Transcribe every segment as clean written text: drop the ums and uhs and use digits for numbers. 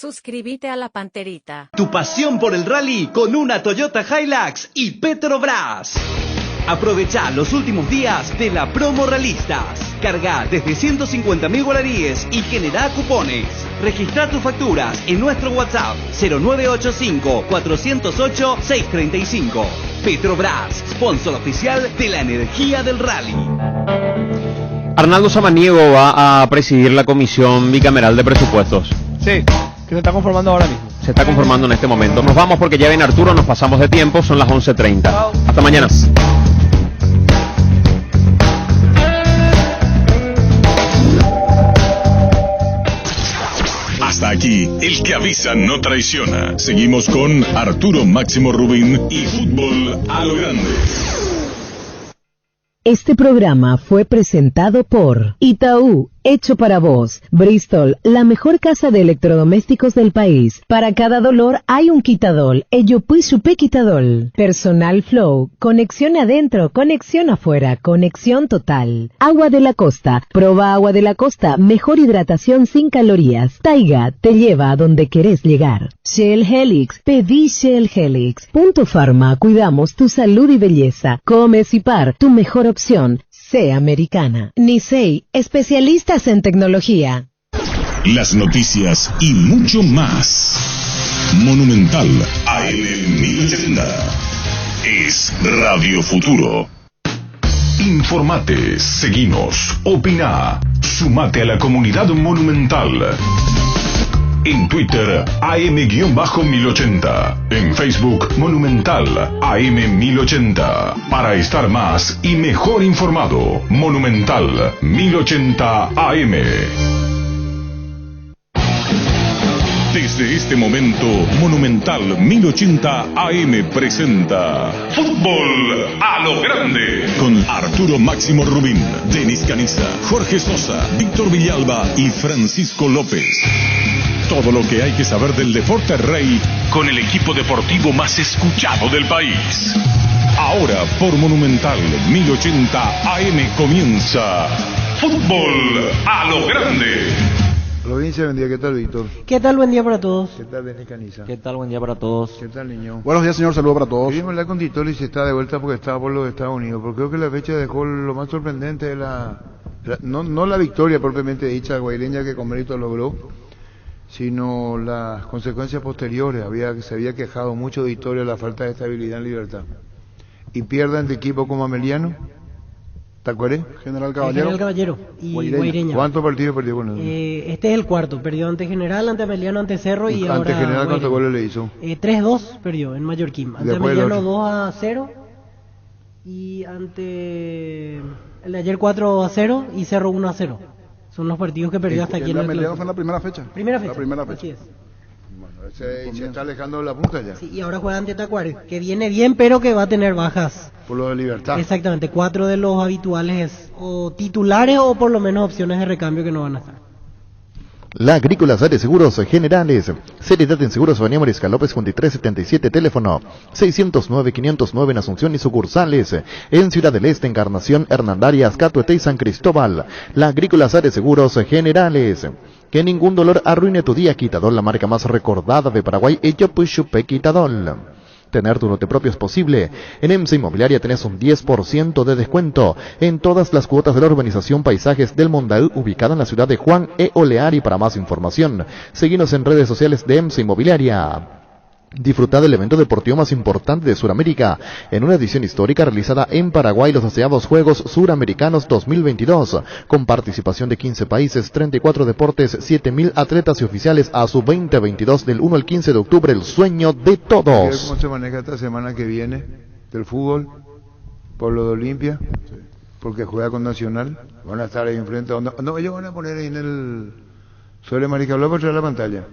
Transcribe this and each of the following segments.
Suscríbete a La Panterita. Tu pasión por el rally con una Toyota Hilux y Petrobras. Aprovecha los últimos días de la promo Realistas. Carga desde 150.000 guaraníes y genera cupones. Registra tus facturas en nuestro WhatsApp 0985-408-635. Petrobras, sponsor oficial de la energía del rally. Arnaldo Samaniego va a presidir la Comisión Bicameral de Presupuestos. Sí, que se está conformando ahora mismo. Se está conformando en este momento. Nos vamos porque ya viene Arturo, nos pasamos de tiempo, son las 11:30. Chao. Hasta mañana. Hasta aquí, el que avisa no traiciona. Seguimos con Arturo Máximo Rubín y Fútbol a lo Grande. Este programa fue presentado por Itaú, hecho para vos. Bristol, la mejor casa de electrodomésticos del país. Para cada dolor hay un quitadol. Ello Supe Quitadol. Personal Flow, conexión adentro, conexión afuera, conexión total. Agua de la Costa, proba Agua de la Costa, mejor hidratación sin calorías. Taiga, te lleva a donde querés llegar. Shell Helix, pedí Shell Helix. Punto Pharma, cuidamos tu salud y belleza. Comes y Par, tu mejor opción. Sé americana. Nisei, especialistas en tecnología. Las noticias y mucho más. Monumental AM 1080. Es Radio Futuro. Informate, seguinos, opina, sumate a la comunidad Monumental. En Twitter, AM-1080. En Facebook, Monumental, AM1080. Para estar más y mejor informado, Monumental 1080 AM. Desde este momento, Monumental 1080 AM presenta Fútbol a lo Grande con Arturo Máximo Rubín, Denis Caniza, Jorge Sosa, Víctor Villalba y Francisco López. Todo lo que hay que saber del deporte rey con el equipo deportivo más escuchado del país. Ahora por Monumental 1080 AM comienza Fútbol a lo Grande. Provincia, buen día, ¿qué tal, Víctor? ¿Qué tal? Buen día para todos. ¿Qué tal, Denis Caniza? ¿Qué tal? Buen día para todos. ¿Qué tal, niño? Buenos días, señor. Saludos para todos. Queríamos hablar con Titoli si está de vuelta porque estaba por los Estados Unidos, porque creo que la fecha dejó lo más sorprendente de no la victoria propiamente dicha guaireña que con mérito logró, sino las consecuencias posteriores. Se había quejado mucho de Victoria la falta de estabilidad en Libertad. Y pierdan de equipo como Ameliano, ¿te acuerdas? General Caballero. General Caballero y Guaireña. ¿Cuántos partidos perdió con él? Este es el cuarto. Perdió ante General, ante Ameliano, ante Cerro y ante ahora General, ¿cuántos Guaireña. goles le hizo? 3-2 perdió en Mallorquín. Ante Después Ameliano 2-0 y ante el de ayer 4-0 y Cerro 1-0. Son los partidos que perdió hasta aquí en el Ameliano club. fue en la primera fecha. Primera fecha. La primera fecha. Así es. Bueno, se está alejando de la punta ya. Sí, y ahora juega ante Tacuárez, que viene bien, pero que va a tener bajas. Por lo de Libertad. Exactamente, 4 de los habituales o titulares o por lo menos opciones de recambio que no van a estar. La Agrícola de Seguros Generales. Seriedad en Seguros Avenida Mariscal López 2377, teléfono 609-509 en Asunción y sucursales. En Ciudad del Este, Encarnación, Hernandarias, Catuete y San Cristóbal. La Agrícola de Seguros Generales. Que ningún dolor arruine tu día. Quitadol, la marca más recordada de Paraguay. Ello Supe Quitadol. Tener tu lote propio es posible. En EMSA Inmobiliaria tenés un 10% de descuento en todas las cuotas de la urbanización Paisajes del Mondaú, ubicada en la ciudad de Juan E. Oleari. Para más información, seguinos en redes sociales de EMSA Inmobiliaria. Disfruta del evento deportivo más importante de Sudamérica, en una edición histórica realizada en Paraguay, los 12avos Juegos Suramericanos 2022, con participación de 15 países, 34 deportes, 7.000 atletas y oficiales a su 2022 del 1 al 15 de octubre, el sueño de todos. ¿Cómo se maneja esta semana que viene del fútbol? Por lo de Olimpia, porque juega con Nacional, van a estar ahí enfrente. No, ellos van a poner ahí en el suele Mariscal López traer la pantalla.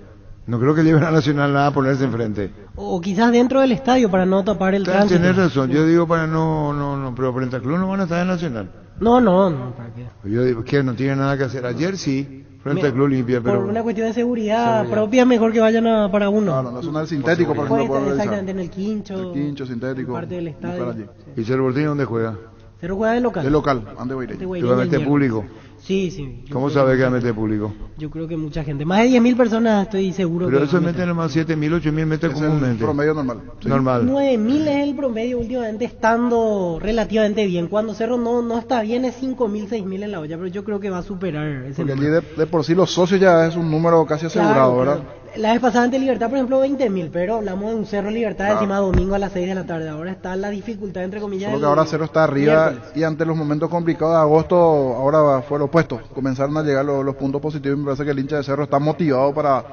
No creo que lleven a Nacional nada a ponerse enfrente. O quizás dentro del estadio para no tapar el tránsito. Tienes razón, yo digo para no, pero frente al club no van a estar en Nacional. No, ¿para qué? Yo digo que no tiene nada que hacer. Ayer sí, frente al club Olimpia, pero... Por una cuestión de seguridad propia, mejor que vayan para uno. No, Nacional sintético, por ejemplo. Puede estar exactamente en el Quincho. El Quincho sintético. Parte del estadio. ¿Y Cerro Porteño dónde juega? Cerro juega de local. De local, ante Guaireña. Totalmente público. Sí, sí. ¿Cómo sabe que va a meter público? Yo creo que mucha gente. Más de 10.000 personas estoy seguro. Pero que eso van a meten meter. nomás 7.000, 8.000 meten Es el comúnmente. promedio normal. Sí. Normal. 9.000 es el promedio últimamente, estando relativamente bien. Cuando Cerro no está bien es 5.000, 6.000 en la olla, pero yo creo que va a superar ese Porque allí número. de por sí los socios ya es un número casi asegurado, Claro, ¿verdad? claro. La vez pasada ante Libertad, por ejemplo, 20.000, pero hablamos de un Cerro Libertad Claro. encima domingo a las 6 de la tarde. Ahora está la dificultad, entre comillas. Solo que del ahora Cerro está arriba miércoles. y ante los momentos complicados de agosto, ahora fue lo opuesto. Comenzaron a llegar los puntos positivos y me parece que el hincha de Cerro está motivado para,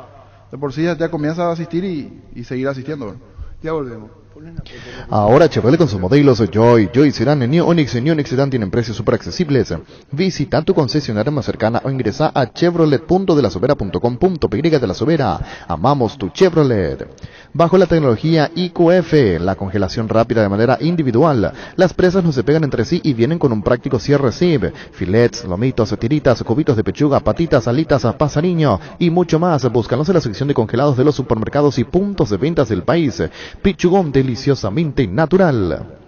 de por sí ya comienza a asistir y seguir asistiendo, ¿verdad? Ya volvemos. Ahora Chevrolet con sus modelos Joy Sedan, New Onix y New Onix Sedan tienen precios súper accesibles. Visita tu concesionaria más cercana o ingresa a chevrolet.delasovera.com.py de la Sobera. Amamos tu Chevrolet. Bajo la tecnología IQF, la congelación rápida de manera individual. Las presas no se pegan entre sí y vienen con un práctico cierre zip. Filets, lomitos, tiritas, cubitos de pechuga, patitas, alitas, pasariño y mucho más. Búscanos en la sección de congelados de los supermercados y puntos de ventas del país. Pichugón deliciosamente natural.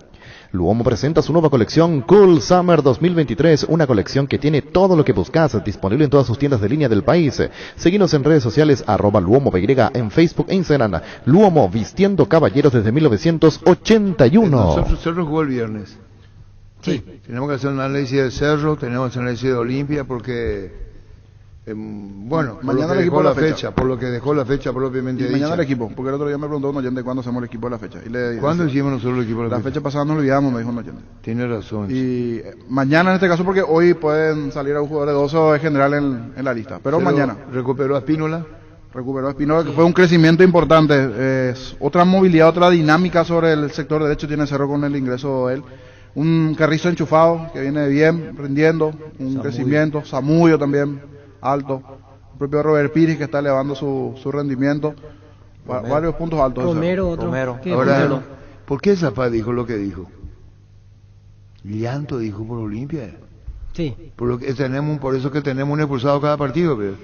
Luomo presenta su nueva colección Cool Summer 2023, una colección que tiene todo lo que buscas, disponible en todas sus tiendas de línea del país. Seguinos en redes sociales @LuomoPY, en Facebook e Instagram. Luomo, vistiendo caballeros desde 1981. Nosotros Cerro jugó el viernes. Sí. Tenemos que hacer un análisis del Cerro, tenemos que hacer un análisis de Olimpia porque... bueno, por Mañana lo el que equipo dejó de la la fecha, fecha. por lo que dejó la fecha propiamente Y dicha. mañana el equipo, porque el otro día me preguntó un oyente cuándo hacemos el equipo de la fecha. Y le ¿Cuándo hicimos nosotros el equipo de La fecha pasada nos olvidamos, me dijo un oyente. Tiene razón. Y mañana en este caso, porque hoy pueden salir a un jugador de 12 en general en la lista. Pero mañana ¿Recuperó a Espínola? recuperó a Espinola, que fue un crecimiento importante. Es otra movilidad, otra dinámica sobre el sector derecho tiene Cerro con el ingreso de él. Un Carrizo enchufado, que viene bien, rindiendo, un crecimiento. Zamudio también, alto. El propio Robert Pires, que está elevando su rendimiento. Varios puntos altos. de Cerro. Romero, otro. Romero. que- Ahora, Romero. ¿por qué Zapá dijo lo que dijo? Llanto dijo por Olimpia. Sí. Por eso que tenemos un expulsado cada partido. Pero.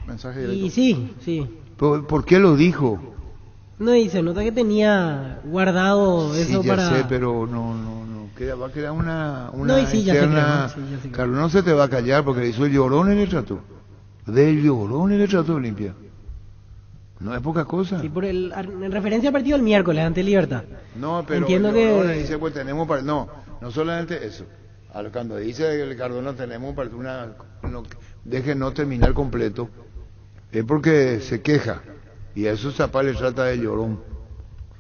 Mensaje directo. Y sí. ¿Por qué lo dijo? No, y se nota que tenía guardado eso Sí, ya para... sé, pero no. Va a quedar una No, y sí, ya se interna. creó, sí, ya se creó. Carlos no se te va a callar porque le hizo el llorón en el trato. Del llorón en el trato de Olimpia. No es poca cosa. Sí, en referencia al partido del miércoles ante Libertad. No, pero Entiendo el que- Llorón dice, pues tenemos no solamente eso. Cuando dice el Cardona tenemos deje no terminar completo, es porque se queja. Y a eso Zapá le trata de llorón.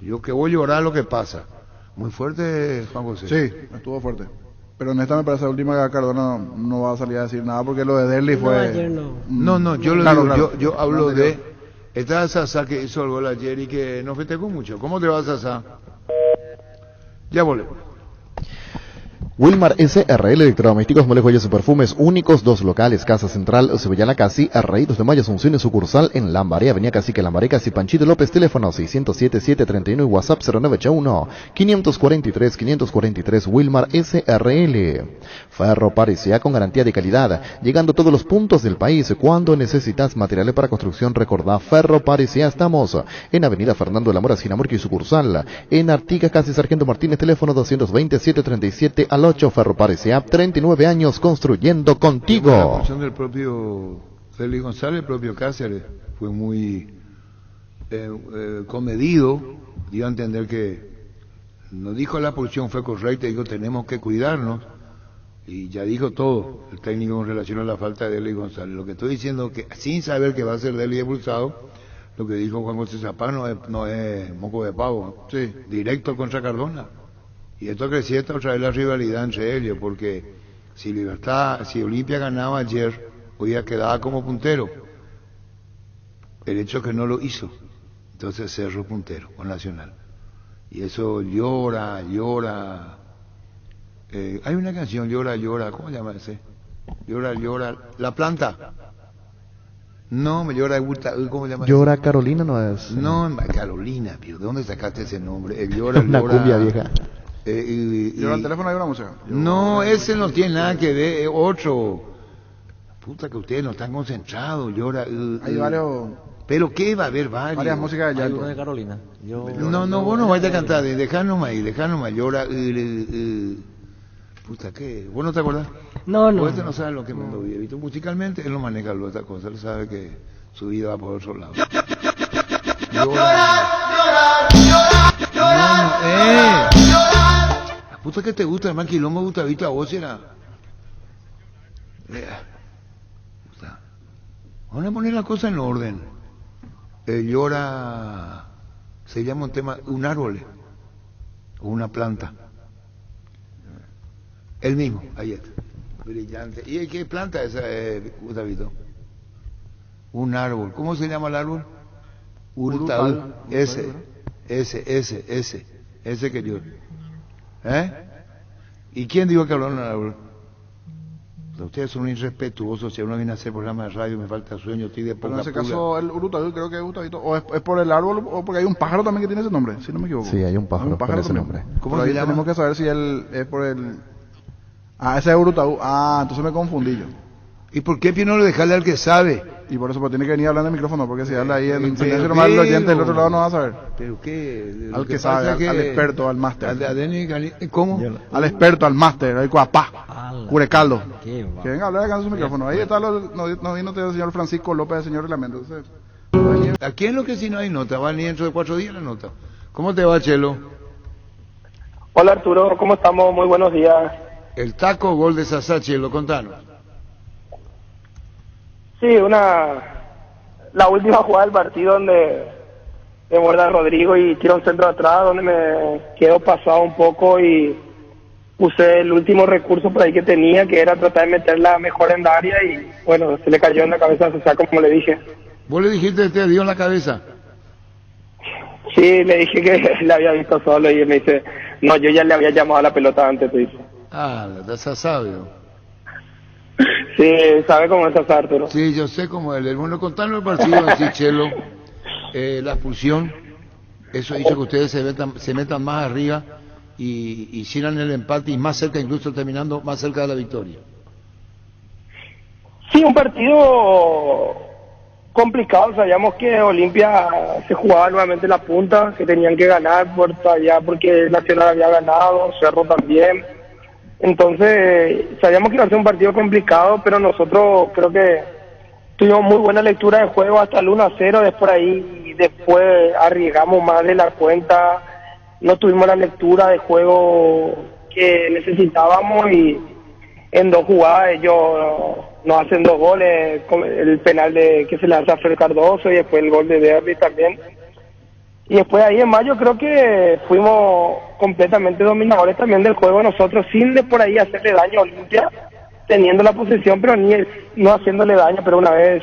Yo que voy a llorar lo que pasa. Muy fuerte, Juan José. Sí, estuvo fuerte. Pero en esta me parece la última que Cardona no va a salir a decir nada porque lo de Derli fue... No, ayer no. No, yo lo Claro, digo, claro. yo hablo No, de esta Sasa que hizo el gol ayer y que no festejó mucho. ¿Cómo te va, Sasa? Ya volvemos. Wilmar SRL Electrodomésticos, muebles, joyas y perfumes únicos, 2 locales, Casa Central, Sevillana Casi, Arraí 2 de Mayo, Asunción y sucursal en Lambaré, Avenida Cacique Lambaré, Casi Panchito López, teléfono 607-731 y WhatsApp 0981-543-543, Wilmar SRL. Ferro Parecía con garantía de calidad, llegando a todos los puntos del país. Cuando necesitas materiales para construcción, recordá Ferro Parecía. Estamos en Avenida Fernando de la Mora, Sinamurqui y sucursal. En Artigas, Casi Sargento Martínez, teléfono 220-737 al 8, Ferro Parecía, 39 años construyendo La contigo. función del propio Félix González, el propio Cáceres, fue muy comedido, dio a entender que no dijo la posición fue correcta, dijo tenemos que cuidarnos, y ya dijo todo el técnico en relación a la falta de Félix González. Lo que estoy diciendo que sin saber que va a ser Deli expulsado, lo que dijo Juan José Zapá no es moco de pavo, Sí. directo contra Cardona. Y esto acrecienta otra vez la rivalidad entre ellos, porque si Olimpia ganaba ayer, hoy ya quedaba como puntero. El hecho es que no lo hizo, entonces Cerro puntero con Nacional. Y eso llora. Hay una canción, llora, ¿cómo se llama ese? Llora, La Planta. No, me llora, ¿cómo se llama? Llora Carolina, no es No, Carolina, ¿de dónde sacaste ese nombre? Llora, una cumbia vieja. Yo al teléfono hay una música. No, ese no tiene nada que ver, es otro. Puta que ustedes no están concentrados, llora. Hay varios... Pero qué va a haber varios. Varias músicas de Hay llanto. uno de Carolina. No, vos no vais a cantar, dejanos ahí, llora. Puta, ¿qué? ¿Vos no te acordás? No, no. Vos no sabes lo que es Mundo Vievito. Musicalmente él no maneja otra cosa, él sabe que su vida va por otro lado. La puta que te gusta, hermano, quilombo Gustavito, a vos era. Vamos a poner la cosa en orden. Llora, se llama un tema, un árbol o una planta. El mismo, ahí está. Brillante. ¿Y qué planta es esa, Gustavito? Un árbol. ¿Cómo se llama el árbol? Urutaú. Ese que yo. ¿Y quién dijo que habló en el árbol? Ustedes son irrespetuosos. Si uno viene a hacer programa de radio, me falta sueño, estoy de poca. Pero en ese pula. caso, el Urutaú creo que es Gustavito. O es por el árbol, o porque hay un pájaro también que tiene ese nombre, si no me equivoco. Sí, hay un pájaro con ese también. nombre. ¿Cómo Por se ahí llama? tenemos que saber si él es por el... Ah, ese es Urutaú. Ah, entonces me confundí yo. ¿Y por qué no le dejarle al que sabe? Y por eso pues, tiene que venir hablando en el micrófono, porque si habla ahí en Pero silencio nomás el oyente del otro lado no va a saber. ¿Pero qué? Al que sabe, al experto, al máster. ¿Cómo? Al experto, al máster, al cuapá, Ala. Curecaldo. Qué va. Que venga a hablar acá en su micrófono. Ahí está, nos vino el señor Francisco López, el señor reglamento. Entonces, Aquí en lo que si no hay nota, va ni dentro de 4 días la nota. ¿Cómo te va, Chelo? Hola Arturo, ¿cómo estamos? Muy buenos días. El taco gol de Sasá, Chelo, contanos. Sí, la última jugada del partido donde me muerda Rodrigo y tira un centro atrás, donde me quedo pasado un poco y puse el último recurso por ahí que tenía, que era tratar de meterla mejor en la área y bueno, se le cayó en la cabeza a Sasá, como le dije. ¿Vos le dijiste que te dio en la cabeza? Sí, le dije que le había visto solo y me dice, no, yo ya le había llamado a la pelota antes, te dice. Ah, la Sasá, vio. Sí, sabe cómo es Sasá, Arturo. Sí, yo sé cómo es. Bueno, contanos el partido así, Chelo. La expulsión, eso hizo que ustedes se metan más arriba y hicieran el empate y más cerca, incluso terminando más cerca de la victoria. Sí, un partido complicado. Sabíamos que Olimpia se jugaba nuevamente la punta, que tenían que ganar por allá porque Nacional había ganado, Cerro también. Entonces, sabíamos que iba a ser un partido complicado, pero nosotros creo que tuvimos muy buena lectura de juego hasta el 1-0, después arriesgamos más de la cuenta, no tuvimos la lectura de juego que necesitábamos y en 2 jugadas ellos nos hacen 2 goles, el penal que se le hace a Fred Cardoso y después el gol de Derby también. Y después ahí en mayo creo que fuimos completamente dominadores también del juego nosotros, sin de por ahí hacerle daño a Olimpia, teniendo la posesión, pero no haciéndole daño. Pero una vez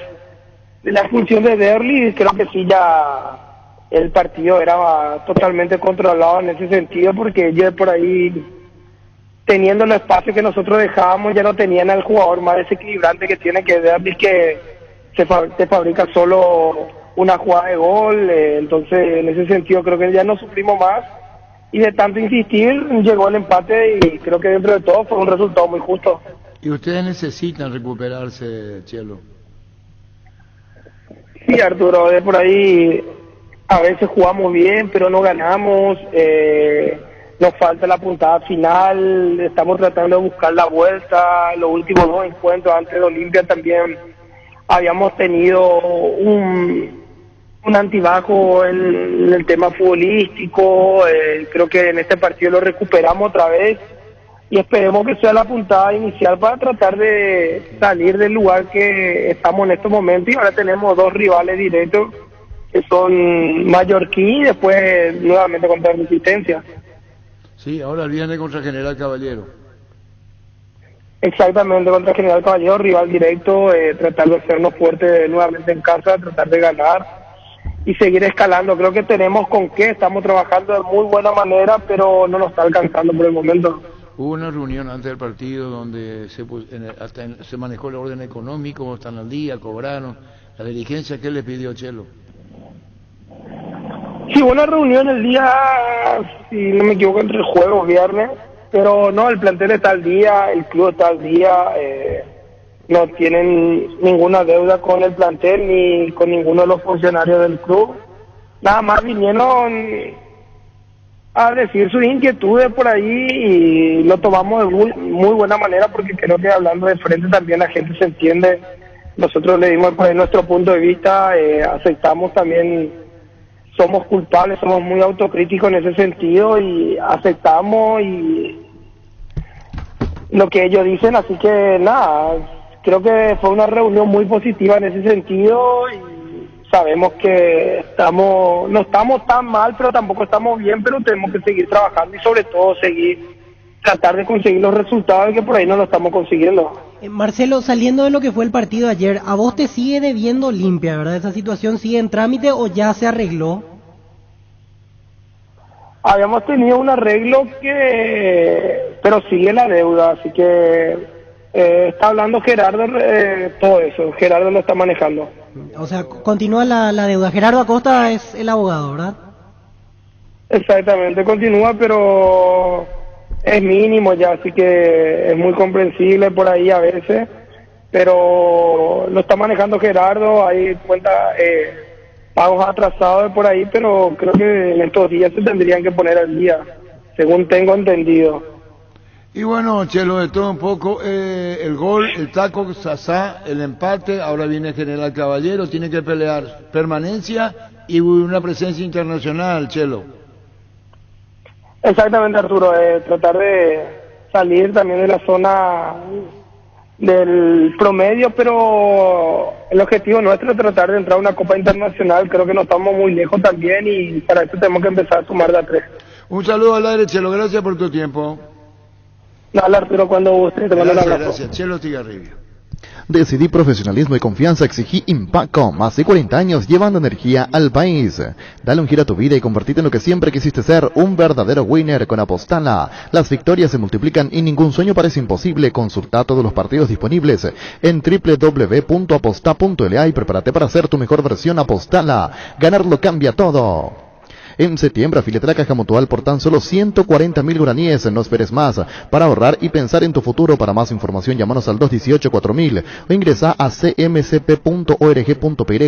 la expulsión de Derby, creo que sí ya el partido era totalmente controlado en ese sentido, porque ellos por ahí, teniendo el espacio que nosotros dejábamos, ya no tenían al jugador más desequilibrante que tiene, que Derby, que te fabrica solo una jugada de gol. Entonces en ese sentido creo que ya no sufrimos más y de tanto insistir llegó el empate y creo que dentro de todo fue un resultado muy justo. Y ustedes necesitan recuperarse, Chelo. Sí, Arturo, de por ahí a veces jugamos bien pero no ganamos, nos falta la puntada final, estamos tratando de buscar la vuelta. Los últimos 2 encuentros antes de Olimpia también habíamos tenido un antibajo en el tema futbolístico. Creo que en este partido lo recuperamos otra vez y esperemos que sea la puntada inicial para tratar de salir del lugar que estamos en estos momentos. Y ahora tenemos 2 rivales directos que son Mallorquí y después nuevamente contra Resistencia. Sí, ahora viene contra General Caballero. Exactamente, contra General Caballero, rival directo, tratar de hacernos fuertes nuevamente en casa, tratar de ganar y seguir escalando. Creo que tenemos con qué, estamos trabajando de muy buena manera, pero no nos está alcanzando por el momento. Hubo una reunión antes del partido donde se manejó el orden económico, están al día, cobraron. La dirigencia, ¿qué le pidió, Chelo? Sí, hubo una reunión el día, si no me equivoco, entre el jueves o viernes, pero no, el plantel está al día, el club está al día, no tienen ninguna deuda con el plantel ni con ninguno de los funcionarios del club. Nada más vinieron a decir sus inquietudes por ahí y lo tomamos de muy buena manera porque creo que hablando de frente también la gente se entiende. Nosotros le dimos por ahí nuestro punto de vista, aceptamos también, somos culpables, somos muy autocríticos en ese sentido y aceptamos y lo que ellos dicen, así que nada, creo que fue una reunión muy positiva en ese sentido y sabemos que no estamos tan mal, pero tampoco estamos bien, pero tenemos que seguir trabajando y sobre todo tratar de conseguir los resultados que por ahí no lo estamos consiguiendo. Marcelo, saliendo de lo que fue el partido de ayer, ¿a vos te sigue debiendo Olimpia, verdad? ¿Esa situación sigue en trámite o ya se arregló? Habíamos tenido un arreglo pero sigue la deuda, así que está hablando Gerardo, todo eso, Gerardo lo está manejando. O sea, continúa la deuda. Gerardo Acosta es el abogado, ¿verdad? Exactamente, continúa, pero es mínimo ya, así que es muy comprensible por ahí a veces, pero lo está manejando Gerardo, hay pagos atrasados por ahí, pero creo que en estos días se tendrían que poner al día, según tengo entendido. Y bueno, Chelo, de todo un poco, el gol, el taco, Sasá, el empate, ahora viene General Caballero, tiene que pelear permanencia y una presencia internacional, Chelo. Exactamente, Arturo, tratar de salir también de la zona del promedio, pero el objetivo nuestro es tratar de entrar a una Copa Internacional, creo que no estamos muy lejos también y para eso tenemos que empezar a sumar de a 3. Un saludo al aire, Chelo, gracias por tu tiempo. Dale, Arturo, cuando guste, te mando un abrazo. Gracias, Chelo Tigarribia. Decidí profesionalismo y confianza, exigí Impacto, más de 40 años llevando energía al país. Dale un giro a tu vida y convertite en lo que siempre quisiste ser, un verdadero winner con Apostala. Las victorias se multiplican y ningún sueño parece imposible. Consulta todos los partidos disponibles en www.aposta.la y prepárate para ser tu mejor versión. Apostala, ganarlo cambia todo. En septiembre, afíliate a la Caja Mutual por tan solo 140.000 guaraníes. No esperes más para ahorrar y pensar en tu futuro. Para más información, llámanos al 218-4000 o ingresa a cmcp.org.py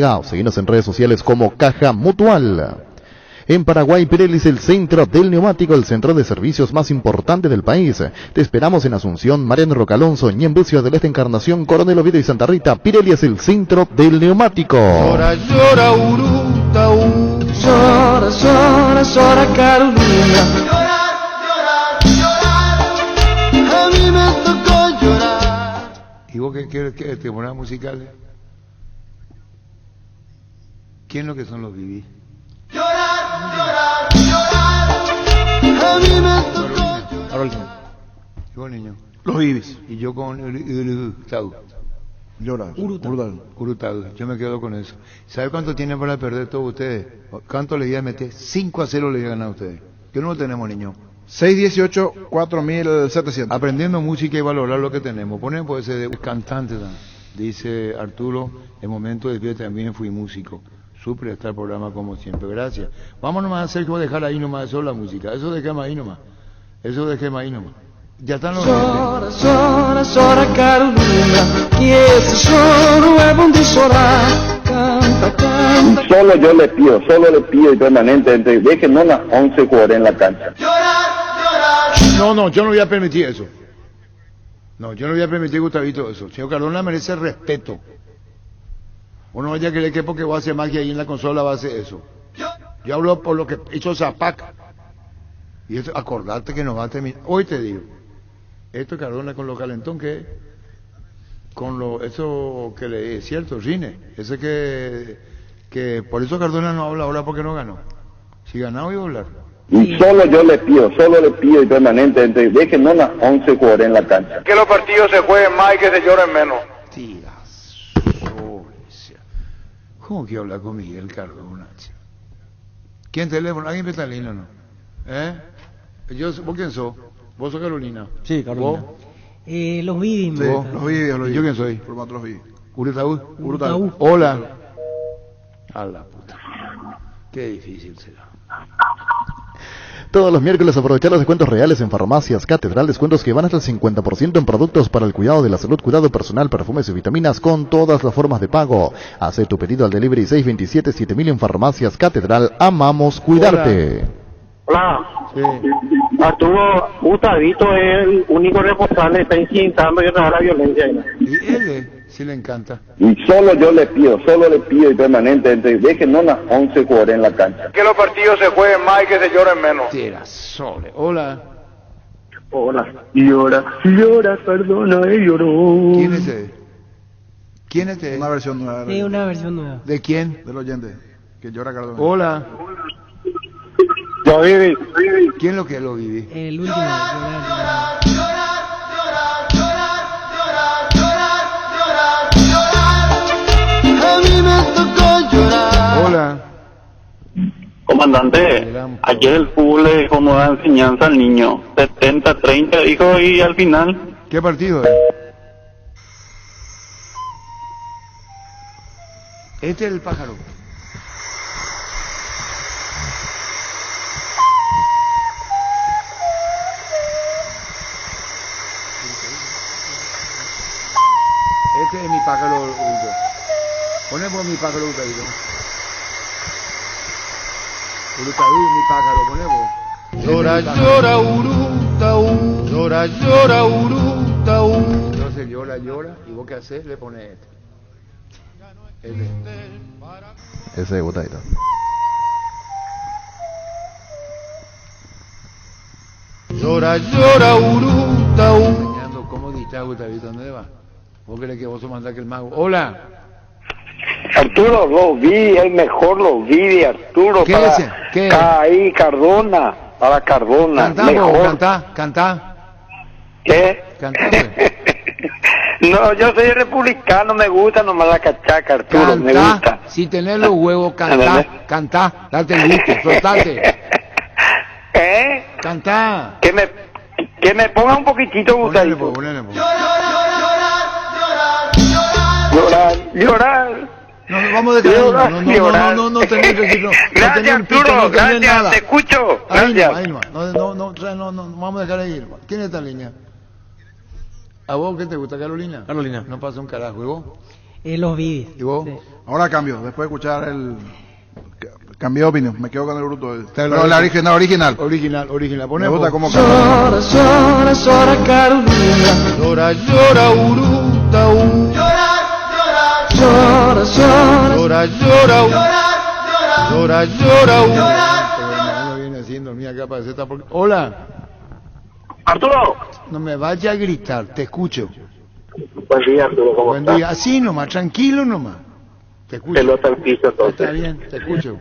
o seguinos en redes sociales como Caja Mutual. En Paraguay, Pirelli es el centro del neumático, el centro de servicios más importante del país. Te esperamos en Asunción, Mariano Rocalonso, Ñemby, Ciudad del Este, Encarnación, Coronel Oviedo y Santa Rita. Pirelli es el centro del neumático. Llora, llora, Urutaú. Llora, llora, llora, Carolina. Llorar, llorar, llorar. A mí me tocó llorar. ¿Y vos qué quieres que te pones musicales? ¿Quién es lo que son los Viví? Llorar, llorar, llorar. A mí me tocó Carolina. ¿Y vos, niño? Los Vivis. Y yo con Urutau. Llorar. Urutau. Yo me quedo con eso. ¿Sabe cuánto tienen para perder todos ustedes? ¿Cuánto le iba a meter? 5-0 le iban a ganar a ustedes. ¿Qué no lo tenemos, niño? 618, 4.700. Aprendiendo música y valorar lo que tenemos. Ponen pues ese cantante, ¿no? Dice Arturo, en momento de pie también fui músico. Supe estar el programa como siempre. Gracias. Vamos nomás a hacer como dejar ahí nomás eso la música. Eso dejemos ahí nomás. Eso dejemos ahí nomás. Ya están los... Chora, chora, chora, Carolina, que ese choro es bom de chorar. Canta, canta. Solo yo le pido y permanentemente, déjenos las 11 jugar en la cancha. Llorar, llorar. No, yo no voy a permitir eso. No, yo no voy a permitir, Gustavito, eso. Señor Cardona merece respeto. Uno vaya a creer que porque va a hacer magia ahí en la consola va a hacer eso. Yo hablo por lo que hizo Zapac. Y eso, acordate que nos va a terminar. Hoy te digo. Esto Cardona con lo calentón que es. Con eso que le es cierto, Rine. Ese que por eso Cardona no habla ahora porque no ganó. Si ganaba iba a hablar. Y solo yo le pido y permanentemente, déjenos las 11 jugar en la cancha. Que los partidos se jueguen más y que se lloren menos. ¿Cómo quiero hablar con Miguel Cardona? ¿Quién teléfono? ¿Alguien está en línea o no? ¿Vos quién sos? ¿Vos sos Carolina? Sí, Carolina. ¿Vos? Los Vivis. Sí, los Vivis. ¿Yo quién soy? Formato los Vivis. Urutaú. Hola. A la puta. Qué difícil será. Todos los miércoles aprovechar los descuentos reales en Farmacias Catedral, descuentos que van hasta el 50% en productos para el cuidado de la salud, cuidado personal, perfumes y vitaminas con todas las formas de pago. Hace tu pedido al delivery 627-7000 en Farmacias Catedral. Amamos cuidarte. Hola. Hola. Sí. Arturo, Gustavito es el único responsable, está incitando y otra la violencia. Y él sí le encanta. Y solo le pido y permanentemente, déjenos las 11 jugar en la cancha. Que los partidos se jueguen más y que se lloren menos. Tira sole. Hola. Hola. Llora, perdona, lloró. ¿Quién es ese? ¿Quién es ese? Una versión nueva. Sí, una versión nueva. ¿De quién? Del oyente, que llora Cardona. Hola. Lo viví. ¿Quién lo que lo viví? El último. A mí me tocó llorar. Hola. Comandante, ayer el fútbol le dejó nueva enseñanza al niño. 70-30 dijo y al final. ¿Qué partido es? Este es el pájaro. Este es mi pájaro Urito. Poné por mi pájaro Urito. Urutadú, mi pájaro, poné vos. Llora, llora, Urutaú. Llora, llora, Urutaú. Entonces llora, y vos qué haces, le pones este. Ese de Gustavito. Llora, llora, Urutaú. Enseñando cómo dictar Gustavito, ¿dónde va? ¿Vos crees que vos sos más que el mago? Hola. Arturo, lo vi, el mejor lo vi de Arturo. ¿Qué para ese? ¿Qué? Ahí, Cardona, para Cardona. Cantá, mejor. cantá. ¿Qué? Cantá. No, yo soy republicano, me gusta nomás la cachaca, Arturo, me gusta. Si tenés los huevos, cantá, date el gusto, soltate. ¿Eh? Cantá. Que me ponga un poquitito, Gustavito. Llorar. No, vamos a dejar no tenés que decirlo. Gracias, Arturo, gracias, te escucho. Gracias. Ahí no, vamos a dejar ahí. ¿Quién es esta línea? ¿A vos qué te gusta, Carolina? Carolina. No pasa un carajo, ¿y vos? Los vivis. ¿Y vos? Sí. Ahora cambio, después de escuchar el... Cambié de opinión, me quedo con el bruto. No, la original. Original. Me Ponemos. gusta cómo Llora, llora, llora, Carolina. Llora, llora, Urutaú. Llora, llora, llora, llora, llora, No viene haciendo mía acá para hacer porque... Hola. Arturo. No me vaya a gritar, te escucho. Buen día, Arturo, ¿cómo Buen estás? día, así nomás, tranquilo nomás. Te escucho. Pelota al piso, entonces. Está bien, te escucho.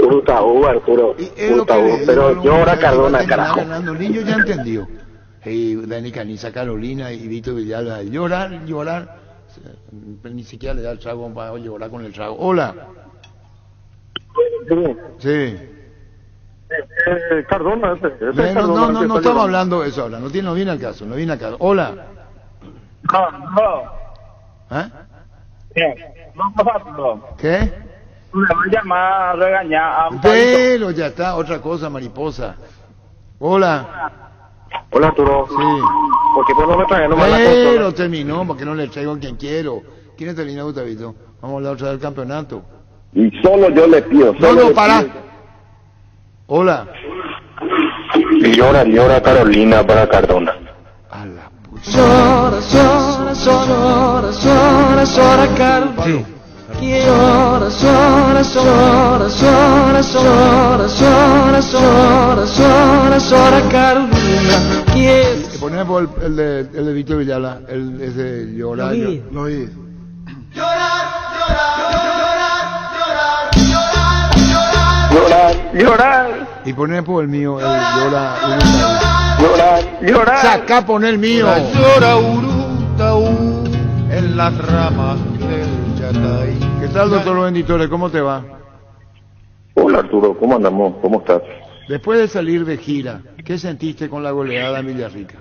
Urutaú, Arturo. Urutaú, pero llora Cardona, carajo. Ganando, el niño ya entendió. Hey, Dani Caniza, Carolina y Vito Villalba, llorar, ni siquiera le da el trago para llorar con el trago. Hola. Sí. Cardona, No estamos hablando de eso ahora, no viene al caso, Hola. ¿Eh? ¿Qué? Me va a llamar a regañar a un Pero ya está, otra cosa, mariposa. Hola. Hola, Arturo. Sí. ¿Por qué no me traen nomás la Pero consola? terminó, porque no le traigo a quien quiero. ¿Quién es terminado, Gustavito? Vamos a hablar otra del campeonato. Y solo yo le pido. Para. Hola. Llora Carolina para Cardona. A la puta. llora, llora, llora, llora, llora, Carolina. Sí. Llora, llora, llora, llora, llora, llora, llora, llora, llora, Carolina. Que ponemos el de Víctor Villalba, ese llorar. Lo vi. Llorar. Y ponemos el mío, el llora. Llorar. Saca, poner el mío. Llora, Urutaú, en las ramas del Yatay. ¿Qué tal, doctor Benditore? ¿Cómo te va? Hola Arturo, ¿cómo andamos? ¿Cómo estás? Después de salir de gira, ¿qué sentiste con la goleada en Villarrica?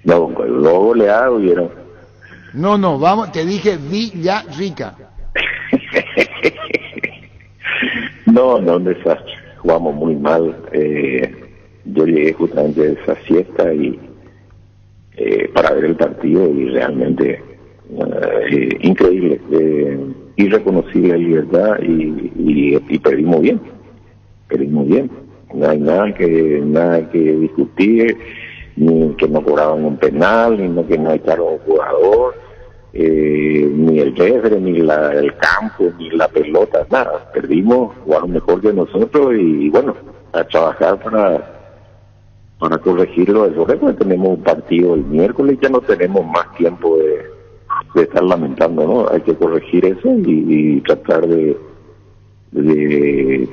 No, dos goleadas hubieron. No, vamos, te dije Villarrica. No, un desastre. Jugamos muy mal. Yo llegué justamente de esa siesta y para ver el partido y realmente increíble. irreconocible de libertad y perdimos bien. No hay nada que discutir, ni que no cobraban un penal, ni que no echaron un jugador, ni el refere, ni el campo, ni la pelota, nada. Perdimos, jugaron mejor que nosotros y bueno, a trabajar para corregir los errores, porque tenemos un partido el miércoles y ya no tenemos más tiempo de estar lamentando, ¿no? Hay que corregir eso y tratar de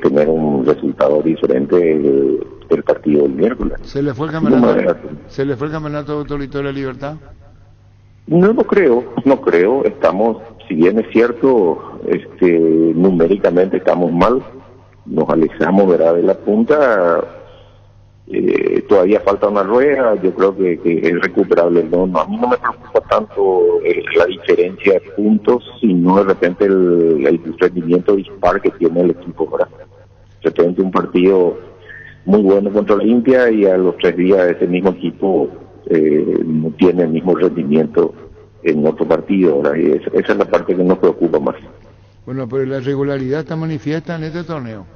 tener un resultado diferente del partido del miércoles. ¿Se le fue el campeonato Doctor Litore Libertad? No creo. Estamos, si bien es cierto, numéricamente estamos mal, nos alejamos, ¿verdad?, de la punta. Todavía falta una rueda, yo creo que es recuperable. No, a mí no me preocupa tanto la diferencia de puntos, sino de repente el rendimiento dispar que tiene el equipo, ¿verdad? De repente un partido muy bueno contra Olimpia y a los 3 días ese mismo equipo no tiene el mismo rendimiento en otro partido, ¿verdad? Y esa es la parte que nos preocupa más. Bueno, pero la irregularidad está manifiesta en este torneo.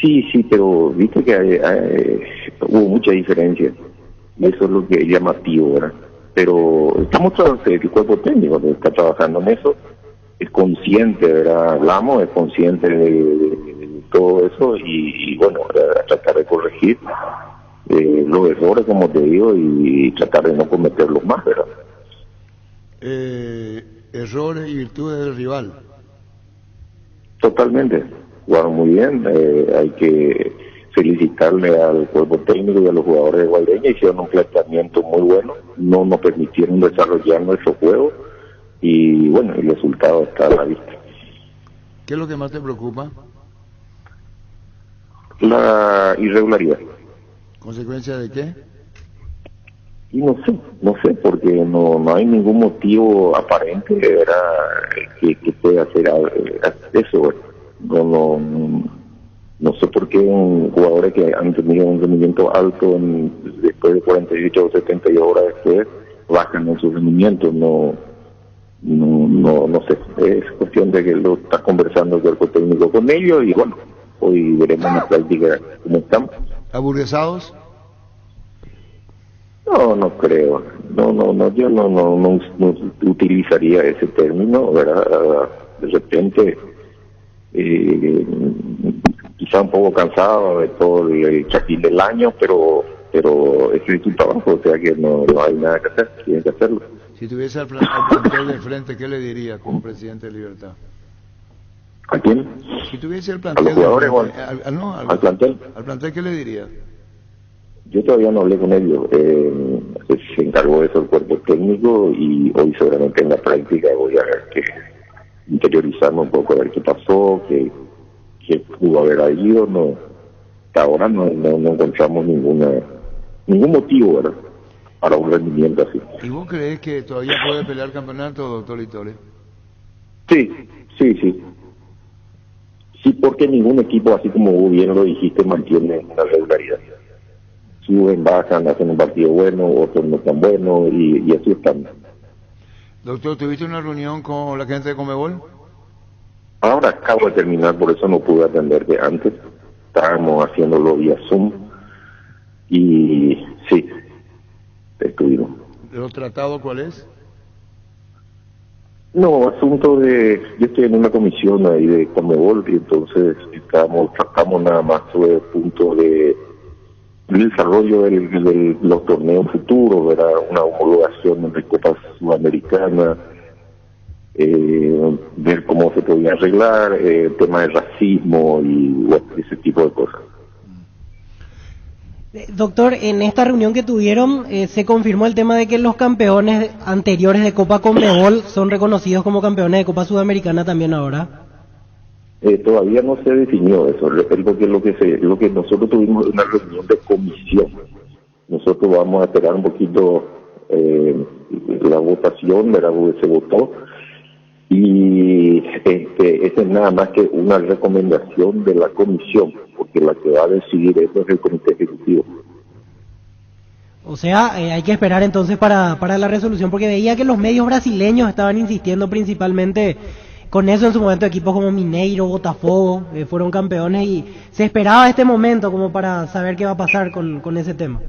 Sí, pero viste que hubo mucha diferencia y eso es lo que es llamativo, ¿verdad? Pero estamos el cuerpo técnico que está trabajando en eso, es consciente, ¿verdad? Hablamos, es consciente de todo eso y bueno, a tratar de corregir los errores, como te digo, y tratar de no cometerlos más, ¿verdad? Errores y virtudes del rival. Totalmente. Jugaron muy bien, hay que felicitarle al cuerpo técnico y a los jugadores de Guaireña, hicieron un planteamiento muy bueno, no nos permitieron desarrollar nuestro juego y bueno, el resultado está a la vista. ¿Qué es lo que más te preocupa? La irregularidad. ¿Consecuencia de qué? Y no sé, porque no hay ningún motivo aparente, que pueda hacer eso, ¿verdad? No sé por qué jugadores que han tenido un rendimiento alto después de 48 o 72 horas después bajan en su rendimiento. No sé, es cuestión de que lo está conversando el cuerpo técnico con ellos y bueno, hoy veremos en la práctica cómo estamos. ¿Aburguesados? No creo, yo no utilizaría ese término, ¿verdad? De repente quizá un poco cansado de todo el chaquín del año, pero ese es tu trabajo, o sea que no hay nada que hacer, tienen que hacerlo. Si tuviese al plantel de frente, ¿qué le diría como presidente de Libertad? ¿A quién? Si tuviese el plantel ¿A los jugadores de frente, al plantel? ¿Al plantel qué le diría? Yo todavía no hablé con ellos, se encargó de eso el cuerpo técnico y hoy seguramente en la práctica voy a ver que interiorizarme un poco, a ver qué pasó, qué pudo haber ido. Hasta ahora no encontramos ningún motivo, ¿verdad?, para un rendimiento así. ¿Y vos creés que todavía puede pelear campeonato, doctor Litore? Sí, porque ningún equipo, así como vos bien lo dijiste, mantiene una regularidad. Suben, bajan, hacen un partido bueno, otros no tan bueno y así están. Doctor, ¿tuviste una reunión con la gente de Conmebol? Ahora acabo de terminar, por eso no pude atenderte antes. Estábamos haciéndolo vía Zoom y sí, estuvimos. ¿Lo tratado cuál es? No, asunto de... Yo estoy en una comisión ahí de Conmebol y entonces tratamos nada más sobre el punto del desarrollo de los torneos futuros, ¿verdad? Una homologación de Copa Sudamericana, ver cómo se podía arreglar, el tema del racismo y bueno, ese tipo de cosas. Doctor, en esta reunión que tuvieron se confirmó el tema de que los campeones anteriores de Copa Conmebol son reconocidos como campeones de Copa Sudamericana también ahora. Todavía no se definió eso, porque lo que nosotros tuvimos una reunión de comisión. Nosotros vamos a esperar un poquito la votación, ¿verdad?, porque se votó, y esa es nada más que una recomendación de la comisión, porque la que va a decidir eso es el comité ejecutivo. O sea, hay que esperar entonces para la resolución, porque veía que los medios brasileños estaban insistiendo principalmente con eso en su momento. Equipos como Mineiro, Botafogo, fueron campeones y se esperaba este momento como para saber qué va a pasar con ese tema.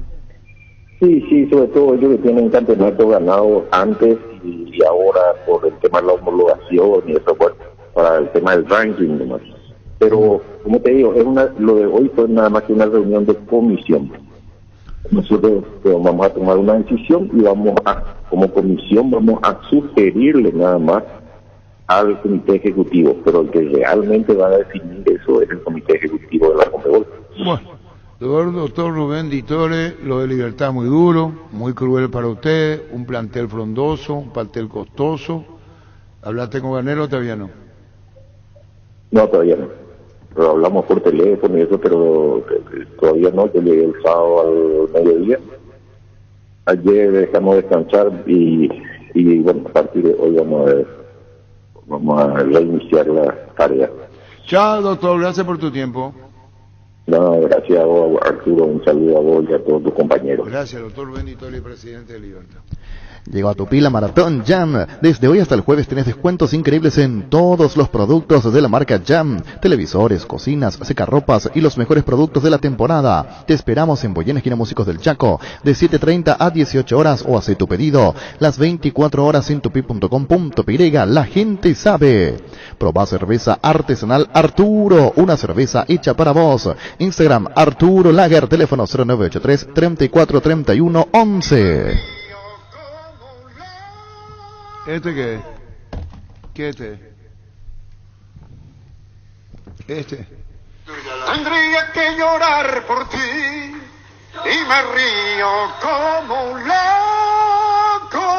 Sí, sobre todo ellos que tienen campeonatos ganados antes y ahora por el tema de la homologación y eso, bueno, para el tema del ranking nomás. Pero, como te digo, lo de hoy fue nada más que una reunión de comisión. Nosotros vamos a tomar una decisión y como comisión vamos a sugerirle nada más al comité ejecutivo, pero el que realmente va a definir eso es el comité ejecutivo de la Conmebol. Bueno, doctor Rubén Ditore, lo de Libertad muy duro, muy cruel para usted, un plantel frondoso, un plantel costoso. ¿Hablaste con Garnero o todavía no? No, todavía no. Pero hablamos por teléfono y eso, pero todavía no. Yo llegué el sábado al mediodía. Ayer dejamos descansar y bueno, a partir de hoy vamos a reiniciar la tarea. Chao, doctor, gracias por tu tiempo. No, gracias a vos, Arturo, un saludo a vos y a todos tus compañeros. Gracias, doctor Rubén Ditore, presidente de Libertad. Llegó a tu pila Maratón Jam. Desde hoy hasta el jueves tenés descuentos increíbles en todos los productos de la marca Jam. Televisores, cocinas, secarropas y los mejores productos de la temporada. Te esperamos en Boyena, esquina Músicos del Chaco, de 7:30 a 18 horas o hace tu pedido las 24 horas en tupi.com.py. La gente sabe. Probá cerveza artesanal Arturo, una cerveza hecha para vos. Instagram Arturo Lager, teléfono 0983 34 31 11. ¿Este qué es? ¿Qué es este? Tendría que llorar por ti y me río como un loco.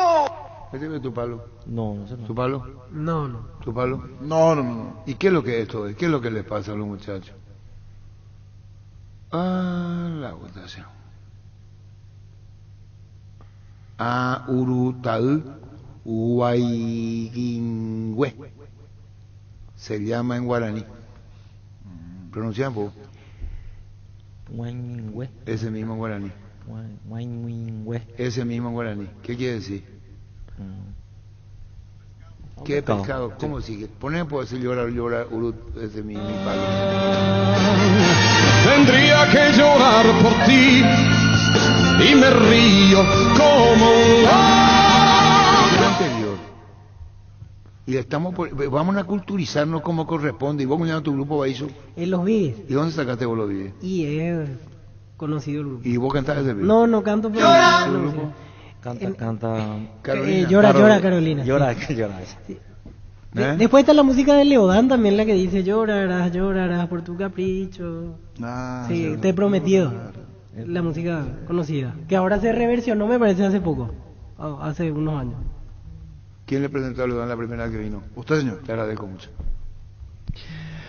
¿Este es tu palo? No. ¿Tu palo? No. ¿Tu palo? No. ¿Y qué es lo que es esto? ¿Qué es lo que les pasa a los muchachos? La votación. Urutaú Huayguingüe. Se llama en guaraní. ¿Pronuncian vos? Huayguingüe. Ese mismo en guaraní. Huayguingüe. Ese mismo en guaraní. ¿Qué quiere decir? ¿Qué pescado? ¿Cómo sigue? Ponen por decir llorar, urut, ese mi palo. Tendría que llorar por ti y me río como un anterior. Y vamos a culturizarnos como corresponde. ¿Y vos me llamas tu grupo Baizu? En Los Vides. ¿Y dónde sacaste vos Los Vides? Y es conocido el grupo. ¿Y vos cantás ese video? No canto, pero ¿El grupo? Canta Carolina. Llora Carolina. Llora. Sí. Después está la música de Leodán también, la que dice llorarás por tu capricho. Sí, te he prometido. La música conocida, que ahora se reversionó, me parece, hace poco, hace unos años. ¿Quién le presentó a Leodán la primera vez que vino? Usted, señor. Te agradezco mucho.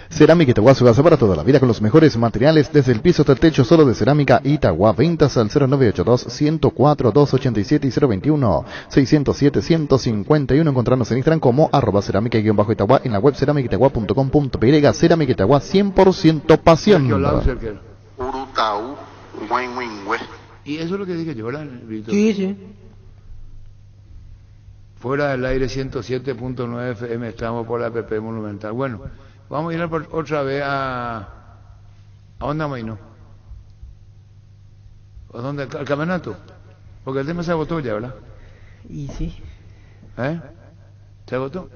Cerámica Itagua, su casa para toda la vida con los mejores materiales, desde el piso hasta el techo, solo de Cerámica Itagua. Ventas al 0982-104-287 y 021-607-151. Encontrarnos en Instagram como @cerámica_Itagua, en la web cerámicaitagua.com.py. Cerámica Itagua, 100% pasión. Urutaú Huayguingüe. ¿Y eso es lo que dije yo, Víctor? Sí. Fuera del aire 107.9 FM, estamos por la app Monumental. Bueno, vamos a ir otra vez ¿a dónde vamos a ir, no? ¿A dónde? ¿Al campeonato? Porque el tema se agotó ya, ¿verdad? Y sí. ¿Se agotó?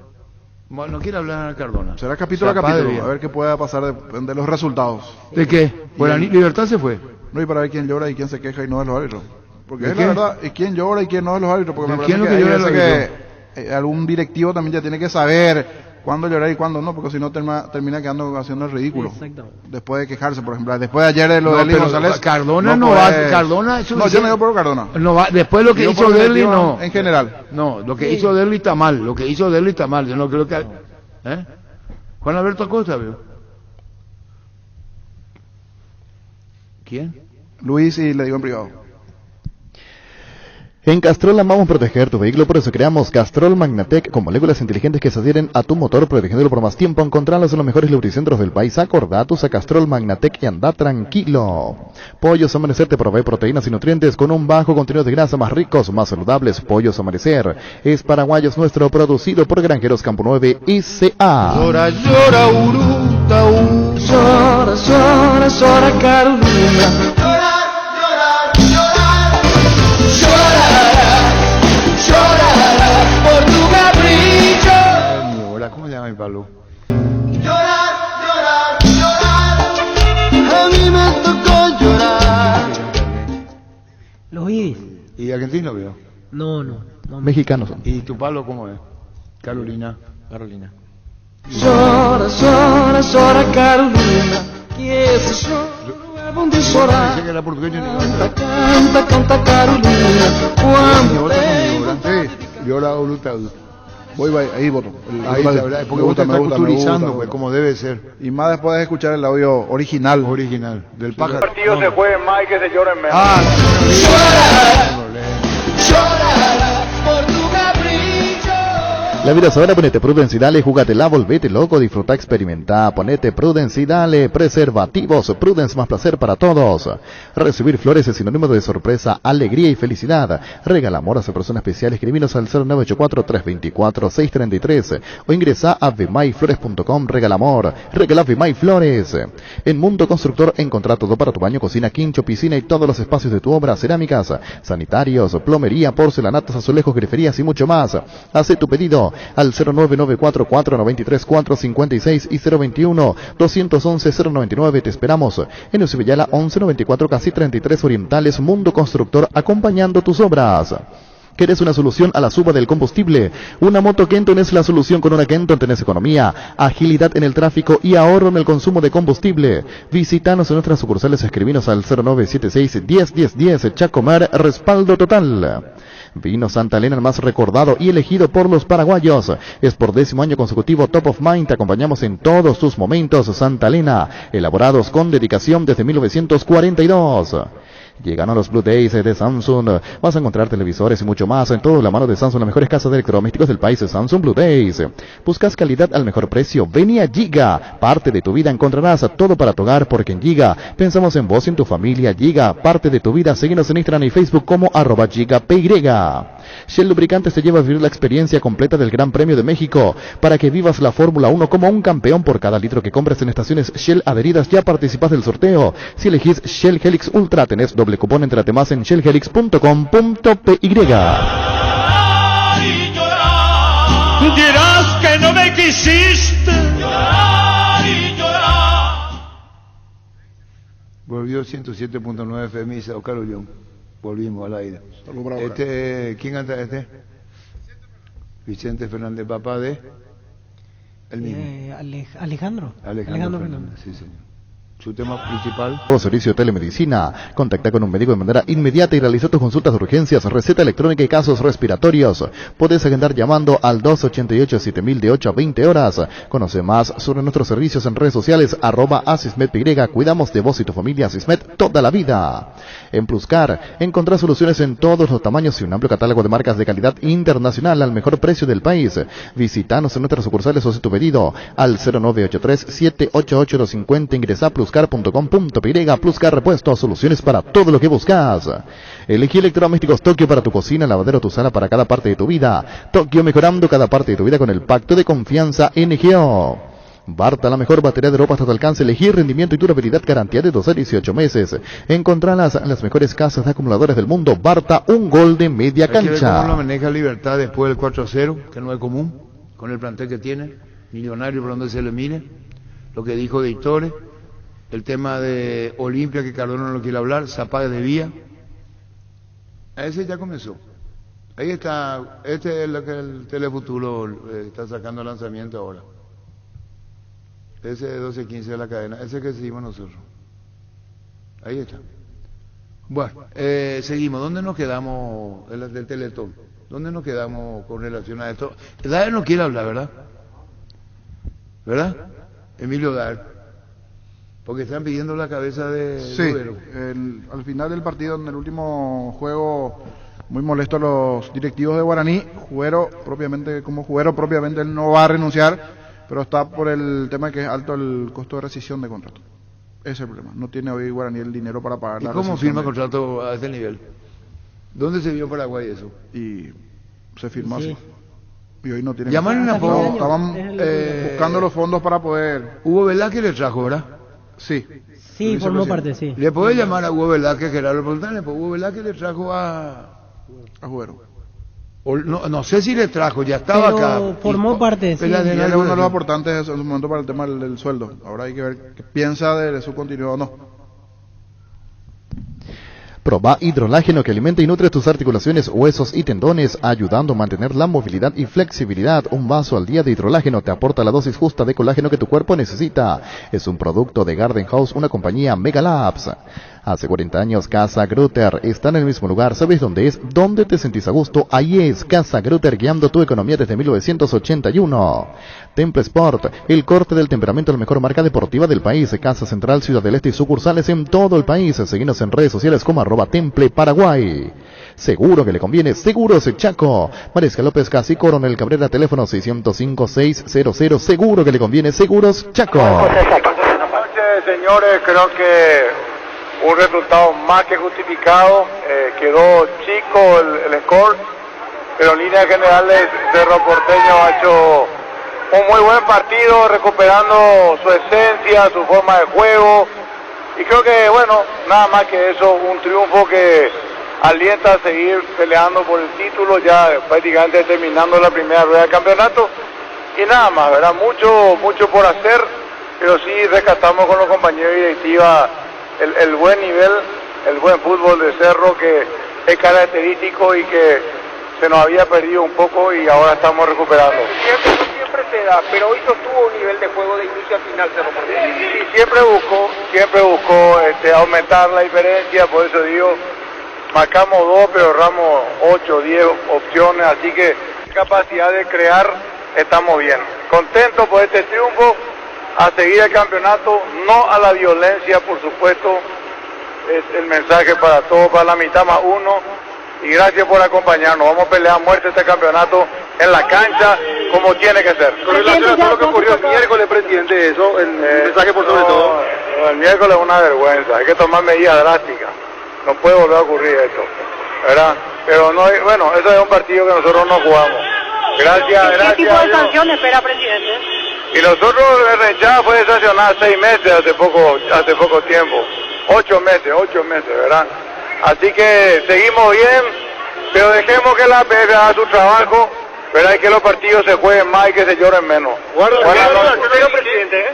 Bueno, no quiere hablar a Cardona. Será capítulo a capítulo, a ver qué pueda pasar de los resultados. ¿De qué? Libertad se fue. No, y para ver quién llora y quién se queja y no es los árbitros. Porque es la verdad, y quién llora y quién no es los árbitros. Porque me parece que algún directivo también ya tiene que saber cuándo llorar y cuándo no, porque si no termina quedando haciendo el ridículo. Exactamente. Después de quejarse, por ejemplo. Después de ayer de lo de Eli González. Cardona no va. Cardona no, yo no digo por Cardona. No va. Después lo que hizo Derli no. En general. No, lo que hizo Derli está mal. Yo no creo que. Juan Alberto Acosta, veo. ¿Quién? Luis, y le digo en privado. En Castrol amamos proteger tu vehículo, por eso creamos Castrol Magnatec con moléculas inteligentes que se adhieren a tu motor, protegiéndolo por más tiempo. Encontrarlos en los mejores lubricentros del país. Acordatus a Castrol Magnatec y anda tranquilo. Pollos Amanecer te provee proteínas y nutrientes con un bajo contenido de grasa, más ricos, más saludables. Pollos Amanecer es paraguayos nuestro, producido por Granjeros Campo 9 S.A. Llora, llora, Uruta, llora, llora, llora, Carolina. Llorará por tu capricho. ¿Cómo se llama mi palo? Llorar, llorar, llorar. A mí me tocó llorar. Los Ibis. ¿Y argentino veo? No. Mexicanos son. ¿Y tu palo cómo es? Carolina. Carolina. Llora, llora, llora, Carolina. Que esse choro é bom de chorar. Pensé que era portugués. Canta, canta, Carolina. Cuando Sí, llora Uruta. Voy, ahí voto. Ahí la verdad, porque vos te estás culturizando, pues, como debe ser. Y más después de escuchar el audio original. Del pájaro. El partido se juegue más y que se llore menos. llorará por tu capricho. La vida es ahora, ponete Prudence y dale, júgatela, volvete loco, disfruta, experimenta, ponete Prudence y dale, preservativos, Prudence más placer para todos. Recibir flores es sinónimo de sorpresa, alegría y felicidad. Regala amor a persona especial, escribinos al 0984-324-633 o ingresa a vmayflores.com, regala amor, regala Vimay Flores. En Mundo Constructor encontrá todo para tu baño, cocina, quincho, piscina y todos los espacios de tu obra, cerámicas, sanitarios, plomería, porcelanatos, azulejos, griferías y mucho más. Hace tu pedido al 0994-493-456 y 021-211-099. Te esperamos en Usibellala 1194, casi 33 Orientales. Mundo Constructor, acompañando tus obras. ¿Querés una solución a la suba del combustible? Una moto Kenton es la solución. Con una Kenton tenés economía, agilidad en el tráfico y ahorro en el consumo de combustible. Visítanos en nuestras sucursales, escribinos al 0976-101010. Chacomar, respaldo total. Vino Santa Elena, el más recordado y elegido por los paraguayos. Es por 10º año consecutivo Top of Mind. Te acompañamos en todos tus momentos. Santa Elena, elaborados con dedicación desde 1942. Llegaron los Blue Days de Samsung. Vas a encontrar televisores y mucho más en toda la mano de Samsung, las mejores casas de electrodomésticos del país. Samsung Blue Days. ¿Buscas calidad al mejor precio? Vení a Giga. Parte de tu vida encontrarás todo para tu hogar, porque en Giga pensamos en vos y en tu familia. Giga, parte de tu vida. Síguenos en Instagram y Facebook como @GigaPY. Shell Lubricantes te lleva a vivir la experiencia completa del Gran Premio de México, para que vivas la Fórmula 1 como un campeón. Por cada litro que compres en estaciones Shell adheridas ya participas del sorteo. Si elegís Shell Helix Ultra tenés doble cupón. Entrate más en shellhelix.com.py. Dirás que no me quisiste. Volvió 107.9 FM y Oscar Ullón. Volvimos al aire. ¿Quién canta este? Vicente Fernández, papá de el mismo. Alejandro Fernández, sí, señor. Su tema principal. Servicio de telemedicina. Contacta con un médico de manera inmediata y realiza tus consultas de urgencias, receta electrónica y casos respiratorios. Puedes agendar llamando al 288-7000 de 8 a 20 horas. Conoce más sobre nuestros servicios en redes sociales @asismedpy. Cuidamos de vos y tu familia. Asismed toda la vida. En Pluscar encontrás soluciones en todos los tamaños y un amplio catálogo de marcas de calidad internacional al mejor precio del país. Visítanos en nuestras sucursales o haz tu pedido al 0983-788-250. Ingresa a pluscar.com.py. Pluscar Repuestos, soluciones para todo lo que buscas. Elegí electrodomésticos Tokio para tu cocina, lavadero, tu sala, para cada parte de tu vida. Tokio, mejorando cada parte de tu vida con el pacto de confianza NGO. Barta, la mejor batería de ropa hasta tu alcance. Elegir rendimiento y durabilidad, garantía de 12 a 18 meses. Encontralas en las mejores casas de acumuladores del mundo. Barta, un gol de media cancha. Hay que ver cómo lo maneja Libertad después del 4-0, que no es común, con el plantel que tiene, millonario por donde se le mire. Lo que dijo de Hitore, el tema de Olimpia, que Cardona no lo quiere hablar, Zapag de Vía. Ese ya comenzó. Ahí está, este es lo que el Telefuturo está sacando lanzamiento ahora. Ese de 12-15 de la cadena, ese que seguimos nosotros. Ahí está. Bueno, seguimos. ¿Dónde nos quedamos del Teletón? ¿Dónde nos quedamos con relación a esto? Daer no quiere hablar, ¿verdad? ¿Verdad? Emilio Daer. Porque están pidiendo la cabeza de Sí, Rivero. al final del partido, en el último juego muy molestos los directivos de Guaraní. Juguero propiamente él no va a renunciar, pero está por el tema de que es alto el costo de rescisión de contrato. Ese es el problema. No tiene hoy Guaraní el dinero para pagar ¿Y la cómo rescisión firma contrato a ese nivel? ¿Dónde se vio Paraguay eso? Y se firmó Sí. así. Y hoy no tiene. Llaman a No, año. estaban buscando los fondos para poder. Hugo Velázquez le trajo, ¿verdad? Sí. Sí, formó parte, sí. ¿Le podés llamar a Hugo Velázquez, Gerardo? Preguntarle, pues Hugo Velázquez le trajo a Juguero. No sé si le trajo, ya estaba Pero acá. formó parte, sí. Y él es uno de los aportantes en su momento para el tema del sueldo. Ahora hay que ver qué piensa de su continuidad o no. Proba hidrolágeno que alimenta y nutre tus articulaciones, huesos y tendones, ayudando a mantener la movilidad y flexibilidad. Un vaso al día de hidrolágeno te aporta la dosis justa de colágeno que tu cuerpo necesita. Es un producto de Garden House, una compañía Mega Labs. Hace 40 años Casa Grutter está en el mismo lugar. ¿Sabes dónde es? ¿Dónde te sentís a gusto? Ahí es Casa Grutter, guiando tu economía desde 1981. Temple Sport, el corte del temperamento, la mejor marca deportiva del país. Casa Central, Ciudad del Este y sucursales en todo el país. Seguinos en redes sociales como @Temple Paraguay. Seguro que le conviene, Seguros Chaco. Marisca López Casi, Coronel Cabrera, teléfono 605-600. Seguro que le conviene, Seguros Chaco. Buenas noches, señores. Creo que un resultado más que justificado. Quedó chico el score, pero en líneas generales Cerro Porteño ha hecho un muy buen partido, recuperando su esencia, su forma de juego, y creo que, bueno, nada más que eso, un triunfo que alienta a seguir peleando por el título, ya prácticamente terminando la primera rueda del campeonato, y nada más, ¿verdad? Mucho por hacer, pero sí rescatamos con los compañeros de directiva el buen nivel, el buen fútbol de Cerro, que es característico y que se nos había perdido un poco y ahora estamos recuperando. Siempre se da, pero hoy sostuvo un nivel de juego de inicio a final Cerro Porteño. Y siempre buscó aumentar la diferencia, por eso digo, marcamos 2, pero erramos 8, 10 opciones, así que capacidad de crear estamos bien. Contentos por este triunfo, a seguir el campeonato, no a la violencia, por supuesto, es el mensaje para todos, para la mitad más uno, y gracias por acompañarnos. Vamos a pelear a muerte este campeonato en la cancha, como tiene que ser. Con relación a todo lo que ocurrió el miércoles, presidente, eso, el mensaje por sobre todo. El miércoles es una vergüenza, hay que tomar medidas drásticas, no puede volver a ocurrir esto, ¿verdad? Pero no, bueno, eso es un partido que nosotros no jugamos. Gracias. ¿Qué tipo de sanción espera, presidente? Y nosotros el rechazo fue sancionado 6 meses hace poco tiempo, 8 meses, ¿verdad? Así que seguimos bien, pero dejemos que la PF haga su trabajo, ¿verdad? Y que los partidos se jueguen más y que se lloren menos. Señor presidente,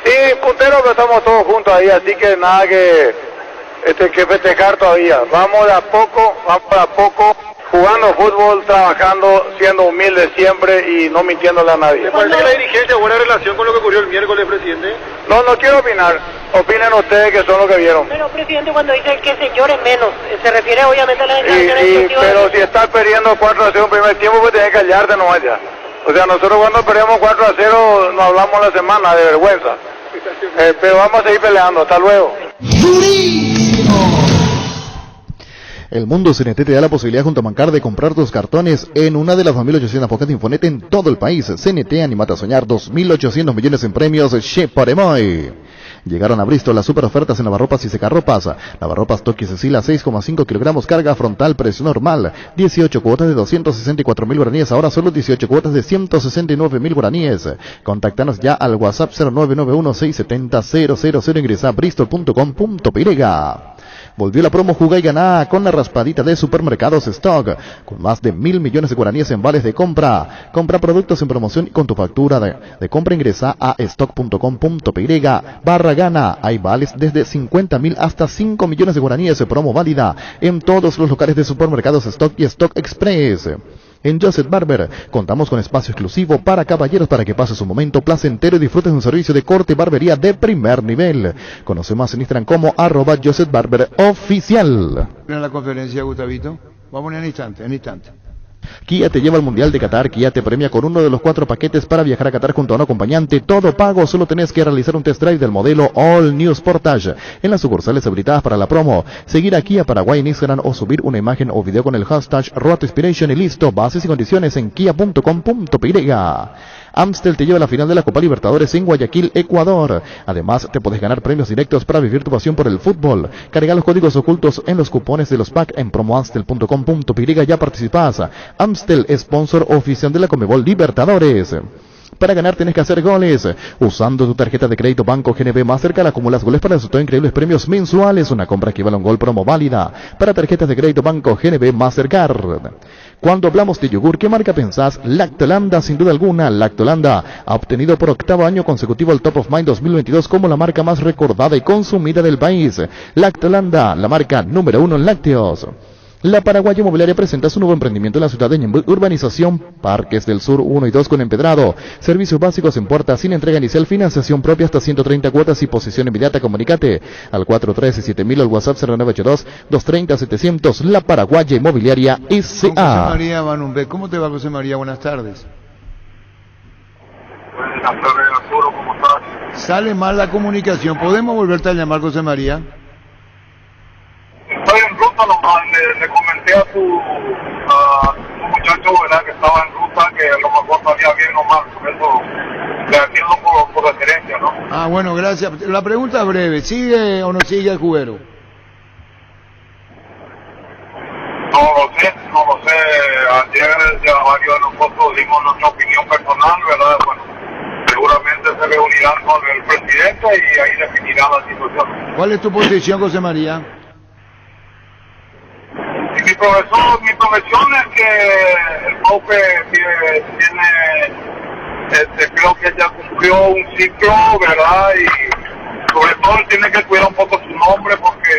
Sí, puntero, pero estamos todos juntos ahí, así que nada que festejar todavía. Vamos de a poco, jugando fútbol, trabajando, siendo humildes siempre y no mintiéndole a nadie. ¿Le parece que la dirigencia buena relación con lo que ocurrió el miércoles, presidente? No quiero opinar. Opinen ustedes que son los que vieron. Pero, presidente, cuando dice que se llore menos, se refiere obviamente a las declaraciones Pero si estás perdiendo 4-0 en primer tiempo, pues tenés que callarte nomás ya. O sea, nosotros cuando perdemos 4-0 nos hablamos la semana de vergüenza. Pero vamos a seguir peleando. Hasta luego. El Mundo CNT te da la posibilidad junto a Mancar de comprar tus cartones en una de las 2.800 pocas de Infonet en todo el país. CNT, animate a soñar, 2.800 millones en premios, Che Paremoy. Llegaron a Bristol las super ofertas en lavarropas y secarropas. Lavarropas Toki Cecilia, 6,5 kilogramos, carga frontal, precio normal. 18 cuotas de 264.000 guaraníes, ahora solo 18 cuotas de 169.000 guaraníes. Contactanos ya al WhatsApp 0991-670-000, ingresa a bristol.com.py. Volvió la promo Juga y Ganá con la raspadita de Supermercados Stock, con más de 1.000 millones de guaraníes en vales de compra. Compra productos en promoción y con tu factura de compra ingresa a stock.com.py/gana. Hay vales desde 50.000 hasta 5 millones de guaraníes, promo válida en todos los locales de Supermercados Stock y Stock Express. En Joseph Barber contamos con espacio exclusivo para caballeros para que pases un momento placentero y disfrutes de un servicio de corte y barbería de primer nivel. Conoce más en Instagram como @JosephBarberOficial. En la conferencia, Gustavito, vamos en instante. Kia te lleva al Mundial de Qatar. Kia te premia con uno de los 4 paquetes para viajar a Qatar junto a un acompañante. Todo pago, solo tenés que realizar un test drive del modelo All New Sportage en las sucursales habilitadas para la promo. Seguir a Kia Paraguay en Instagram o subir una imagen o video con el hashtag Road to Inspiration y listo. Bases y condiciones en kia.com.py. Amstel te lleva a la final de la Copa Libertadores en Guayaquil, Ecuador. Además, te podés ganar premios directos para vivir tu pasión por el fútbol. Carga los códigos ocultos en los cupones de los packs en promoamstel.com.py. Ya participás. Amstel, sponsor oficial de la Conmebol Libertadores. Para ganar tenés que hacer goles. Usando tu tarjeta de crédito Banco GNB Mastercard acumulas goles para disfrutar increíbles premios mensuales. Una compra equivale a un gol promo válida para tarjetas de crédito Banco GNB Mastercard. Cuando hablamos de yogur, ¿qué marca pensás? Lactolanda, sin duda alguna. Lactolanda ha obtenido por 8º año consecutivo el Top of Mind 2022 como la marca más recordada y consumida del país. Lactolanda, la marca número 1 en lácteos. La Paraguaya Inmobiliaria presenta su nuevo emprendimiento en la ciudad de Ñemby, urbanización Parques del Sur 1 y 2 con empedrado. Servicios básicos en puerta, sin entrega inicial, financiación propia hasta 130 cuotas y posesión inmediata. Comunicate al 413-7000 al WhatsApp 0982-230-700. La Paraguaya Inmobiliaria S.A. José María Banumbe. ¿Cómo te va, José María? Buenas tardes. Buenas tardes, Arturo, ¿cómo estás? Sale mal la comunicación. ¿Podemos volverte a llamar, José María? Estoy en ruta nomás, le comenté a tu muchacho, ¿verdad?, que estaba en ruta, que a lo mejor salía bien nomás, por eso le atiendo por referencia, ¿no? Ah, bueno, gracias. La pregunta es breve, ¿sigue o no sigue el Juguero? No lo sé. Ayer ya varios de nosotros dimos nuestra opinión personal, ¿verdad? Bueno, seguramente se reunirán con el presidente y ahí definirán la situación. ¿Cuál es tu posición, José María? Mi profesión es que el profe tiene, creo que ya cumplió un ciclo, ¿verdad? Y sobre todo él tiene que cuidar un poco su nombre porque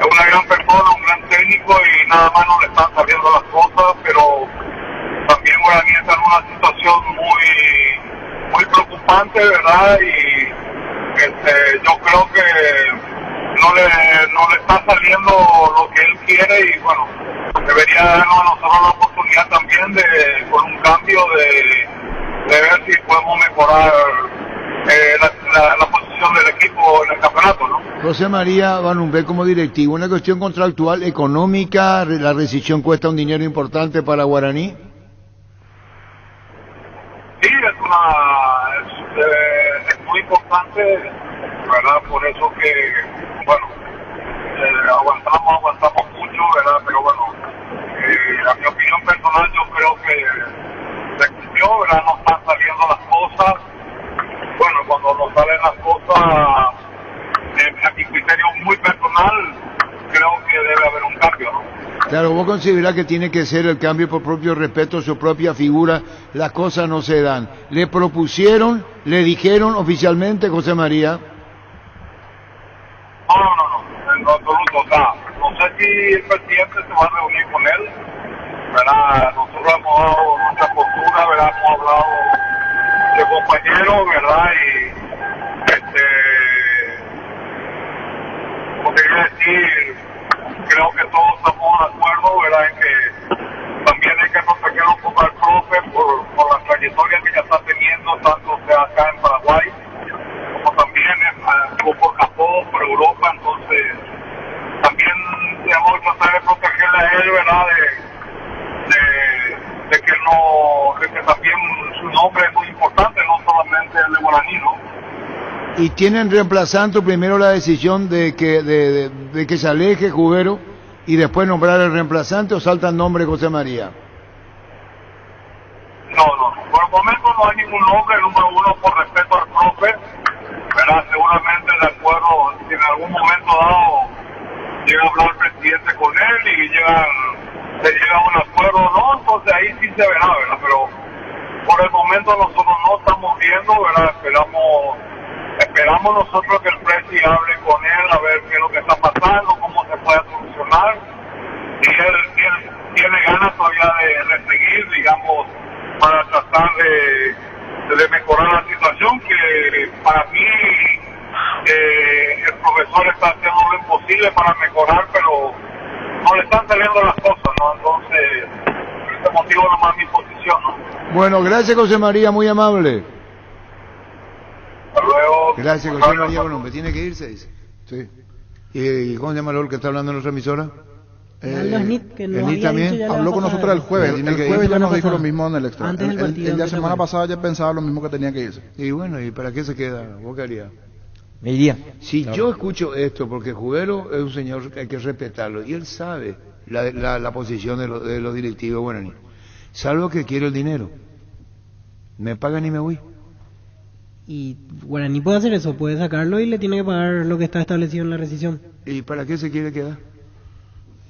es una gran persona, un gran técnico y nada más no le están saliendo las cosas, pero también Guaraní está en una situación muy preocupante, ¿verdad? Y yo creo que no le está saliendo lo que él quiere y bueno, debería darnos a nosotros la oportunidad también con un cambio de ver si podemos mejorar la posición del equipo en el campeonato, ¿no? José María Banumbe, como directivo, una cuestión contractual, económica, la rescisión cuesta un dinero importante para Guaraní. Sí, es muy importante, ¿verdad? Por eso que, bueno, aguantamos mucho, ¿verdad? Pero bueno, a mi opinión personal yo creo que se cumplió, ¿verdad? No están saliendo las cosas. Bueno, cuando no salen las cosas, a mi criterio muy personal, creo que debe haber un cambio, ¿no? Claro, vos considerás que tiene que ser el cambio por propio respeto a su propia figura, las cosas no se dan. ¿Le propusieron, le dijeron oficialmente, José María? No, en absoluto, o sea, no sé si el presidente se va a reunir con él, ¿verdad? Nosotros hemos dado nuestra postura, ¿verdad? Hemos hablado de compañeros, ¿verdad? Y, como te quería decir, creo que todos estamos de acuerdo, ¿verdad? En que también hay que proteger un poco al profe por la trayectoria que ya está teniendo, tanto sea acá en Paraguay, como también por Japón, por Europa, entonces también tenemos que tratar de protegerle a él, ¿verdad? De que también su nombre es muy importante, no solamente el de Guaraní, ¿no? ¿Y tienen reemplazando primero la decisión de que se aleje Juguero y después nombrar el reemplazante o salta el nombre José María? No, por el momento no hay ningún nombre, número uno por respeto al profe, ¿verdad? Seguramente de acuerdo, si en algún momento dado llega a hablar el presidente con él y se llega a un acuerdo, ¿no? Entonces ahí sí se verá, ¿verdad? Pero por el momento nosotros no estamos viendo, ¿verdad? Esperamos nosotros que el presi hable con él a ver qué es lo que está pasando, cómo se puede solucionar. Y él tiene ganas todavía de seguir, digamos, para tratar de mejorar la situación, que para mí el profesor está haciendo lo imposible para mejorar, pero no le están saliendo las cosas, ¿no? Entonces ese motivo nomás mi posición, ¿no? Bueno, gracias José María, muy amable. Hasta luego. Gracias José María, bueno, me tiene que irse, dice. Sí. ¿Y cómo se llama el que está hablando en nuestra emisora? Aldo Snit, que no Snit había también dicho ya la Habló con pasada. nosotros el jueves. Tiene El que jueves ir. ya nos dijo pasada. lo mismo en el extra. Antes del partido, El la antes del semana partido. pasada ya pensaba lo mismo que tenía que irse. Y bueno, ¿y para qué se queda? ¿Vos qué harías? Me iría. Si Claro. yo escucho esto, porque Jubero es un señor que hay que respetarlo, y él sabe la posición de los directivos guaraní, salvo que quiero el dinero. Me pagan y me voy. Y Guaraní puede hacer eso, puede sacarlo y le tiene que pagar lo que está establecido en la rescisión. ¿Y para qué se quiere quedar?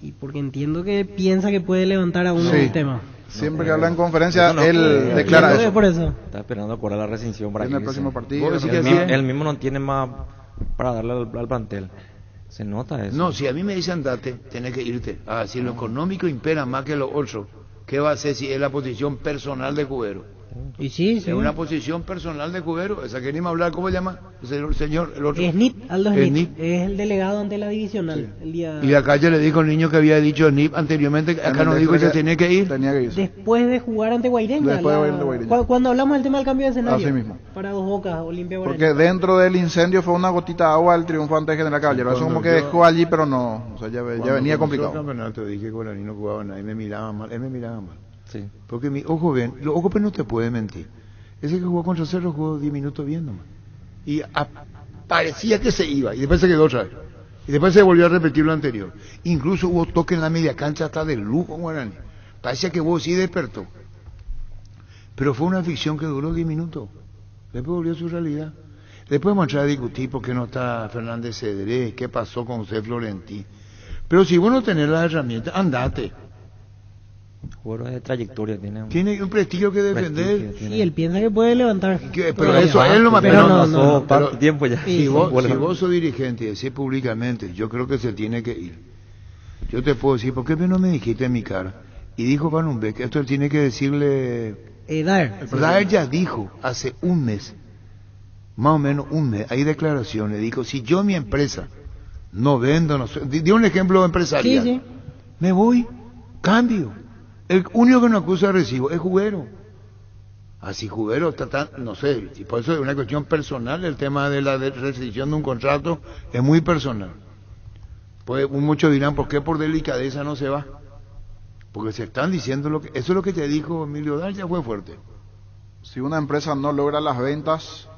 Y porque entiendo que piensa que puede levantar a uno Sí. del tema. Siempre que habla en conferencia, Eso no, él declara Entiendo que eso. por eso. Está esperando cobrar la rescisión para En el irse. próximo partido. ¿Vos decís Él, que mismo, así es? él mismo no tiene más para darle al plantel. Se nota eso. No, si a mí me dicen andate, tenés que irte. Ah, si lo económico impera más que lo otro, ¿qué va a hacer si es la posición personal de Jubero? Y sí, sí. Es una posición personal de Jubero, esa que ni me hablar, ¿cómo se llama? El señor, el otro. Snit, Aldo Snit, Snit. es el delegado ante la divisional. El día... Y acá ya le dijo el niño que había dicho Snip anteriormente, acá nos dijo que se tenía que ir. Tenía que irse. Después de jugar ante Guaireña. Después de jugar ante Guaireña. Cuando hablamos del tema del cambio de escenario. Así mismo. Para Dos Bocas, Olimpia Guaraní. Porque dentro del incendio fue una gotita de agua el triunfo ante General Caballero. Eso como que dejó allí, pero no. O sea, ya venía complicado. En el campeonato dije que Guaraní no jugaba nada y me miraban mal. Él me miraba mal. Sí. Porque mi ojo ven, los ojos no te puede mentir. Ese que jugó contra Cerro jugó 10 minutos bien nomás. Y parecía que se iba y después se quedó otra vez. Y después se volvió a repetir lo anterior. Incluso hubo toque en la media cancha hasta de lujo Guaraní. Parecía que vos sí despertó. Pero fue una ficción que duró 10 minutos. Después volvió a su realidad. Después vamos a entrar a discutir por qué no está Fernández Cedré, qué pasó con José Florentí. Pero si vos no tenés las herramientas, andate. Jugador de trayectoria tiene. Tiene un prestigio que defender. Sí, él piensa que puede levantar. Pero eso él no me pero no, pasó no. tanto tiempo ya. Si vos sos dirigente y decís públicamente, yo creo que se tiene que ir. Yo te puedo decir, ¿por qué no me dijiste en mi cara? Y dijo Van Umbeck, esto él tiene que decirle... Daer. Daer ya dijo hace un mes, más o menos un mes, hay declaraciones, dijo, si yo mi empresa no vendo, no sé, dio un ejemplo empresarial, Sí, sí. me voy, cambio. El único que no acusa de recibo es Jubero. Así Jubero está tan, no sé, y por eso es una cuestión personal, el tema de la rescisión de un contrato es muy personal. Pues muchos dirán, ¿por qué por delicadeza no se va? Porque se están diciendo lo que... Eso es lo que te dijo Emilio Dar, ya fue fuerte. Si una empresa no logra las ventas,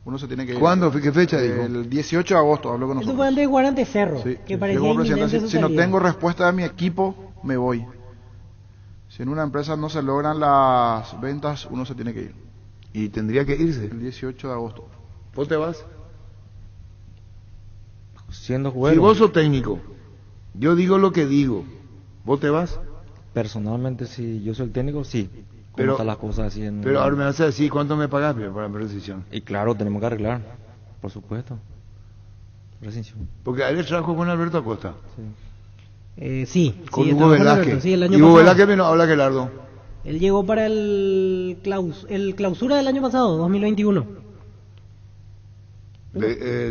uno se tiene que ir. ¿Cuándo? ¿Qué fecha dijo? El 18 de agosto habló con Eso nosotros. fue antes de jugar ante Cerro, Sí, que yo parecía como presidente, inminente su si no salida. tengo respuesta de mi equipo, me voy. Si en una empresa no se logran las ventas, uno se tiene que ir. Y tendría que irse. El 18 de agosto. ¿Vos te vas? Siendo jugador. Si vos sos técnico, yo digo lo que digo, ¿vos te vas? Personalmente, si yo soy el técnico, sí. ¿Cómo Pero- están las cosas así en... Pero ahora me vas a decir, ¿cuánto me pagás para la rescisión? Y claro, tenemos que arreglar, por supuesto. Rescisión. Porque él trabajo con Alberto Acosta. Sí, Con sí, Hugo estaba con Velázquez. Alberto, sí, el año y Hugo pasado. Velázquez vino, habla Gelardo. Él llegó para el clausura del año pasado, 2021.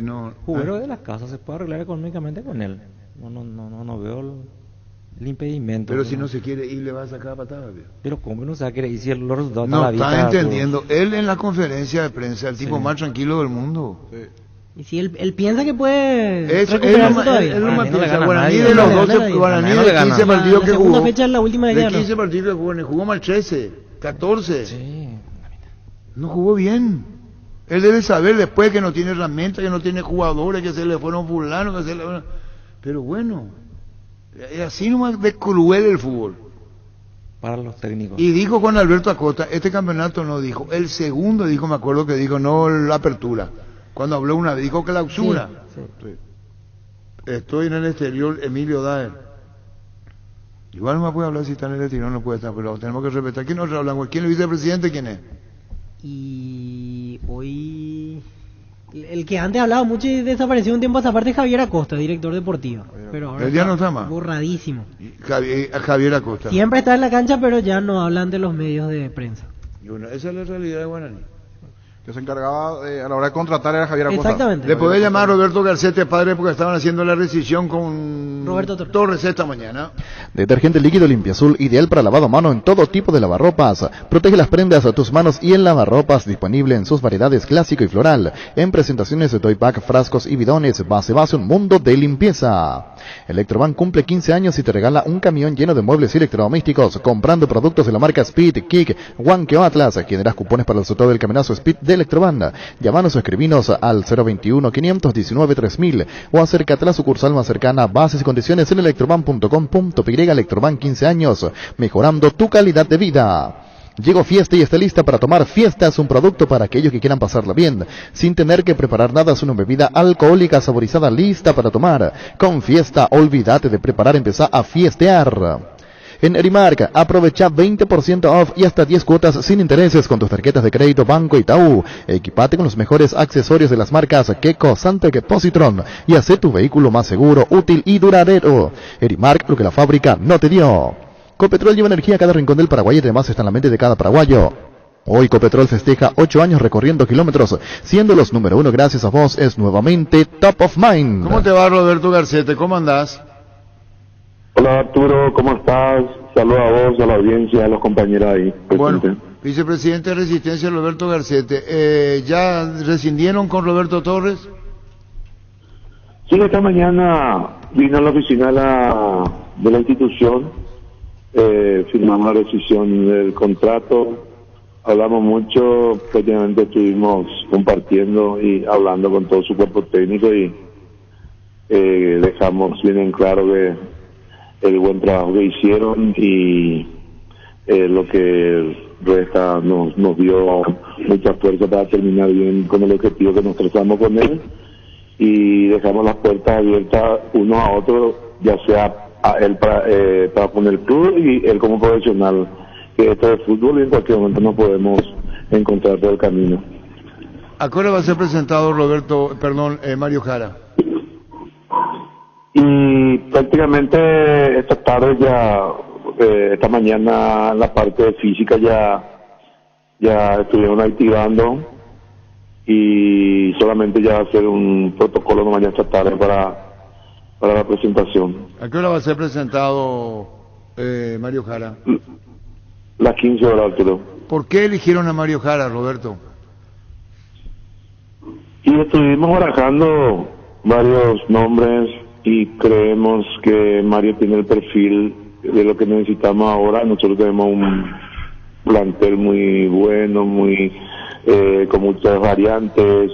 No. Jugador de las casas se puede arreglar económicamente con él. No veo el impedimento. Pero si no se quiere ir, le va a sacar patada. Viejo. Pero cómo no se va a querer ir si los resultados No están a la está vista, entendiendo. Él en la conferencia de prensa, el tipo Sí. más tranquilo del mundo. Y si él piensa que puede Eso, recuperarse todavía. él no Guaraní no le piensa. gana a Guaraní nadie. de los No le gana 12, a nadie. Guaraní No de le gana. 15 La partidos que segunda jugó. fecha es la última de De ya, ¿no? 15 partidos que jugó mal 13, 14. Sí. No jugó bien. Él debe saber después que no tiene herramientas, que no tiene jugadores, que se le fueron fulanos, que se le fueron... Pero bueno, es así nomás de cruel el fútbol. Para los técnicos. Y dijo Juan Alberto Acosta, este campeonato no dijo, el segundo dijo, me acuerdo que dijo, no la apertura. Cuando habló una vez, dijo clausura. Sí. Estoy en el exterior, Emilio Daer. Igual no me puede hablar si está en el exterior, no puede estar, pero tenemos que respetar. ¿Quién nos habla? ¿Quién es el vicepresidente? ¿Quién es? Y hoy... El que antes hablaba mucho y desapareció un tiempo a esa parte es Javier Acosta, director deportivo. Pero ahora Él ya no está más. borradísimo. Javier Acosta. Siempre está en la cancha, pero ya no habla ante los medios de prensa. Y bueno, esa es la realidad de Guaraní. que se encargaba a la hora de contratar era Javier Acosta. Exactamente. Le podés llamar a Roberto Garcete, padre, porque estaban haciendo la rescisión con Roberto Torres esta mañana. Detergente líquido Limpia Azul, ideal para lavado a mano en todo tipo de lavarropas. Protege las prendas a tus manos y en lavarropas, disponible en sus variedades clásico y floral. En presentaciones de toy pack, frascos y bidones, base un mundo de limpieza. Electroban cumple 15 años y te regala un camión lleno de muebles y electrodomésticos. Comprando productos de la marca Speed, Kick, Wanke o Atlas, generas cupones para el sorteo del camionazo Speed de Electroban. Llámanos o escribinos al 021-519-3000 o acércate a la sucursal más cercana. Bases y condiciones en electroban.com.py. Electroban 15 años, mejorando tu calidad de vida. Llegó Fiesta y está lista para tomar. Fiesta es un producto para aquellos que quieran pasarla bien, sin tener que preparar nada. Es una bebida alcohólica saborizada lista para tomar. Con Fiesta, olvídate de preparar, empezá a fiestear. En Erimark, aprovecha 20% off y hasta 10 cuotas sin intereses con tus tarjetas de crédito Banco Itaú. Equipate con los mejores accesorios de las marcas Keco, Santec, Positron y haz tu vehículo más seguro, útil y duradero. Erimark, lo que la fábrica no te dio. Copetrol lleva energía a cada rincón del Paraguay y además está en la mente de cada paraguayo. Hoy Copetrol festeja 8 años recorriendo kilómetros, siendo los número 1 gracias a vos, es nuevamente Top of Mind. ¿Cómo te va, Roberto Garcete? ¿Cómo andás? Hola Arturo, ¿cómo estás? Saludos a vos, a la audiencia, a los compañeros ahí. Bueno, vicepresidente de Resistencia, Roberto Garcete. ¿Ya rescindieron con Roberto Torres? Sí, esta mañana vino a la oficina de la institución, firmamos la rescisión del contrato, hablamos mucho, prácticamente estuvimos compartiendo y hablando con todo su cuerpo técnico y dejamos bien en claro que el buen trabajo que hicieron y lo que resta nos dio mucha fuerza para terminar bien con el objetivo que nos trazamos con él y dejamos las puertas abiertas uno a otro, ya sea a él para con el club y él como profesional, que esto es fútbol y en cualquier momento nos podemos encontrar todo el camino. ¿A qué hora va a ser presentado Mario Jara? Y prácticamente esta tarde esta mañana la parte física ya estuvieron activando y solamente ya va a ser un protocolo mañana esta tarde para la presentación. ¿A qué hora va a ser presentado Mario Jara? Las 15 horas, Arturo. ¿Por qué eligieron a Mario Jara, Roberto? Y estuvimos barajando varios nombres y creemos que Mario tiene el perfil de lo que necesitamos ahora. Nosotros tenemos un plantel muy bueno, con muchas variantes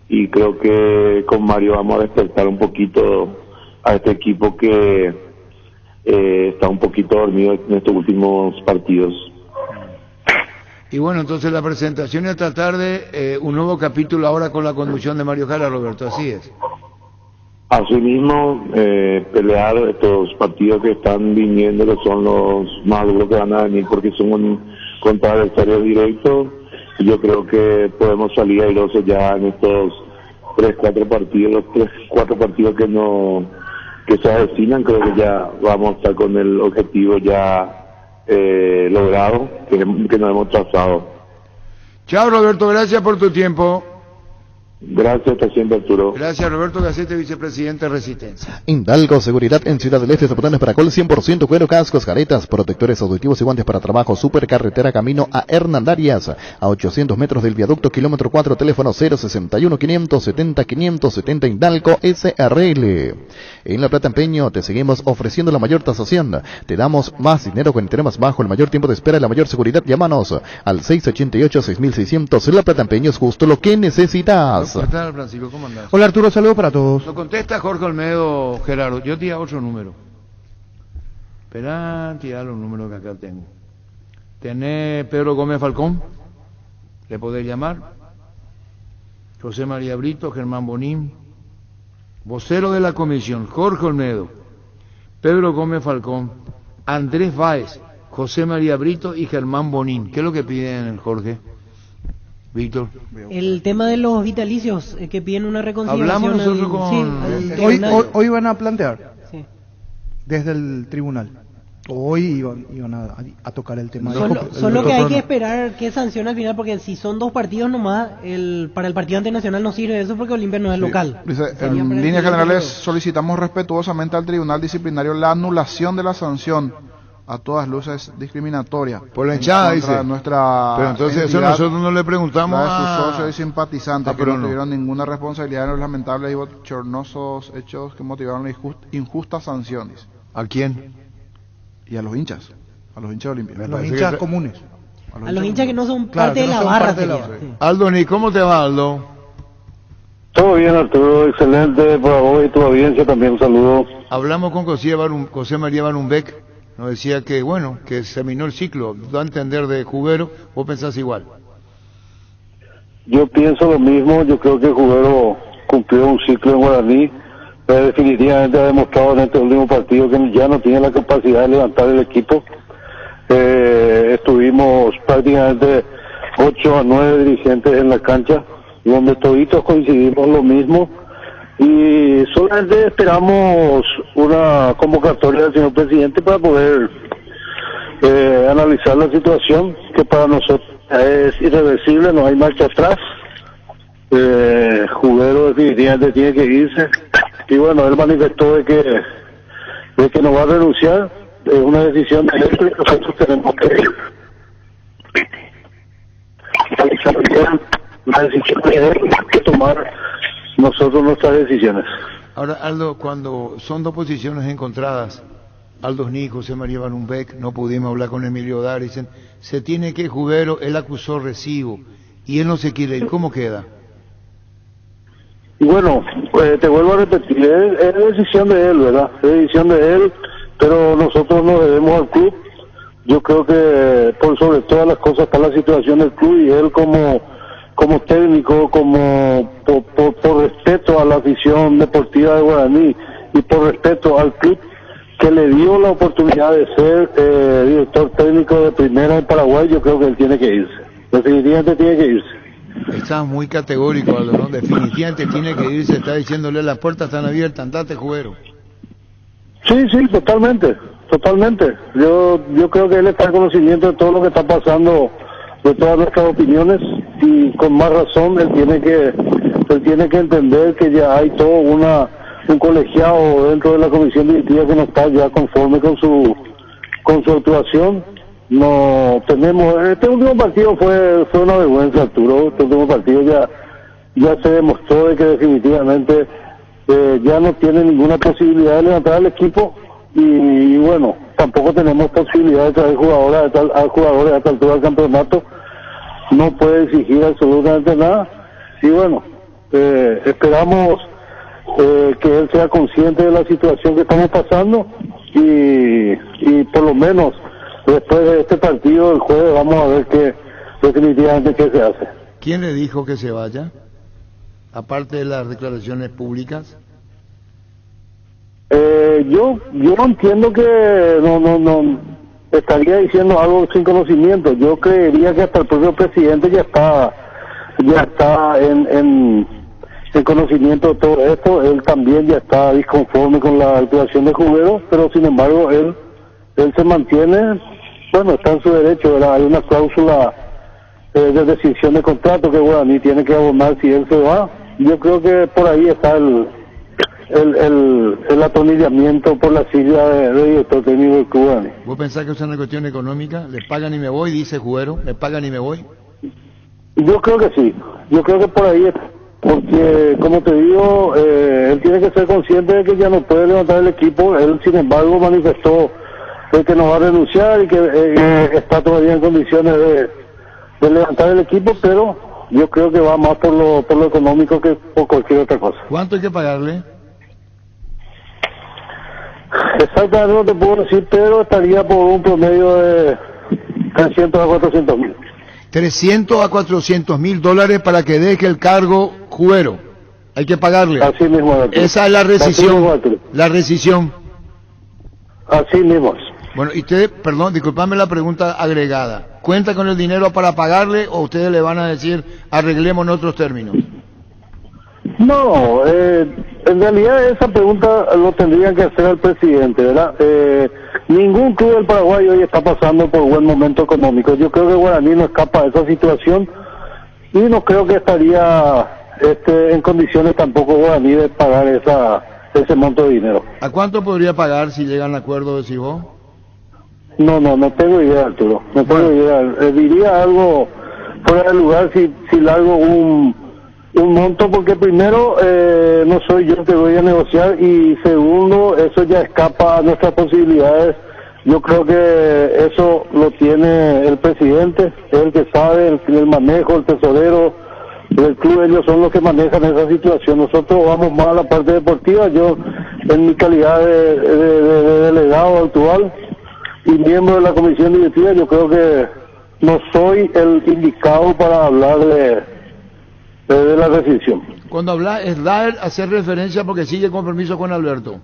y creo que con Mario vamos a despertar un poquito a este equipo que está un poquito dormido en estos últimos partidos. Y bueno, entonces la presentación esta tarde, un nuevo capítulo ahora con la conducción de Mario Jara, Roberto, así es. Asimismo, pelear estos partidos que están viniendo, que son los más duros que van a venir porque son contra adversarios directos. Yo creo que podemos salir airosos ya en estos 3-4 partidos que se avecinan. Creo que ya vamos a estar con el objetivo ya logrado que nos hemos trazado. Chao, Roberto, gracias por tu tiempo. Gracias, hasta siempre, Arturo. Gracias, Roberto Garcete, vicepresidente de Resistencia. Indalco Seguridad en Ciudad del Este, zapatones para col 100% cuero, cascos, caretas, protectores auditivos y guantes para trabajo. Supercarretera camino a Hernandarias, a 800 metros del viaducto, kilómetro 4, teléfono 061-570-570, Indalco SRL. En La Plata Empeño te seguimos ofreciendo la mayor tasación. Te damos más dinero con interés más bajo, el mayor tiempo de espera y la mayor seguridad. Llámanos al 688-6600. La Plata Empeño es justo lo que necesitas. ¿Cómo estás, Francisco? ¿Cómo andás? Hola Arturo, saludos para todos. Lo contesta Jorge Olmedo, Gerardo. Yo te di otro número. Esperá, te da los números que acá tengo. Tenés Pedro Gómez Falcón, le podés llamar. José María Brito, Germán Bonín, vocero de la comisión, Jorge Olmedo, Pedro Gómez Falcón, Andrés Báez, José María Brito y Germán Bonín. ¿Qué es lo que piden, Jorge? Víctor. El tema de los vitalicios, que piden una reconciliación. Hablamos nosotros con... Hoy van a plantear desde el tribunal. hoy iban a tocar el tema. Solo que hay que esperar qué sanción al final, porque si son 2 partidos nomás, para el partido internacional no sirve eso porque Olimpia no es local. Dice, en líneas generales solicitamos respetuosamente al Tribunal Disciplinario la anulación de la sanción, a todas luces discriminatoria. Por la hinchada, dice. Pero entonces eso nosotros no le preguntamos a sus socios y simpatizantes que pero no tuvieron ninguna responsabilidad en los lamentables y bochornosos hechos que motivaron las injustas sanciones. ¿A quién? Y a los hinchas de Olimpia. A los hinchas comunes. A los hinchas que no son parte de la barra. Aldo, ¿y cómo te va, Aldo? Todo bien, Arturo, excelente para vos y tu audiencia, también un saludo. Hablamos con José María Barumbeck, nos decía que, bueno, que se terminó el ciclo, da a entender de Jubero, ¿vos pensás igual? Yo pienso lo mismo, yo creo que Jubero cumplió un ciclo en Guaraní, pero definitivamente ha demostrado en este último partido que ya no tiene la capacidad de levantar el equipo. Estuvimos prácticamente 8 a 9 dirigentes en la cancha, donde toditos coincidimos lo mismo, y solamente esperamos una convocatoria del señor presidente para poder analizar la situación, que para nosotros es irreversible, no hay marcha atrás. Jubero definitivamente tiene que irse, y bueno, él manifestó de que no va a renunciar. Es una decisión de él, que nosotros tenemos que analizar bien la decisión de él, que tomar nosotros nuestras decisiones. Ahora, Aldo, cuando son 2 posiciones encontradas, Aldo Sní, José María Barumbeck, no pudimos hablar con Emilio Dar, dicen, se tiene que Jubero, él acusó recibo, y él no se quiere ir, ¿cómo queda? Y bueno, te vuelvo a repetir, es decisión de él, ¿verdad? Es decisión de él, pero nosotros nos debemos al club. Yo creo que por sobre todas las cosas está la situación del club, y él como técnico, por respeto a la afición deportiva de Guaraní y por respeto al club que le dio la oportunidad de ser director técnico de primera en Paraguay, yo creo que él tiene que irse. Definitivamente tiene que irse. Estás muy categórico, Aldo, ¿no? Definitivamente tiene que irse, está diciéndole las puertas están abiertas, andate, Jubero. Sí, totalmente. Yo creo que él está en conocimiento de todo lo que está pasando, de todas nuestras opiniones, y con más razón él tiene que entender que ya hay todo un colegiado dentro de la comisión directiva que no está ya conforme con su actuación. No tenemos, este último partido fue una vergüenza, Arturo. Este último partido ya se demostró de que definitivamente ya no tiene ninguna posibilidad de levantar al equipo, y bueno, tampoco tenemos posibilidad de traer jugadores a esta altura del campeonato. No puede exigir absolutamente nada, y bueno, esperamos que él sea consciente de la situación que estamos pasando, y por lo menos después de este partido el jueves vamos a ver definitivamente qué se hace. ¿Quién le dijo que se vaya? Aparte de las declaraciones públicas. Yo entiendo que no estaría diciendo algo sin conocimiento. Yo creería que hasta el propio presidente ya está en conocimiento de todo esto. Él también ya está disconforme con la actuación de Jubero, pero sin embargo él se mantiene, bueno, está en su derecho, ¿verdad? Hay una cláusula de rescisión de contrato que Guaraní tiene que abonar si él se va. Yo creo que por ahí está el atornillamiento por la silla de director técnico del club Guaraní. ¿Vos pensás que es una cuestión económica? ¿Le pagan y me voy? Dice Jubero, ¿le pagan y me voy? Yo creo que sí, yo creo que por ahí está, porque como te digo, él tiene que ser consciente de que ya no puede levantar el equipo. Él sin embargo manifestó que no va a renunciar y que está todavía en condiciones de levantar el equipo, pero yo creo que va más por lo económico que por cualquier otra cosa. ¿Cuánto hay que pagarle? Exactamente no te puedo decir, pero estaría por un promedio de 300 a 400 mil. 300 a 400 mil dólares para que deje el cargo Jubero. Hay que pagarle. Así mismo. Esa es la rescisión. La rescisión. Así mismo. Bueno, y usted, perdón, disculpame la pregunta agregada. ¿Cuenta con el dinero para pagarle o ustedes le van a decir arreglemos en otros términos? No, en realidad esa pregunta lo tendrían que hacer al presidente, ¿verdad? Ningún club del Paraguay hoy está pasando por buen momento económico. Yo creo que Guaraní no escapa de esa situación y no creo que estaría en condiciones tampoco Guaraní de pagar ese monto de dinero. ¿A cuánto podría pagar si llegan a acuerdo, decís vos? No tengo idea, Arturo. No tengo idea. Diría algo fuera de lugar si largo un monto, porque primero no soy yo que voy a negociar y segundo, eso ya escapa a nuestras posibilidades. Yo creo que eso lo tiene el presidente, es el que sabe el manejo, el tesorero del club, ellos son los que manejan esa situación. Nosotros vamos más a la parte deportiva. Yo, en mi calidad de delegado actual y miembro de la comisión directiva, yo creo que no soy el indicado para hablar de la decisión. Cuando habla, es Daer hacer referencia porque sigue compromiso con Alberto.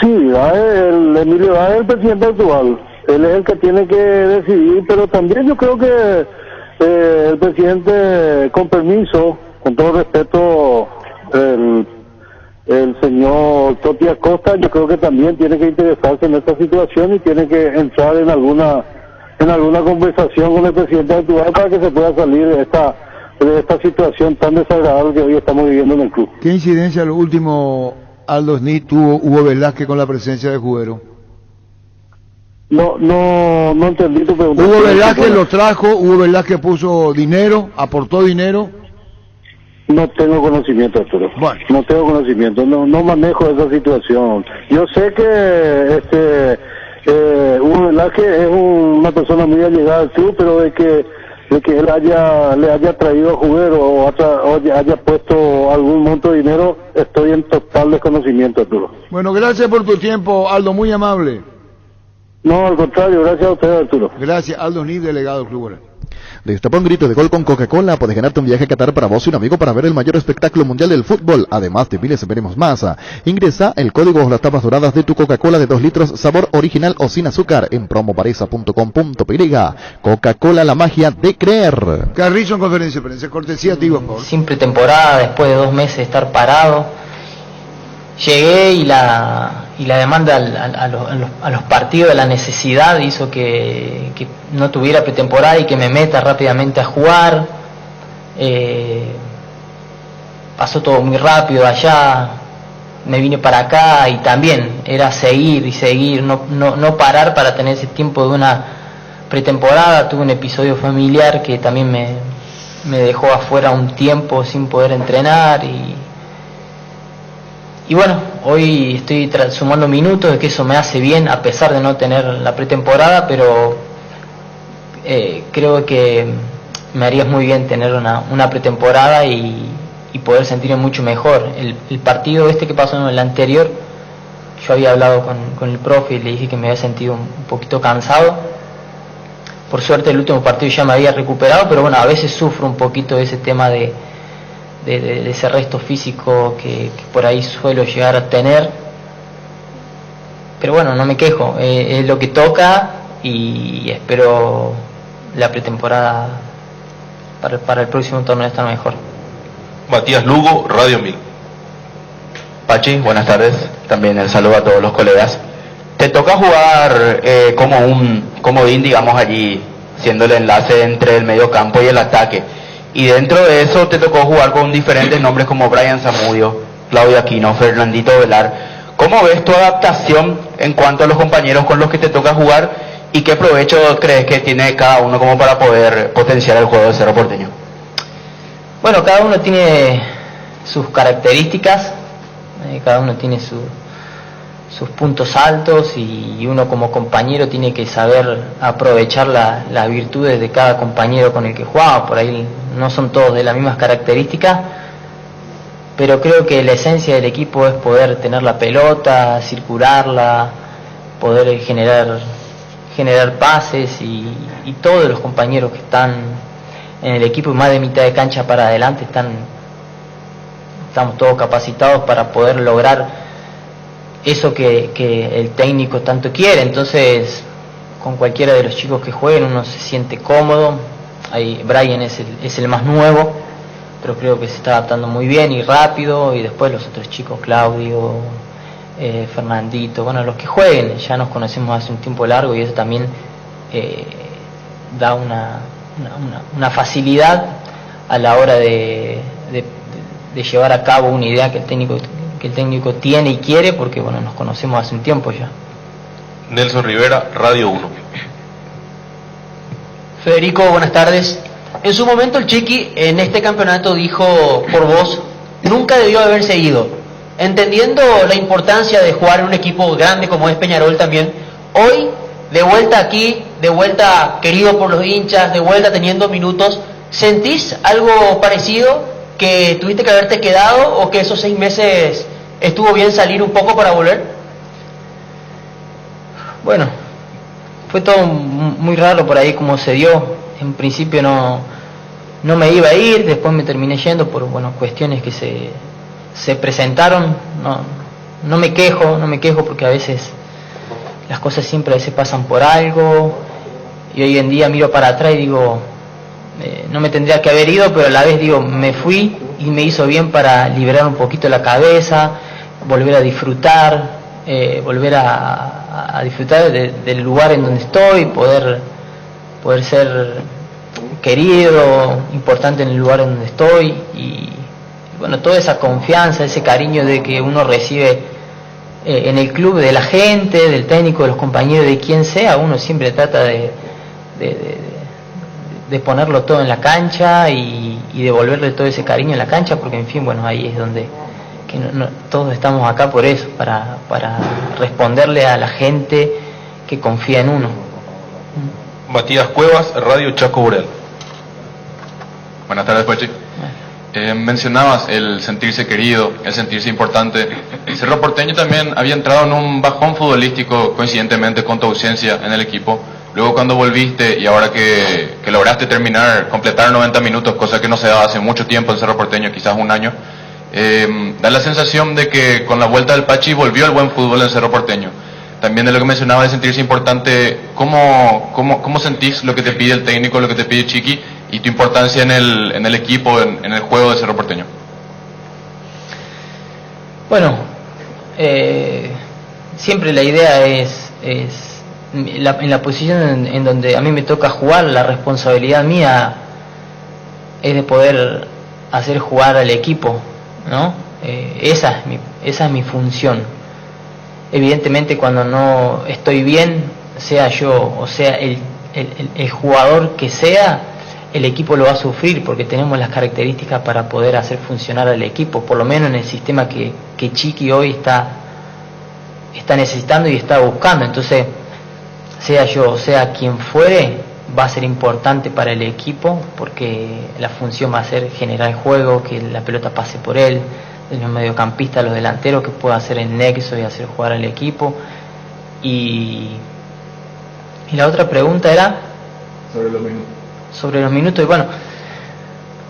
Sí, Emilio Daer es el presidente actual. Él es el que tiene que decidir, pero también yo creo que el presidente, con permiso, con todo respeto, el señor Toti Acosta, yo creo que también tiene que interesarse en esta situación y tiene que entrar en alguna conversación con el presidente actual para que se pueda salir de esta situación tan desagradable que hoy estamos viviendo en el club. ¿Qué incidencia lo último, Aldo Smith, tuvo Hugo Velázquez con la presencia de Jubero? No entendí tu pregunta. Hugo Velázquez lo trajo, Hugo Velázquez puso dinero, aportó dinero. No tengo conocimiento, Arturo. Bueno. No tengo conocimiento, no manejo esa situación. Yo sé que Hugo Velázquez es una persona muy allegada al club, pero de que él le haya traído a Jubero o haya puesto algún monto de dinero, estoy en total desconocimiento, Arturo. Bueno, gracias por tu tiempo, Aldo, muy amable. No, al contrario, gracias a usted, Arturo. Gracias, Aldo Smith, delegado del Club Guaraní. Destapa un grito de gol con Coca-Cola. Puedes ganarte un viaje a Qatar para vos y un amigo para ver el mayor espectáculo mundial del fútbol. Además de miles de premios más. Ingresa el código o las tapas doradas de tu Coca-Cola de 2 litros, sabor original o sin azúcar en promoparesa.com.py. Coca-Cola, la magia de creer. Carrizo en conferencia de prensa, cortesía a ti, por favor. Sin pretemporada, después de 2 meses de estar parado, llegué y la demanda a los partidos de la necesidad hizo que no tuviera pretemporada y que me meta rápidamente a jugar. Pasó todo muy rápido allá, me vine para acá y también era seguir y seguir, no parar para tener ese tiempo de una pretemporada. Tuve un episodio familiar que también me dejó afuera un tiempo sin poder entrenar y bueno, hoy estoy sumando minutos, de que eso me hace bien a pesar de no tener la pretemporada, pero creo que me haría muy bien tener una pretemporada y poder sentirme mucho mejor. El partido que pasó en el anterior, yo había hablado con el profe y le dije que me había sentido un poquito cansado. Por suerte el último partido ya me había recuperado, pero bueno, a veces sufro un poquito de ese tema de ese resto físico que por ahí suelo llegar a tener, pero bueno, no me quejo, es lo que toca y espero la pretemporada para el próximo torneo estar mejor. Matías Lugo, Radio 1000. Pachi, buenas tardes, también el saludo a todos los colegas. Te toca jugar como un comodín, digamos, allí, siendo el enlace entre el medio campo y el ataque. Y dentro de eso te tocó jugar con diferentes nombres como Brian Zamudio, Claudio Aquino, Fernandito Velar. ¿Cómo ves tu adaptación en cuanto a los compañeros con los que te toca jugar y qué provecho crees que tiene cada uno como para poder potenciar el juego de Cerro Porteño? Bueno, cada uno tiene sus características, cada uno tiene sus puntos altos y uno como compañero tiene que saber aprovechar las virtudes de cada compañero con el que juega. Por ahí no son todos de las mismas características, pero creo que la esencia del equipo es poder tener la pelota, circularla, poder generar pases y todos los compañeros que están en el equipo y más de mitad de cancha para adelante estamos todos capacitados para poder lograr eso que el técnico tanto quiere. Entonces, con cualquiera de los chicos que jueguen uno se siente cómodo. Brian es el más nuevo, pero creo que se está adaptando muy bien y rápido, y después los otros chicos, Claudio, Fernandito, bueno, los que jueguen, ya nos conocemos hace un tiempo largo y eso también da una facilidad a la hora de llevar a cabo una idea que el técnico tiene y quiere, porque bueno, nos conocemos hace un tiempo ya. Nelson Rivera, Radio 1. Federico, buenas tardes. En su momento el Chiqui en este campeonato dijo por vos, nunca debió haberse ido. Entendiendo la importancia de jugar en un equipo grande como es Peñarol también, hoy de vuelta aquí, de vuelta querido por los hinchas, de vuelta teniendo minutos, ¿sentís algo parecido? ¿Que tuviste que haberte quedado o que esos 6 meses estuvo bien salir un poco para volver? Bueno, fue todo muy raro por ahí como se dio. En principio no me iba a ir, después me terminé yendo por cuestiones que se presentaron. No me quejo porque a veces las cosas siempre a veces pasan por algo, y hoy en día miro para atrás y digo, no me tendría que haber ido, pero a la vez digo, me fui y me hizo bien para liberar un poquito la cabeza, volver a disfrutar, volver a disfrutar del lugar en donde estoy, poder ser querido, importante en el lugar en donde estoy, y bueno, toda esa confianza, ese cariño de que uno recibe en el club, de la gente, del técnico, de los compañeros, de quien sea, uno siempre trata de ponerlo todo en la cancha y devolverle todo ese cariño en la cancha, porque en fin, bueno, ahí es donde todos estamos acá por eso, para responderle a la gente que confía en uno. Matías Cuevas, Radio Chaco Burel. Buenas tardes, Pachi. Mencionabas el sentirse querido, el sentirse importante. Cerro Porteño también había entrado en un bajón futbolístico coincidentemente con tu ausencia en el equipo. Luego cuando volviste y ahora que lograste completar 90 minutos, cosa que no se daba hace mucho tiempo en Cerro Porteño, quizás un año, da la sensación de que con la vuelta del Pachi volvió el buen fútbol en Cerro Porteño. También de lo que mencionaba de sentirse importante, ¿cómo sentís lo que te pide el técnico, lo que te pide Chiqui y tu importancia en el equipo, en el juego de Cerro Porteño? Bueno, siempre la idea es en la posición en donde a mí me toca jugar, la responsabilidad mía es de poder hacer jugar al equipo, ¿no? Esa es mi función. Evidentemente cuando no estoy bien, sea yo o sea el jugador que sea, el equipo lo va a sufrir, porque tenemos las características para poder hacer funcionar al equipo, por lo menos en el sistema que Chiqui hoy está necesitando y está buscando. Entonces, sea yo o sea quien fuere, va a ser importante para el equipo, porque la función va a ser generar el juego, que la pelota pase por él, de los mediocampistas a los delanteros, que pueda hacer el nexo y hacer jugar al equipo. Y la otra pregunta era sobre los minutos. Y bueno,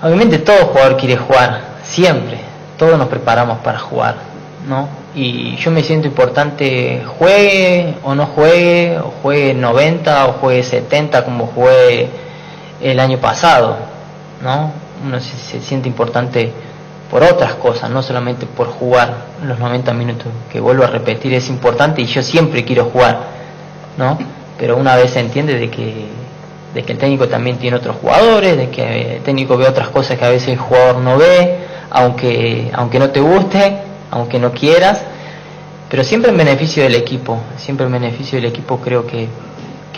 obviamente todo jugador quiere jugar, siempre, todos nos preparamos para jugar, ¿no? Y yo me siento importante, juegue o no juegue, o juegue 90 o juegue 70 como jugué el año pasado, ¿no? Uno se siente importante por otras cosas, no solamente por jugar los 90 minutos, que vuelvo a repetir, es importante y yo siempre quiero jugar, ¿no? Pero una vez se entiende de que el técnico también tiene otros jugadores, de que el técnico ve otras cosas que a veces el jugador no ve, aunque no te guste, aunque no quieras, pero siempre en beneficio del equipo, creo que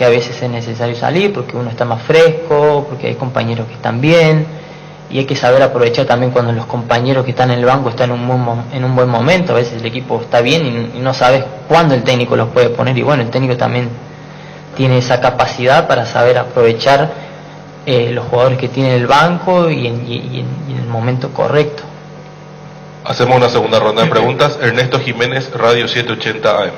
a veces es necesario salir porque uno está más fresco, porque hay compañeros que están bien, y hay que saber aprovechar también cuando los compañeros que están en el banco están en un buen momento. A veces el equipo está bien y no sabes cuándo el técnico los puede poner, y bueno, el técnico también tiene esa capacidad para saber aprovechar los jugadores que tiene el banco y en el momento correcto. Hacemos una segunda ronda de preguntas. Ernesto Jiménez, Radio 780 AM.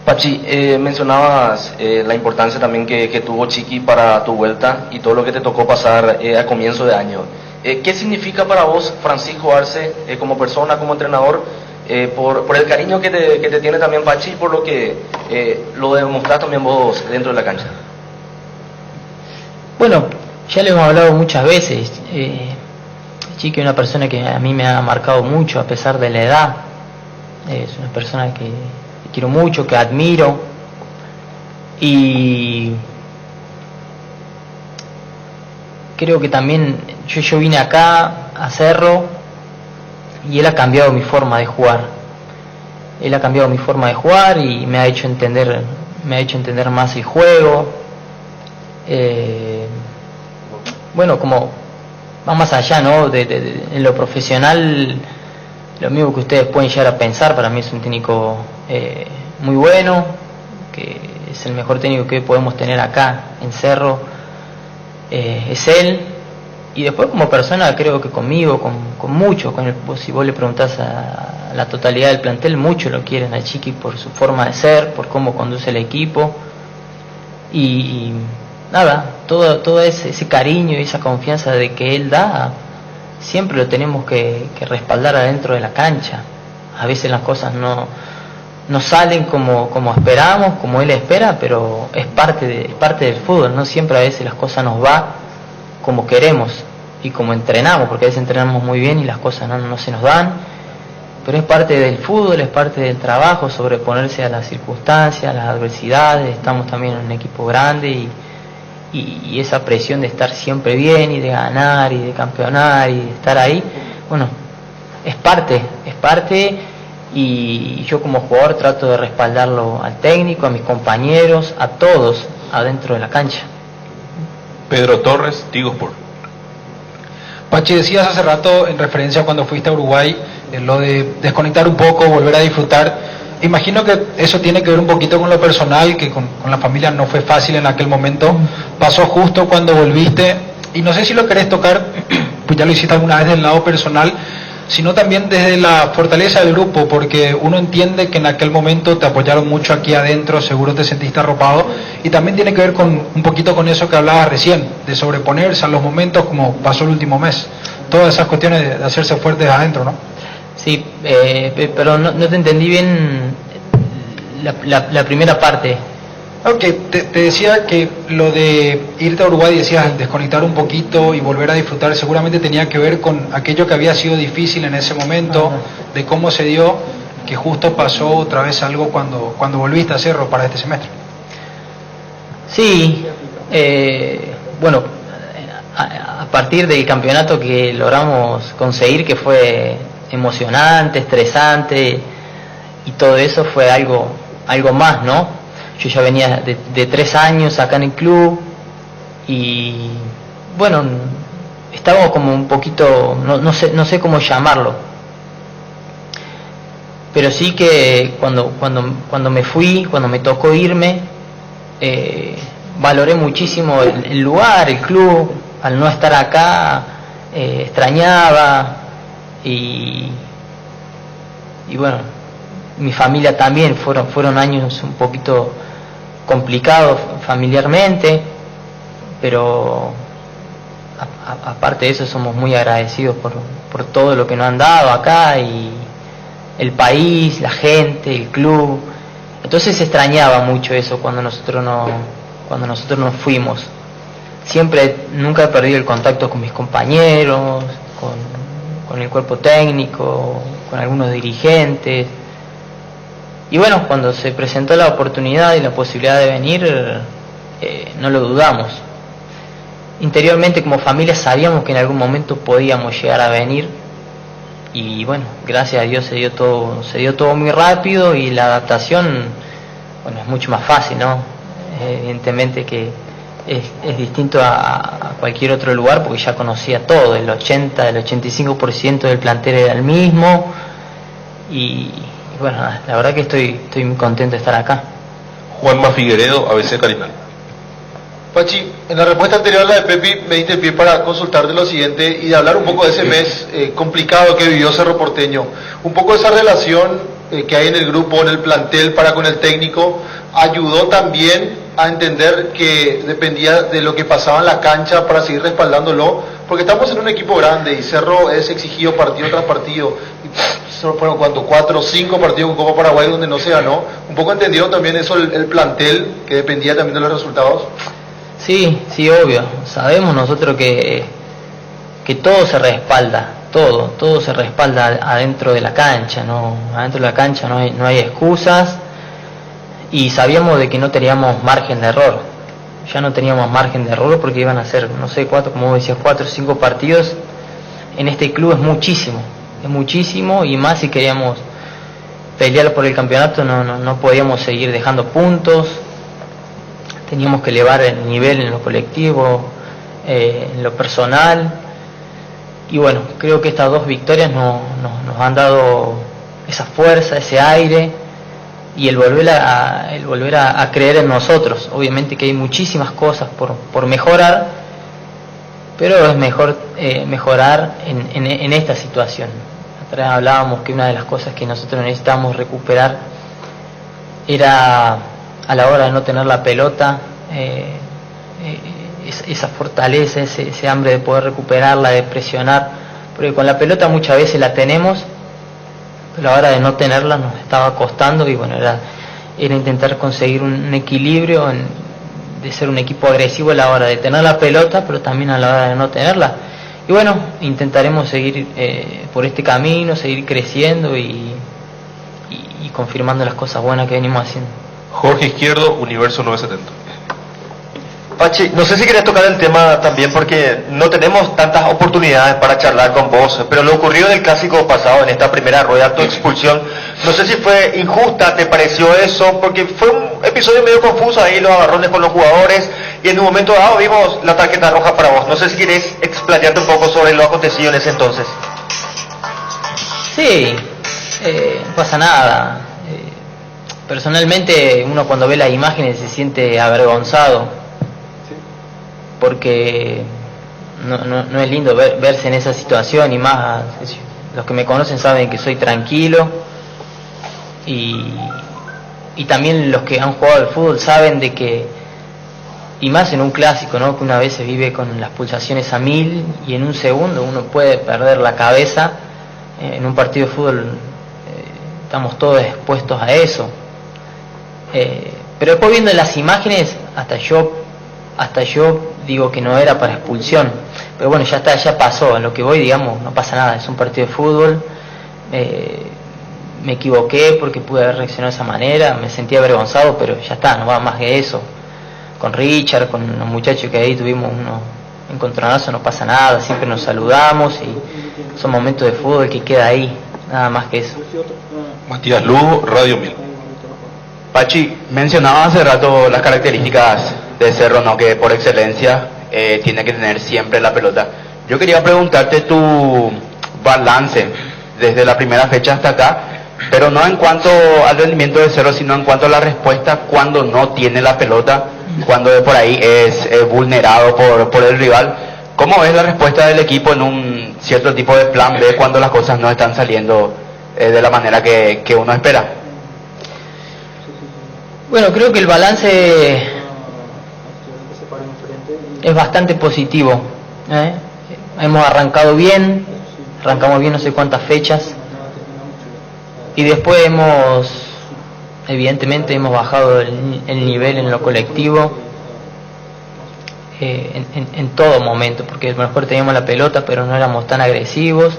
Pachi, mencionabas la importancia también que tuvo Chiqui para tu vuelta y todo lo que te tocó pasar a comienzo de año. ¿Qué significa para vos, Francisco Arce, como persona, como entrenador, por el cariño que te tiene también Pachi y por lo que lo demostrás también vos dentro de la cancha? Bueno, ya le hemos hablado muchas veces. Chiqui es una persona que a mí me ha marcado mucho a pesar de la edad. es una persona que quiero mucho, que admiro, y creo que también yo vine acá a Cerro y él ha cambiado mi forma de jugar. Él ha cambiado mi forma de jugar y me ha hecho entender más el juego. Bueno, como va más allá, ¿no? En lo profesional, lo mismo que ustedes pueden llegar a pensar, para mí es un técnico muy bueno, que es el mejor técnico que podemos tener acá en Cerro, es él. Y después como persona creo que conmigo, si vos le preguntás a la totalidad del plantel, mucho lo quieren a Chiqui por su forma de ser, por cómo conduce el equipo, y nada, todo ese cariño y esa confianza de que él da, siempre lo tenemos que respaldar adentro de la cancha. A veces las cosas no salen como esperamos, como él espera, pero es parte del fútbol, no siempre a veces las cosas nos va como queremos y como entrenamos, porque a veces entrenamos muy bien y las cosas no se nos dan, pero es parte del fútbol, es parte del trabajo, sobreponerse a las circunstancias, a las adversidades. Estamos también en un equipo grande y esa presión de estar siempre bien y de ganar y de campeonar y de estar ahí, bueno, es parte, y yo como jugador trato de respaldarlo al técnico, a mis compañeros, a todos adentro de la cancha. Pedro Torres, Tigo Sport. Pachi, decías hace rato en referencia a cuando fuiste a Uruguay, lo de desconectar un poco, volver a disfrutar. Imagino que eso tiene que ver un poquito con lo personal, que con la familia no fue fácil en aquel momento. Pasó justo cuando volviste, y no sé si lo querés tocar, pues ya lo hiciste alguna vez del lado personal, sino también desde la fortaleza del grupo, porque uno entiende que en aquel momento te apoyaron mucho aquí adentro, seguro te sentiste arropado, y también tiene que ver con un poquito con eso que hablabas recién, de sobreponerse a los momentos como pasó el último mes, todas esas cuestiones de hacerse fuertes adentro, ¿no? Sí, pero no te entendí bien la primera parte. Ok, te decía que lo de irte a Uruguay, decías desconectar un poquito y volver a disfrutar, seguramente tenía que ver con aquello que había sido difícil en ese momento, de cómo se dio, que justo pasó otra vez algo cuando volviste a Cerro para este semestre. Sí, bueno, a partir del campeonato que logramos conseguir, que fue emocionante, estresante, y todo eso fue algo más, ¿no? Yo ya venía de 3 años acá en el club y bueno, estaba como un poquito, no sé cómo llamarlo, pero sí que cuando me fui, cuando me tocó irme, valoré muchísimo el lugar, el club. Al no estar acá extrañaba y bueno, mi familia también, fueron años un poquito complicados familiarmente, pero aparte de eso somos muy agradecidos por todo lo que nos han dado acá, y el país, la gente, el club. Entonces se extrañaba mucho eso cuando nosotros nos fuimos. Nunca he perdido el contacto con mis compañeros, con el cuerpo técnico, con algunos dirigentes. Y bueno, cuando se presentó la oportunidad y la posibilidad de venir, no lo dudamos. Interiormente como familia sabíamos que en algún momento podíamos llegar a venir, y bueno, gracias a Dios se dio todo muy rápido, y la adaptación, bueno, es mucho más fácil, ¿no? Evidentemente que es distinto a cualquier otro lugar, porque ya conocía todo, el 85% del plantel era el mismo, y bueno, la verdad que estoy muy contento de estar acá. Juanma Figueredo, ABC Carinal. Pachi, en la respuesta anterior a la de Pepi me diste pie para consultarte lo siguiente y de hablar un poco de ese mes complicado que vivió Cerro Porteño. Un poco esa relación que hay en el grupo, en el plantel para con el técnico, ayudó también a entender que dependía de lo que pasaba en la cancha para seguir respaldándolo, porque estamos en un equipo grande y Cerro es exigido partido tras partido. Fueron 4 o 5 partidos con Copa Paraguay donde no se ganó. Un poco entendieron también eso el plantel, que dependía también de los resultados. Sí, obvio. Sabemos nosotros que todo se respalda. todo se respalda adentro de la cancha, ¿no? Adentro de la cancha no hay excusas, y sabíamos de que no teníamos margen de error. Ya no teníamos margen de error porque iban a ser, no sé, 4 o 5 partidos. En este club es muchísimo, y más si queríamos pelear por el campeonato no podíamos seguir dejando puntos. Teníamos que elevar el nivel en lo colectivo, en lo personal, y bueno, creo que estas 2 victorias nos han dado esa fuerza, ese aire, y el volver a creer en nosotros. Obviamente que hay muchísimas cosas por mejorar, pero es mejor mejorar en esta situación. Atrás hablábamos que una de las cosas que nosotros necesitábamos recuperar era, a la hora de no tener la pelota, esa fortaleza, ese hambre de poder recuperarla, de presionar, porque con la pelota muchas veces la tenemos, pero a la hora de no tenerla nos estaba costando, y bueno, era intentar conseguir un equilibrio de ser un equipo agresivo a la hora de tener la pelota, pero también a la hora de no tenerla. Y bueno, intentaremos seguir por este camino, seguir creciendo y confirmando las cosas buenas que venimos haciendo. Jorge Izquierdo, Universo 970. Pachi, no sé si querés tocar el tema también porque no tenemos tantas oportunidades para charlar con vos, pero lo ocurrido en el clásico pasado, en esta primera rueda, tu expulsión, no sé si fue injusta, ¿te pareció eso? Porque fue un episodio medio confuso ahí, los agarrones con los jugadores, y en un momento dado vimos la tarjeta roja para vos. No sé si querés explayarte un poco sobre lo acontecido en ese entonces. Sí, no pasa nada. Personalmente, uno cuando ve las imágenes se siente avergonzado, porque no es lindo verse en esa situación, y más los que me conocen saben que soy tranquilo, y también los que han jugado al fútbol saben de que, y más en un clásico, ¿no?, que una vez se vive con las pulsaciones a 1000, y en un segundo uno puede perder la cabeza. En un partido de fútbol estamos todos expuestos a eso, pero después viendo las imágenes hasta yo digo que no era para expulsión, pero bueno, ya está, ya pasó. En lo que voy, digamos, no pasa nada, es un partido de fútbol. Me equivoqué porque pude haber reaccionado de esa manera, me sentí avergonzado, pero ya está, no va más que eso. Con Richard, con los muchachos que ahí tuvimos unos encontronazos, no pasa nada, siempre nos saludamos, y son momentos de fútbol que queda ahí, nada más que eso. Matías Lugo, Radio 1000. Pachi, mencionaba hace rato las características de Cerro, ¿no?, que por excelencia tiene que tener siempre la pelota. Yo quería preguntarte tu balance desde la primera fecha hasta acá, pero no en cuanto al rendimiento de Cerro, sino en cuanto a la respuesta cuando no tiene la pelota, cuando de por ahí es vulnerado por el rival. ¿Cómo ves la respuesta del equipo en un cierto tipo de plan B cuando las cosas no están saliendo de la manera que uno espera? Bueno, creo que el balance es bastante positivo. Hemos arrancamos bien no sé cuántas fechas, y después evidentemente hemos bajado el nivel en lo colectivo, en todo momento, porque a lo mejor teníamos la pelota pero no éramos tan agresivos,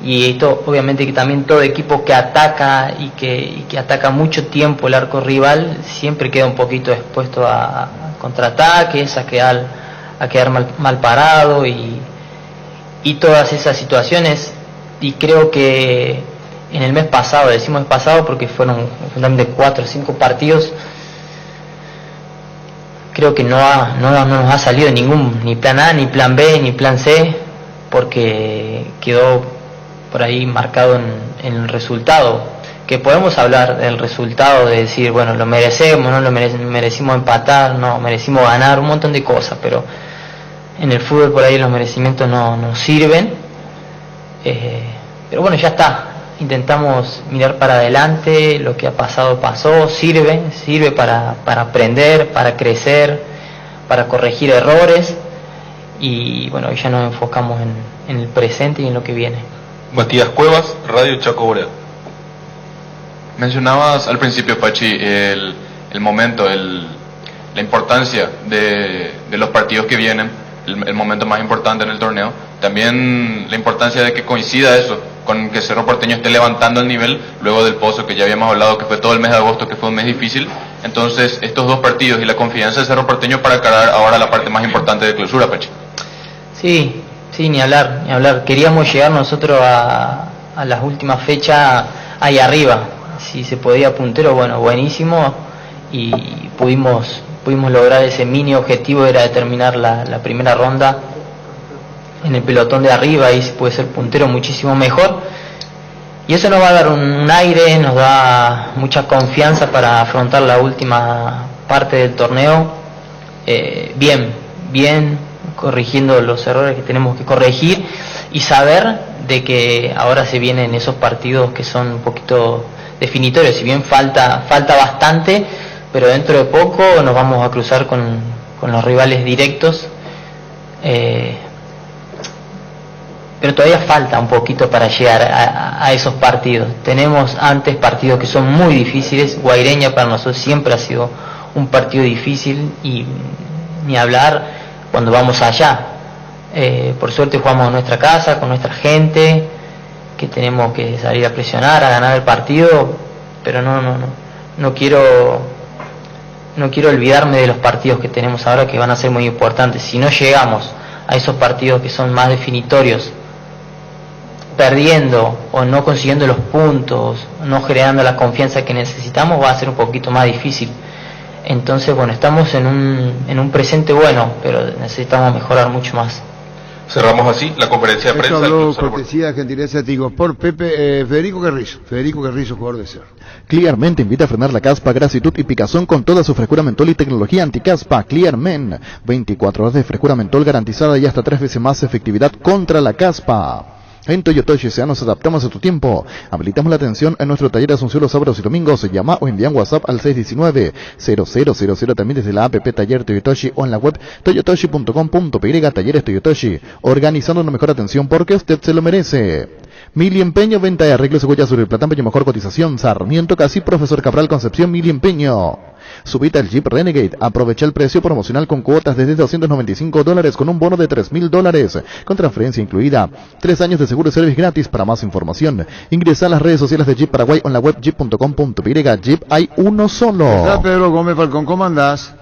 y esto obviamente que también todo equipo que ataca y que ataca mucho tiempo el arco rival siempre queda un poquito expuesto a contraataques, a quedar mal parado, y todas esas situaciones. Y creo que en el mes pasado, decimos mes pasado porque fueron fundamentalmente 4 o 5 partidos, creo que no nos ha salido ni plan A, ni plan B, ni plan C, porque quedó por ahí marcado en el resultado, que podemos hablar del resultado, de decir, bueno, lo merecemos, no lo merecimos empatar, no, merecimos ganar, un montón de cosas, pero en el fútbol por ahí los merecimientos no sirven, pero bueno, ya está, intentamos mirar para adelante, lo que ha pasado pasó, sirve para aprender, para crecer, para corregir errores, y bueno, ya nos enfocamos en el presente y en lo que viene. Matías Cuevas, Radio Chaco Boreal. Mencionabas al principio, Pachi, el momento, la importancia de los partidos que vienen, el momento más importante en el torneo. también la importancia de que coincida eso, con que Cerro Porteño esté levantando el nivel luego del pozo que ya habíamos hablado, que fue todo el mes de agosto, que fue un mes difícil. Entonces, estos dos partidos y la confianza de Cerro Porteño para encarar ahora la parte más importante de clausura, Pachi. Sí, ni hablar, ni hablar. Queríamos llegar nosotros a las últimas fechas ahí arriba. Si se podía puntero, bueno, buenísimo. Y pudimos lograr ese mini objetivo, era de terminar la primera ronda en el pelotón de arriba, y si puede ser puntero muchísimo mejor, y eso nos va a dar un aire, nos da mucha confianza para afrontar la última parte del torneo bien, corrigiendo los errores que tenemos que corregir, y saber de que ahora se vienen esos partidos que son un poquito definitorios. Si bien falta bastante, pero dentro de poco nos vamos a cruzar con los rivales directos, pero todavía falta un poquito para llegar a esos partidos. Tenemos antes partidos que son muy difíciles. Guaireña para nosotros siempre ha sido un partido difícil, y ni hablar cuando vamos allá. Por suerte jugamos en nuestra casa, con nuestra gente, que tenemos que salir a presionar, a ganar el partido, pero no quiero olvidarme de los partidos que tenemos ahora, que van a ser muy importantes. Si no llegamos a esos partidos que son más definitorios, perdiendo o no consiguiendo los puntos, no generando la confianza que necesitamos, va a ser un poquito más difícil. Entonces, bueno, estamos en un presente bueno, pero necesitamos mejorar mucho más. Cerramos así la conferencia de prensa. Habló cortesía, gentileza, digo, por Federico Carrizo, jugador de Cerro. Clearment invita a frenar la caspa, grasitud y picazón con toda su frescura mentol y tecnología anticaspa. Clearment, 24 horas de frescura mentol garantizada y hasta 3 veces más efectividad contra la caspa. En Toyotoshi SEA nos adaptamos a tu tiempo. Habilitamos la atención en nuestro taller de Asunción los sábados y domingos. Llama o envía un WhatsApp al 619-0000, también desde la app Taller Toyotoshi o en la web toyotoshi.com.py. Talleres Toyotoshi, organizando una mejor atención porque usted se lo merece. Mili Empeño, venta de arreglos de huellas sobre el Platán, mejor cotización. Sarmiento Casi, Profesor Cabral Concepción, Mili Empeño. Subita el Jeep Renegade, aprovecha el precio promocional con cuotas desde $295 con un bono de $3,000 con transferencia incluida. 3 años de seguro y service gratis. Para más información, ingresa a las redes sociales de Jeep Paraguay o en la web jeep.com.py. Jeep hay uno solo. Hola Pedro Gómez Falcón, ¿cómo andás?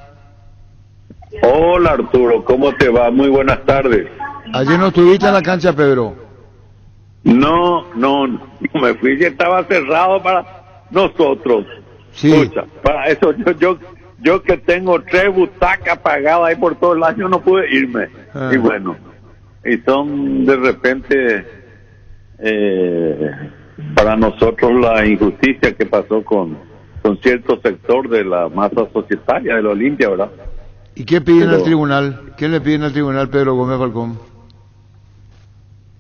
Hola Arturo, ¿cómo te va? Muy buenas tardes. Ayer no estuviste en la cancha, Pedro. No me fui, ya estaba cerrado para nosotros. Sí. Escucha, para eso yo que tengo 3 butacas pagadas ahí por todo el año no pude irme. Y bueno, y son de repente para nosotros la injusticia que pasó con cierto sector de la masa societaria de la Olimpia, ¿verdad? ¿Y qué piden al tribunal? ¿Qué le piden al tribunal, Pedro Gómez Falcón?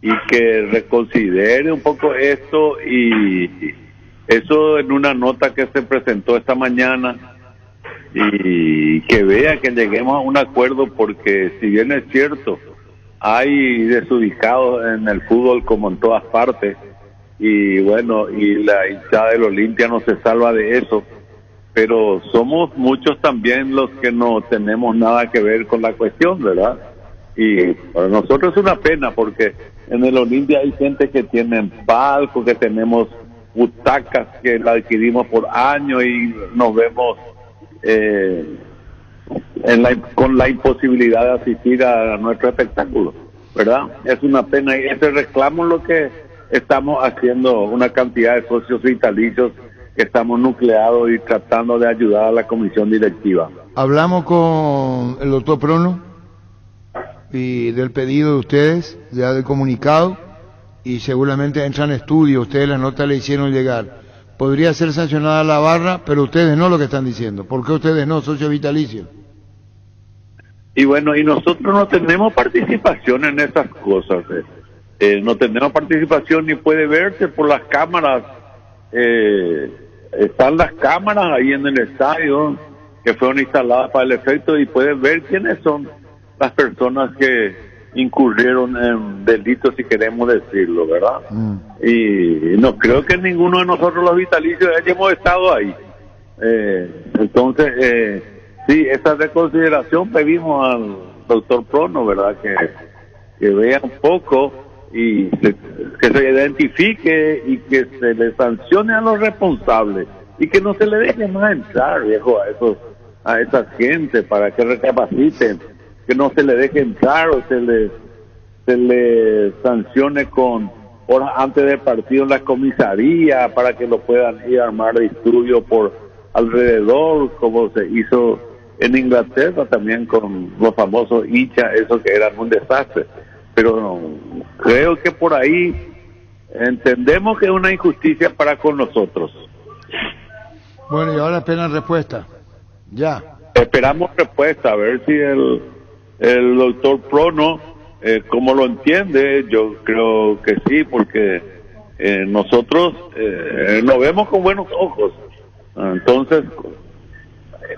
Y que reconsidere un poco esto, y eso en una nota que se presentó esta mañana, y que vea que lleguemos a un acuerdo, porque si bien es cierto, hay desubicados en el fútbol como en todas partes, y bueno, y la hinchada del Olimpia no se salva de eso, pero somos muchos también los que no tenemos nada que ver con la cuestión, ¿verdad? Y para nosotros es una pena, porque en el Olimpia hay gente que tiene palco, que tenemos butacas que la adquirimos por año y nos vemos con la imposibilidad de asistir a nuestro espectáculo, ¿verdad? Es una pena, y ese reclamo es lo que estamos haciendo, una cantidad de socios vitalicios que estamos nucleados y tratando de ayudar a la comisión directiva. Hablamos con el doctor Prono y del pedido de ustedes, ya del comunicado, y seguramente entran estudios. Ustedes la nota le hicieron llegar. Podría ser sancionada la barra, pero ustedes no, lo que están diciendo. ¿Por qué ustedes no, socio vitalicio? Y bueno, y nosotros no tenemos participación en esas cosas. No tenemos participación, ni puede verse por las cámaras. Están las cámaras ahí en el estadio que fueron instaladas para el efecto, y pueden ver quiénes son las personas que incurrieron en delitos, si queremos decirlo, ¿verdad? Y no creo que ninguno de nosotros los vitalicios hayamos estado ahí. Entonces, sí, esa reconsideración pedimos al doctor Prono, ¿verdad? que vea un poco y que se identifique y que se le sancione a los responsables y que no se le deje más entrar, viejo, a esa gente para que recapaciten, que no se le deje entrar o se le sancione con horas antes del partido en la comisaría para que lo puedan ir a armar disturbios por alrededor, como se hizo en Inglaterra también con los famosos hinchas, esos que eran un desastre. Pero no, creo que por ahí entendemos que es una injusticia para con nosotros. Bueno, y ahora esperan respuesta. Ya. Esperamos respuesta, a ver si el doctor Prono, como lo entiende, yo creo que sí, porque nosotros lo vemos con buenos ojos. Entonces,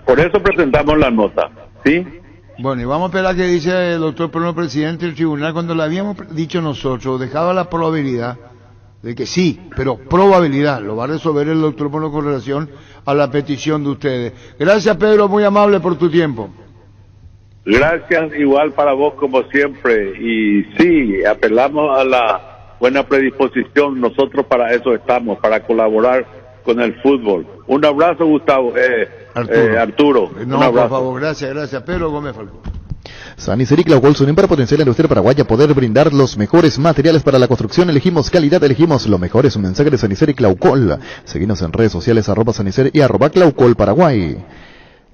por eso presentamos la nota, ¿sí? Bueno, y vamos a esperar que dice el doctor Prono, presidente del tribunal, cuando le habíamos dicho nosotros, dejaba la probabilidad de que sí, pero probabilidad, lo va a resolver el doctor Prono con relación a la petición de ustedes. Gracias, Pedro, muy amable por tu tiempo. Gracias, igual para vos como siempre, y sí, apelamos a la buena predisposición, nosotros para eso estamos, para colaborar con el fútbol. Un abrazo, Gustavo, Arturo. No, un abrazo. por favor, gracias. Pedro Gómez Falcón. Sanicer y Claucol se unen para potenciar la industria paraguaya, poder brindar los mejores materiales para la construcción. Elegimos calidad, elegimos lo mejor. Es un mensaje de Sanicer y Claucol. Seguinos en redes sociales @Sanicer y @Claucol Paraguay.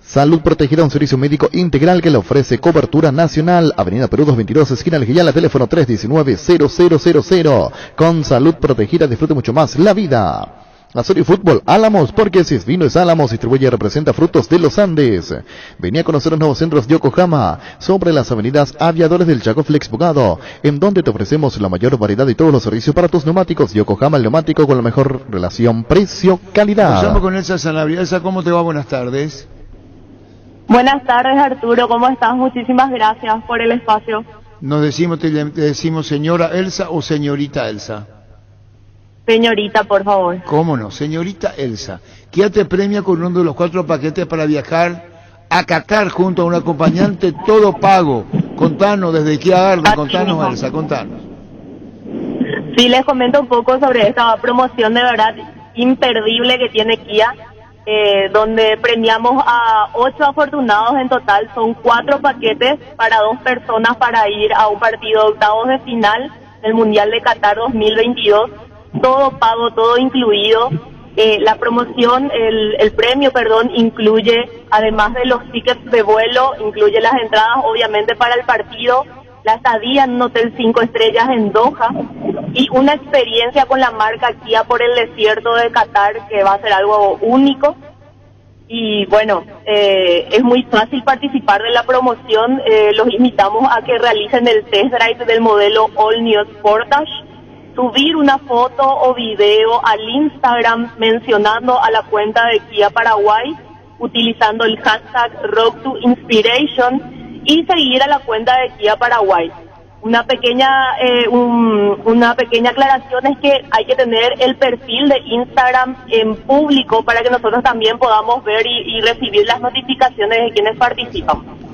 Salud Protegida, un servicio médico integral que le ofrece cobertura nacional. Avenida Perú 222, esquina Aljiyala, teléfono 319-0000. Con Salud Protegida disfrute mucho más la vida. Azul Fútbol Álamos, porque si es vino es Álamos, distribuye y representa frutos de los Andes. Venía a conocer los nuevos centros de Yokohama, sobre las avenidas Aviadores del Chaco Flex Bogado, en donde te ofrecemos la mayor variedad y todos los servicios para tus neumáticos. Yokohama, el neumático con la mejor relación precio-calidad. Pasamos con Elsa Sanabria. Elsa, ¿cómo te va? Buenas tardes. Buenas tardes, Arturo, ¿cómo estás? Muchísimas gracias por el espacio. Te decimos señora Elsa o señorita Elsa. Señorita, por favor. ¿Cómo no? Señorita Elsa, Kia te premia con uno de los 4 paquetes para viajar a Qatar junto a un acompañante todo pago. Contanos desde Kia Garden, contanos Elsa, contanos. Sí, les comento un poco sobre esta promoción de verdad imperdible que tiene Kia, donde premiamos a 8 afortunados en total. Son 4 paquetes para 2 personas para ir a un partido de octavos de final del Mundial de Qatar 2022. Todo pago, todo incluido. La promoción, el premio, incluye, además de los tickets de vuelo, incluye las entradas, obviamente, para el partido, la estadía en un hotel 5 estrellas en Doha y una experiencia con la marca Kia por el desierto de Qatar, que va a ser algo único. Y bueno, es muy fácil participar de la promoción. Los invitamos a que realicen el test drive del modelo All New Sportage, subir una foto o video al Instagram mencionando a la cuenta de Kia Paraguay, utilizando el hashtag Road to Inspiration, y seguir a la cuenta de Kia Paraguay. Una pequeña aclaración es que hay que tener el perfil de Instagram en público para que nosotros también podamos ver y recibir las notificaciones de quienes participan.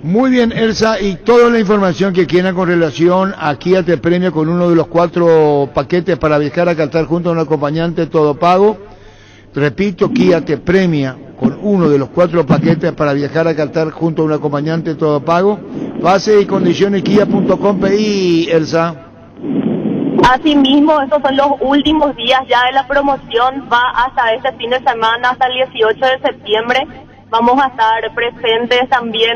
Muy bien, Elsa, y toda la información que quieran con relación a Kia te premia con uno de los 4 paquetes para viajar a Qatar junto a un acompañante todo pago. Repito, Kia te premia con uno de los 4 paquetes para viajar a Qatar junto a un acompañante todo pago. Base y condiciones kia.com.pi, Elsa. Asimismo, estos son los últimos días ya de la promoción, va hasta este fin de semana, hasta el 18 de septiembre. Vamos a estar presentes también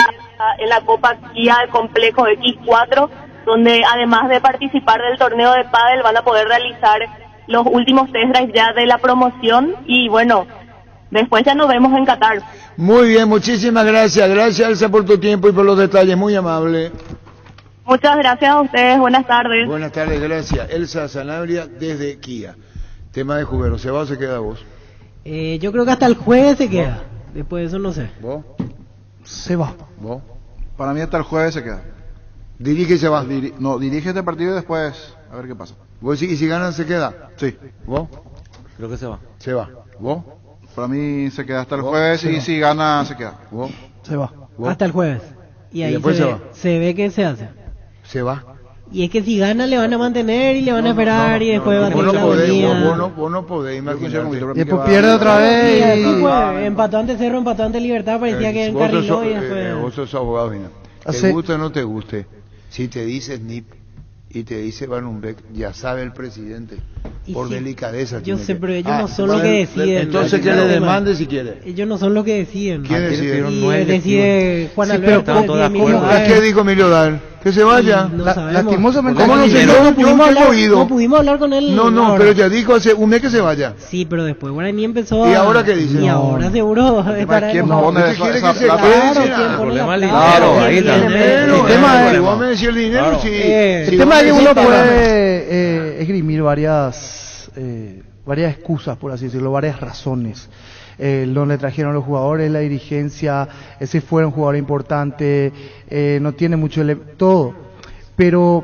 en la Copa Kia del Complejo X4, donde además de participar del torneo de pádel van a poder realizar los últimos test drives ya de la promoción y bueno, después ya nos vemos en Qatar. Muy bien, muchísimas gracias. Gracias, Elsa, por tu tiempo y por los detalles, muy amable. Muchas gracias a ustedes, buenas tardes. Buenas tardes, gracias. Elsa Sanabria desde Kia. Tema de Jubero, ¿se va o se queda vos? Yo creo que hasta el jueves se queda. Después de eso no sé. ¿Vos? Se va. ¿Vos? Para mí hasta el jueves se queda. ¿Dirige y se va? Dirige este partido y después a ver qué pasa. ¿Vos y si ganan se queda? Sí. ¿Vos? Creo que se va. Se va. ¿Vos? Para mí se queda hasta el jueves y si gana se queda. ¿Vos? Se va. Hasta el jueves. Y ahí después se va. se ve que se hace. Se va. Y es que si gana le van a mantener y le van a esperar y después va a tener la agonía. Vos no podés imaginarte. Y después pierde otra vez. Y así fue, empató ante Cerro, empató ante Libertad, parecía que encarriló y después... Vos sos abogado, mira. Te guste o no te guste, si te dice SNIP y te dice Van Umbeck, ya sabe el presidente, por delicadeza. Yo sé, pero ellos no son los que deciden. Entonces que le demande si quiere. Ellos no son los que deciden. ¿Quién decide? Y decide Juan Alberto. ¿Qué dijo Emilio Dal? Que se vaya. Lastimosamente. ¿Cómo no sé? No pudimos hablar con él. No, pero ya dijo hace un mes que se vaya. Sí, pero después Guaraní empezó ¿Y ahora qué dice? Y ahora seguro estará... ¿Quién pone que quiere que se Claro, ahí está. El tema es... Vos me decís el dinero, sí. El tema es que uno puede esgrimir varias excusas, por así decirlo, varias razones. No le trajeron los jugadores, la dirigencia, ese fue un jugador importante, no tiene mucho todo, pero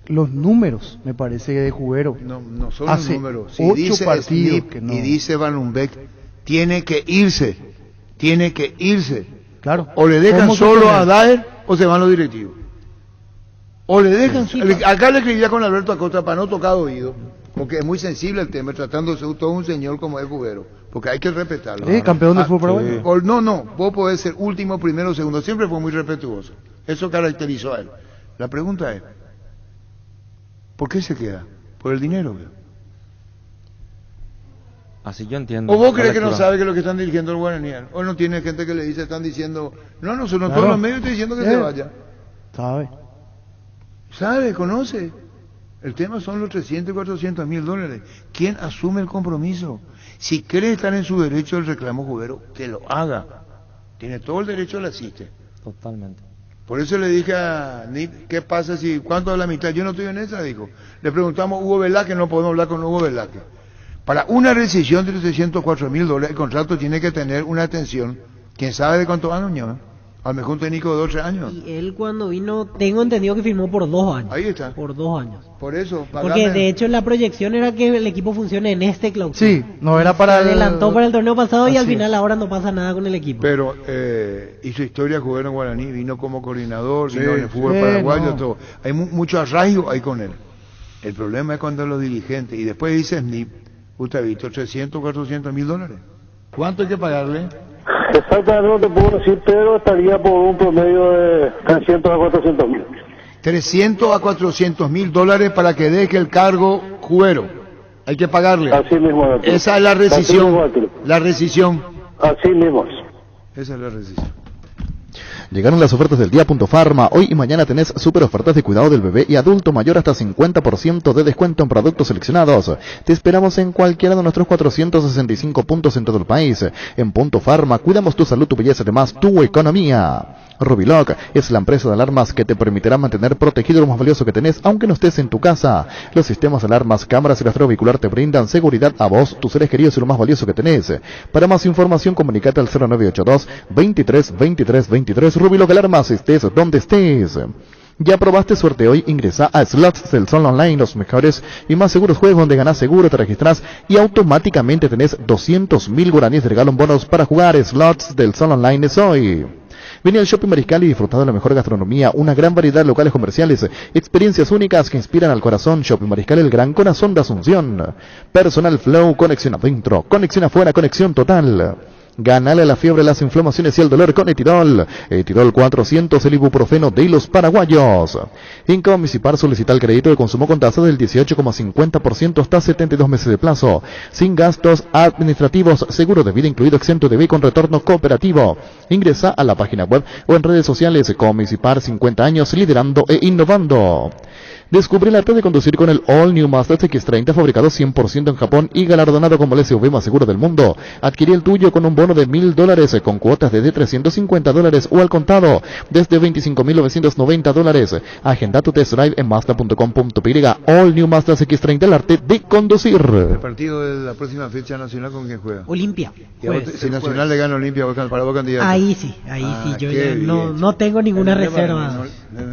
los números, me parece, de Jubero. No son los números. Si 8 dice partidos Snip que no. Y dice Van Umbeck, tiene que irse. Claro. O le dejan solo a Daer o se van los directivos. O le dejan, acá le escribía con Alberto Acosta para no tocar oído, porque es muy sensible el tema, tratándose todo un señor como es Jubero, porque hay que respetarlo. Campeón del fútbol paraguayo. No, vos podés ser último, primero, segundo, siempre fue muy respetuoso. Eso caracterizó a él. La pregunta es, ¿por qué se queda? ¿Por el dinero? Así yo entiendo. ¿O vos crees que no sabe que es lo que están dirigiendo el Guaraní? ¿O no tiene gente que le dice, están diciendo, no, son todos los medios están diciendo que se vaya? Sabe, conoce. El tema son los 300 y 400 mil dólares. ¿Quién asume el compromiso? Si cree estar en su derecho el reclamo Jubero, que lo haga. Tiene todo el derecho al asiste. Totalmente. Por eso le dije a Nip, ¿qué pasa si, cuánto es la mitad? Yo no estoy en esa, dijo. Le preguntamos a Hugo Velázquez, no podemos hablar con Hugo Velázquez. Para una rescisión de 304 mil dólares, el contrato tiene que tener una atención. ¿Quién sabe de cuántos años? A lo mejor un técnico de 2 o 3 años. Y él cuando vino, tengo entendido que firmó por 2 años. Ahí está. Por 2 años. Por eso. Porque de hecho la proyección era que el equipo funcione en este clausura. Sí, no era para Se adelantó para el torneo pasado y al Así final ahora no pasa nada con el equipo. Pero hizo historia jugar en Guaraní, vino como coordinador, vino en el fútbol paraguayo, todo. Hay mucho arraigo ahí con él. El problema es cuando los dirigentes, y después dice SNIP, usted ha visto 300, 400 mil dólares. ¿Cuánto hay que pagarle? Exactamente no te puedo decir, pero estaría por un promedio de 300 a 400 mil. 300 a 400 mil dólares para que deje el cargo Jubero. Hay que pagarle. Así mismo. Esa es la rescisión. La rescisión. Así mismo. Esa es la rescisión. Llegaron las ofertas del día Pharma. Hoy y mañana tenés super ofertas de cuidado del bebé y adulto mayor hasta 50% de descuento en productos seleccionados. Te esperamos en cualquiera de nuestros 465 puntos en todo el país. En Pharma cuidamos tu salud, tu belleza, además tu economía. Rubiloc es la empresa de alarmas que te permitirá mantener protegido lo más valioso que tenés, aunque no estés en tu casa. Los sistemas de alarmas, cámaras y rastreo vehicular te brindan seguridad a vos, tus seres queridos y lo más valioso que tenés. Para más información, comunicate al 0982 23 23 23. Rubiloc Alarmas, estés donde estés. ¿Ya probaste suerte hoy? Ingresa a Slots del Sol Online, los mejores y más seguros juegos donde ganás seguro, te registras y automáticamente tenés 200.000 guaraníes de regalo en bonos para jugar. Slots del Sol Online es hoy. Vení al Shopping Mariscal y disfrutá de la mejor gastronomía, una gran variedad de locales comerciales, experiencias únicas que inspiran al corazón. Shopping Mariscal, el gran corazón de Asunción. Personal Flow, conexión adentro, conexión afuera, conexión total. Ganale a la fiebre, las inflamaciones y el dolor con Etirol. Etirol 400, el ibuprofeno de los paraguayos. En Comisipar solicita el crédito de consumo con tasa del 18,50% hasta 72 meses de plazo. Sin gastos administrativos, seguro de vida incluido, exento de B con retorno cooperativo. Ingresa a la página web o en redes sociales. Comisipar, 50 años liderando e innovando. Descubrí el arte de conducir con el All New Mazda CX-30, fabricado 100% en Japón y galardonado como el SUV más seguro del mundo. Adquirí el tuyo con un bono de $1,000 con cuotas de $350 o al contado desde $25,990. Agenda tu test drive en Mazda.com.py. All New Mazda CX-30, el arte de conducir. El partido de la próxima fecha nacional, ¿con quién juega? Olimpia. Si Nacional le gana Olimpia, para vos candidato. Ahí sí, yo ya no tengo ninguna reserva.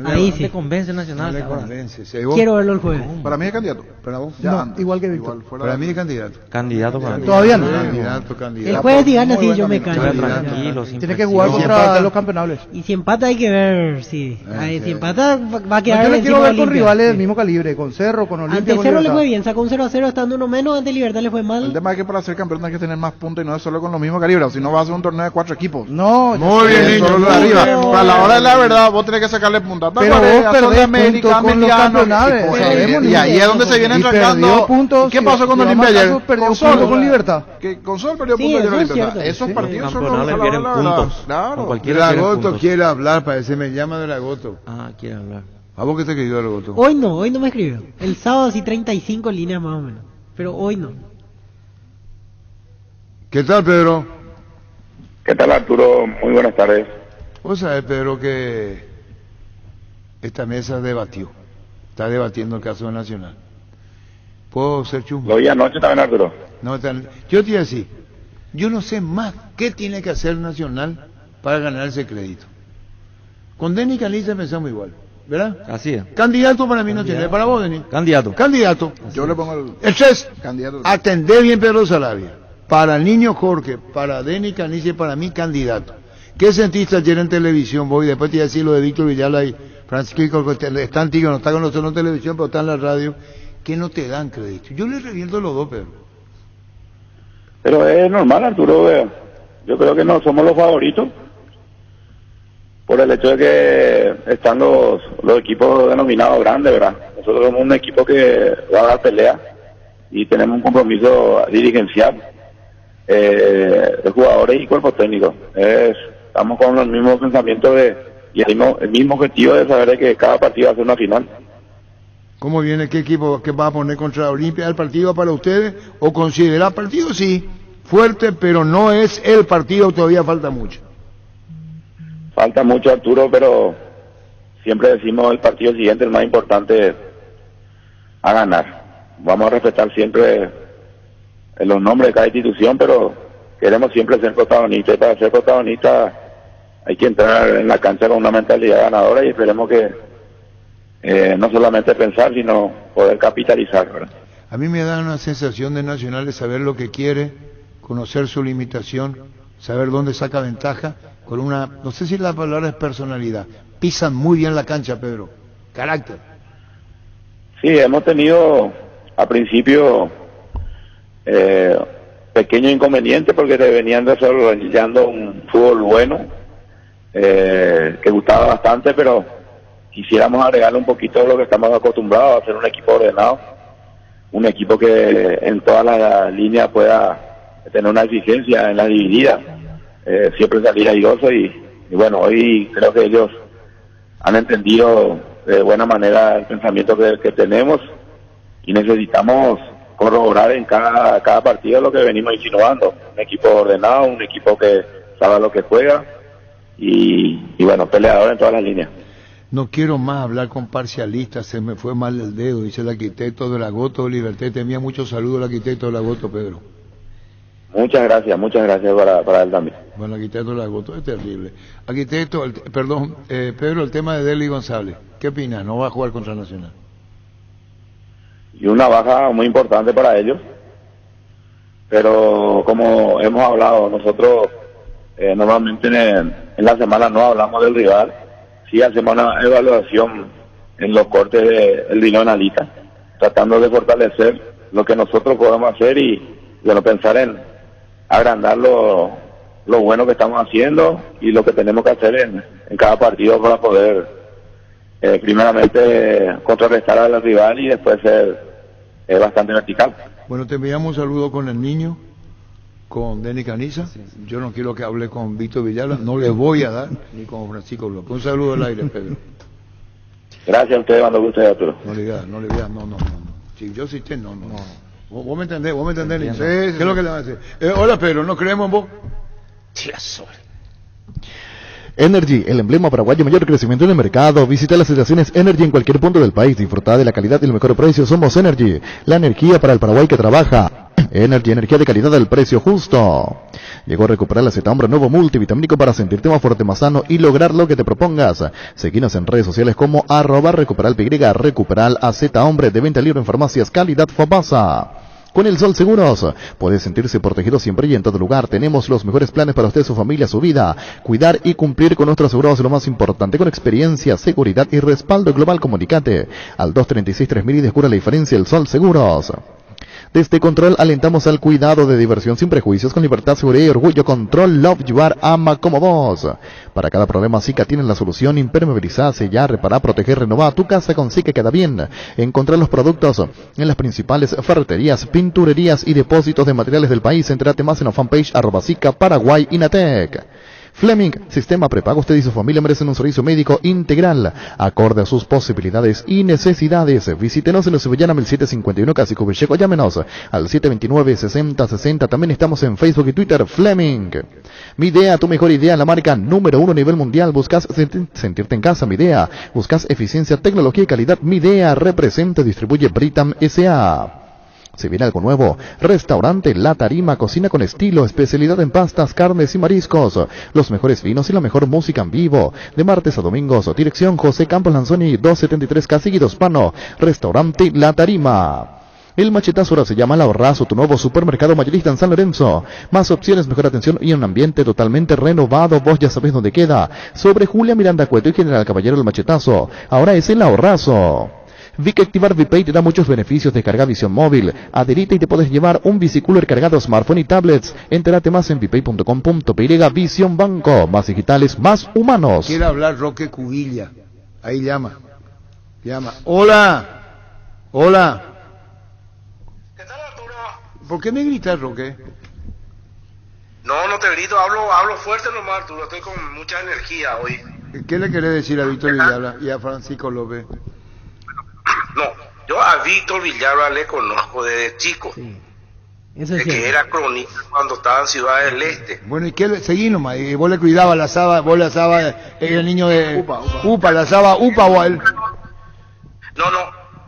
Ahí sí. ¿Te convence Nacional? No le convence. Sí, ¿vos? Quiero verlo el jueves. Para mí es candidato. Para vos, No, antes. igual que Víctor. Para mí es candidato. Candidato para mí. Todavía no. Candidato. El jueves si gana, sí, yo me callo. Tranquilo, sin Tiene que presión. jugar contra los campeonables. Y si empata hay que ver, sí. Si empata va a quedar Yo le encima quiero ver con Olimpia. rivales del mismo calibre, con Cerro, con Olimpia. Ante con Cerro le Libertad. fue bien, sacó un 0-0 estando uno menos, ante Libertad le fue El mal. tema es que para ser campeón hay que tener más puntos y no es solo con los mismos calibres, si no va a ser un torneo de 4 equipos. No, Muy bien, niño, solo los de arriba. Para la hora de la verdad, vos tenés que sacarle punta a pero Tacuarembó, vos a Sol de perdés América, puntos con los Mediano, campeonables, sabemos, y ahí es donde se viene y entrando. perdió puntos, ¿Qué pasó con si Olimpia vamos al ayer? caso, perdió Con puntos Sol, con Libertad. Que con Sol perdió Sí, puntos eso ayer es Olimpia. cierto. Esos Sí. partidos son Campeonables a la quieren hora de la verdad. puntos. Claro. Con cualquiera quieren Dragoto puntos. quiere hablar, parece, me llama Dragoto. Quiere hablar. ¿A vos qué te escribió Dragoto? Hoy no me escribió. El sábado sí 35 líneas más o menos. Pero hoy no. ¿Qué tal, Pedro? ¿Qué tal, Arturo? Muy buenas tardes. Vos sabés, Pedro, que esta mesa debatió. Está debatiendo el caso de Nacional. ¿Puedo ser chumbo? Lo vi anoche también, Arturo. No, yo te iba a decir, yo no sé más qué tiene que hacer Nacional para ganar ese crédito. Con Denis Caniza pensamos igual, ¿verdad? Así es. Candidato para mí no tiene, para vos, Denis. Candidato. Candidato. Yo le pongo El 3, candidato. atender bien Pedro Salavia. Para el niño Jorge, para Denis Caniza y para mí candidato. ¿Qué sentiste ayer en televisión, vos? Y después te iba a decir lo de Víctor Villalba y Francisco, que está antiguo, no está con nosotros en televisión, pero está en la radio, que no te dan crédito. Yo le reviento los dos, Pedro. Pero es normal, Arturo. Yo creo que no somos los favoritos. Por el hecho de que están los equipos denominados grandes, ¿verdad? Nosotros somos un equipo que va a dar pelea y tenemos un compromiso dirigencial de jugadores y cuerpo técnico. Estamos con los mismos pensamientos y el mismo objetivo de saber de que cada partido va a ser una final. ¿Cómo viene? ¿Qué equipo que va a poner contra Olimpia? ¿El partido para ustedes? ¿O considera partido? Sí, fuerte, pero no es el partido, todavía falta mucho. Falta mucho, Arturo, pero siempre decimos el partido siguiente, el más importante a ganar. Vamos a respetar siempre los nombres de cada institución, pero queremos siempre ser protagonistas. Y para ser protagonistas hay que entrar en la cancha con una mentalidad ganadora y esperemos que no solamente pensar, sino poder capitalizar, ¿verdad? A mí me da una sensación de Nacional de saber lo que quiere, conocer su limitación, saber dónde saca ventaja, con una, no sé si la palabra es personalidad. Pisan muy bien la cancha, Pedro. Carácter. Sí, hemos tenido a principio pequeños inconvenientes porque te venían desarrollando un fútbol bueno, que gustaba bastante, pero quisiéramos agregarle un poquito de lo que estamos acostumbrados a ser un equipo ordenado, un equipo que en todas las líneas pueda tener una exigencia en las divididas, siempre salir airoso y bueno, hoy creo que ellos han entendido de buena manera el pensamiento que tenemos y necesitamos corroborar en cada partido lo que venimos insinuando, un equipo ordenado, un equipo que sabe lo que juega y bueno, peleador en todas las líneas. No quiero más hablar con parcialistas, se me fue mal el dedo, dice el arquitecto de Dragoto Liberté. Te envía muchos saludos al arquitecto de Dragoto, Pedro. Muchas gracias para él también. Bueno, el arquitecto de Dragoto es terrible. Arquitecto, Pedro, el tema de Deli González, ¿qué opinas? ¿No va a jugar contra Nacional? Y una baja muy importante para ellos, pero como hemos hablado, nosotros normalmente en la semana no hablamos del rival, sí hacemos una evaluación en los cortes del video analista, tratando de fortalecer lo que nosotros podemos hacer y bueno, pensar en agrandar lo bueno que estamos haciendo y lo que tenemos que hacer en cada partido para poder primeramente contrarrestar al rival y después ser bastante vertical. Bueno, te enviamos un saludo con el niño, con Denis Caniza. Yo no quiero que hable con Víctor Villalba, no le voy a dar, ni con Francisco López. Un saludo al aire, Pedro. Gracias a ustedes, cuando guste, Arturo. No le veas, no. Si yo sí no. ¿Vos me entendés, Niño? Sí, ¿Qué es lo que le van a decir? Hola, Pedro, ¿no creemos en vos? Energy, el emblema paraguayo de mayor crecimiento en el mercado. Visita las estaciones Energy en cualquier punto del país. Disfruta de la calidad y el mejor precio. Somos Energy, la energía para el Paraguay que trabaja. Energy, energía de calidad al precio justo. Llegó a recuperar la Z Hombre, nuevo multivitamínico para sentirte más fuerte, más sano y lograr lo que te propongas. Seguinos en redes sociales como @recuperalpy, recuperal a Z Hombre, de venta libre en farmacias, calidad Fabasa. Con el Sol Seguros, puede sentirse protegido siempre y en todo lugar. Tenemos los mejores planes para usted, su familia, su vida. Cuidar y cumplir con nuestros asegurados es lo más importante. Con experiencia, seguridad y respaldo global, comunicate al 236-3000 y descubra la diferencia. El Sol Seguros. Desde Control alentamos al cuidado de diversión sin prejuicios, con libertad, seguridad y orgullo. Control, love you are, ama como vos. Para cada problema, Sica tiene la solución. Impermeabilizar, sellar, reparar, proteger, renovar. Tu casa con Sica queda bien. Encontrar los productos en las principales ferreterías, pinturerías y depósitos de materiales del país. Entérate más en la fanpage @Sica Paraguay Inatec. Fleming, sistema prepago. Usted y su familia merecen un servicio médico integral, acorde a sus posibilidades y necesidades. Visítenos en la Sevillana 1751, casi Cubilcheco. Llámenos al 729-6060. También estamos en Facebook y Twitter. Fleming. Mi Idea, tu mejor idea, la marca número 1 a nivel mundial. Buscas sentirte en casa, Mi Idea. Buscas eficiencia, tecnología y calidad. Mi Idea representa y distribuye Britam S.A. Se viene algo nuevo. Restaurante La Tarima, cocina con estilo, especialidad en pastas, carnes y mariscos. Los mejores vinos y la mejor música en vivo. De martes a domingos. Dirección José Campos Lanzoni, 273 Casillas Hispano. Restaurante La Tarima. El Machetazo ahora se llama El Ahorrazo, tu nuevo supermercado mayorista en San Lorenzo. Más opciones, mejor atención y un ambiente totalmente renovado. Vos ya sabés dónde queda. Sobre Julia Miranda Cueto y General Caballero El Machetazo. Ahora es El Ahorrazo. Vic Activar VPay te da muchos beneficios. Descarga visión móvil, adherite y te puedes llevar un bicicooler cargado, smartphone y tablets. Entérate más en vipay.com.py. Visión Banco, más digitales, más humanos. Quiere hablar Roque Cubilla. Ahí llama. Hola. ¿Qué tal, Arturo? ¿Por qué me gritas, Roque? No te grito, hablo fuerte nomás, Arturo. Estoy con mucha energía hoy. ¿Qué le querés decir a Víctor Villalba y a Francisco López? No, yo a Víctor Villalba le conozco desde chico. Sí. Eso de es que era cronista cuando estaba en Ciudad del Este. Bueno, ¿y qué le seguí nomás? Y vos le cuidabas, la asaba, vos le asabas el niño de Upa, la asaba Upa o a él. No,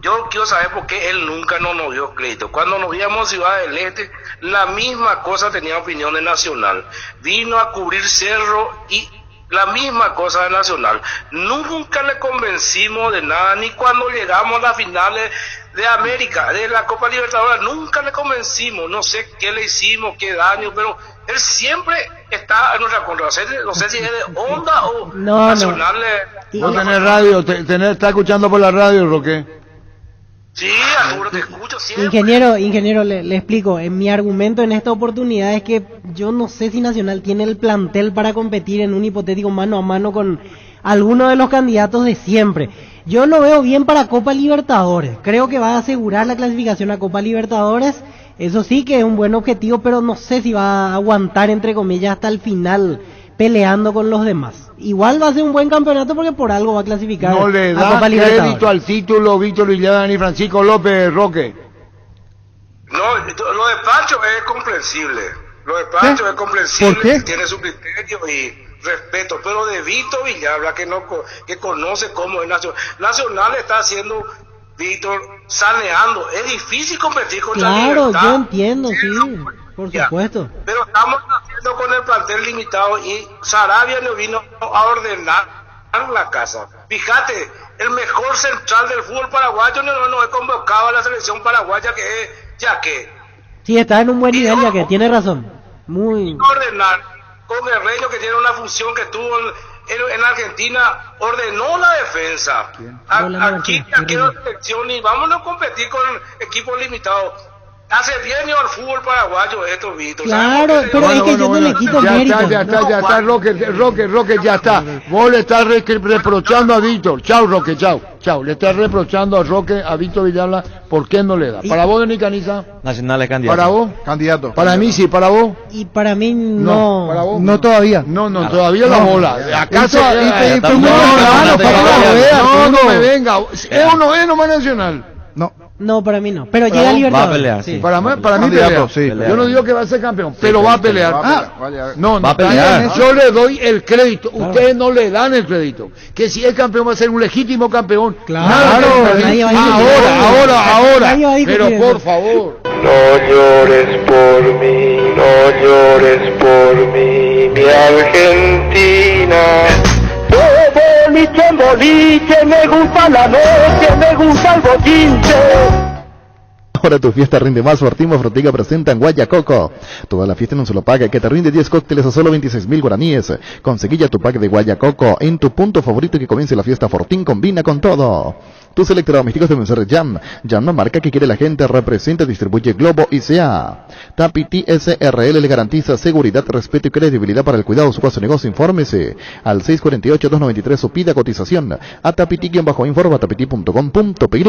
yo quiero saber por qué él nunca nos dio crédito. Cuando nos íbamos a Ciudad del Este, la misma cosa tenía opinión de Nacional. Vino a cubrir Cerro y la misma cosa de Nacional. Nunca le convencimos de nada, ni cuando llegamos a las finales de América, de la Copa Libertadores, nunca le convencimos. No sé qué le hicimos, qué daño, pero él siempre está en nuestra contra. No sé si es de Onda o Nacional. No tenés radio, está escuchando por la radio, Roque. Sí, Arturo, te escucho siempre. Ingeniero, le explico. Mi argumento en esta oportunidad es que yo no sé si Nacional tiene el plantel para competir en un hipotético mano a mano con alguno de los candidatos de siempre. Yo lo veo bien para Copa Libertadores. Creo que va a asegurar la clasificación a Copa Libertadores. Eso sí que es un buen objetivo, pero no sé si va a aguantar, entre comillas, hasta el final peleando con los demás. Igual va a ser un buen campeonato porque por algo va a clasificar no le a da Copa Libertadores. Crédito al título Víctor Villalba ni Francisco López, Roque. No, lo de Pancho es comprensible. Lo de Pancho es comprensible. ¿Por qué? Tiene su criterio y respeto. Pero de Víctor Villalba, que conoce cómo es Nacional. Nacional está haciendo, Víctor, saneando. Es difícil competir contra Claro, Libertad. yo entiendo, sí, por supuesto. Pero estamos haciendo con el plantel limitado y Sarabia nos vino a ordenar la casa. Fíjate, el mejor central del fútbol paraguayo no es convocado a la selección paraguaya, que es Yaque. Sí, está en un buen nivel, ya que tiene razón. Muy. Ordenar con Guerreño, que tiene una función que tuvo en Argentina, ordenó la defensa. Aquí ya quiero selección y vámonos a competir con equipos limitados. Hace bien al fútbol paraguayo esto, Víctor. Claro, pero es que yo no le quito mérito. Ya está, Roque, ya está. Vos le estás reprochando a Víctor. Chao, Roque, chao. Le estás reprochando a Roque, a Víctor Villalba, ¿por qué no le da? ¿Para vos, Denis Caniza? Nacional es candidato. ¿Para vos? Candidato. Para mí sí, ¿para vos? Y para mí no. ¿Para vos? No todavía. No, todavía la bola. ¿Acaso? No me venga. ¿Es o no es nomás Nacional? No, para mí no. Pero llega Libertadores. Va a pelear, sí. Para mí pelea. Sí. Yo no digo que va a ser campeón, pero va a pelear. Va a pelear. Yo le doy el crédito. Ustedes no le dan el crédito. Que si es campeón va a ser un legítimo campeón. Claro. Ahora. Pero por favor. no llores por mí, no llores por mí, mi Argentina. Boliche en boliche, me gusta la noche, me gusta el bochinche. Ahora tu fiesta rinde más. Fortimo Frutica presenta en Guayacoco. Toda la fiesta en un solo pack que te rinde 10 cócteles a solo 26.000 guaraníes. Conseguí ya tu pack de Guayacoco en tu punto favorito y que comience la fiesta. Fortín combina con todo. Tus electrodomésticos deben ser Jam. Jam, la marca que quiere la gente, representa y distribuye Globo ICA. Tapiti SRL le garantiza seguridad, respeto y credibilidad para el cuidado de su casa o negocio. Infórmese al 648-293 o pida cotización a tapiti-informa tapiti.com.py.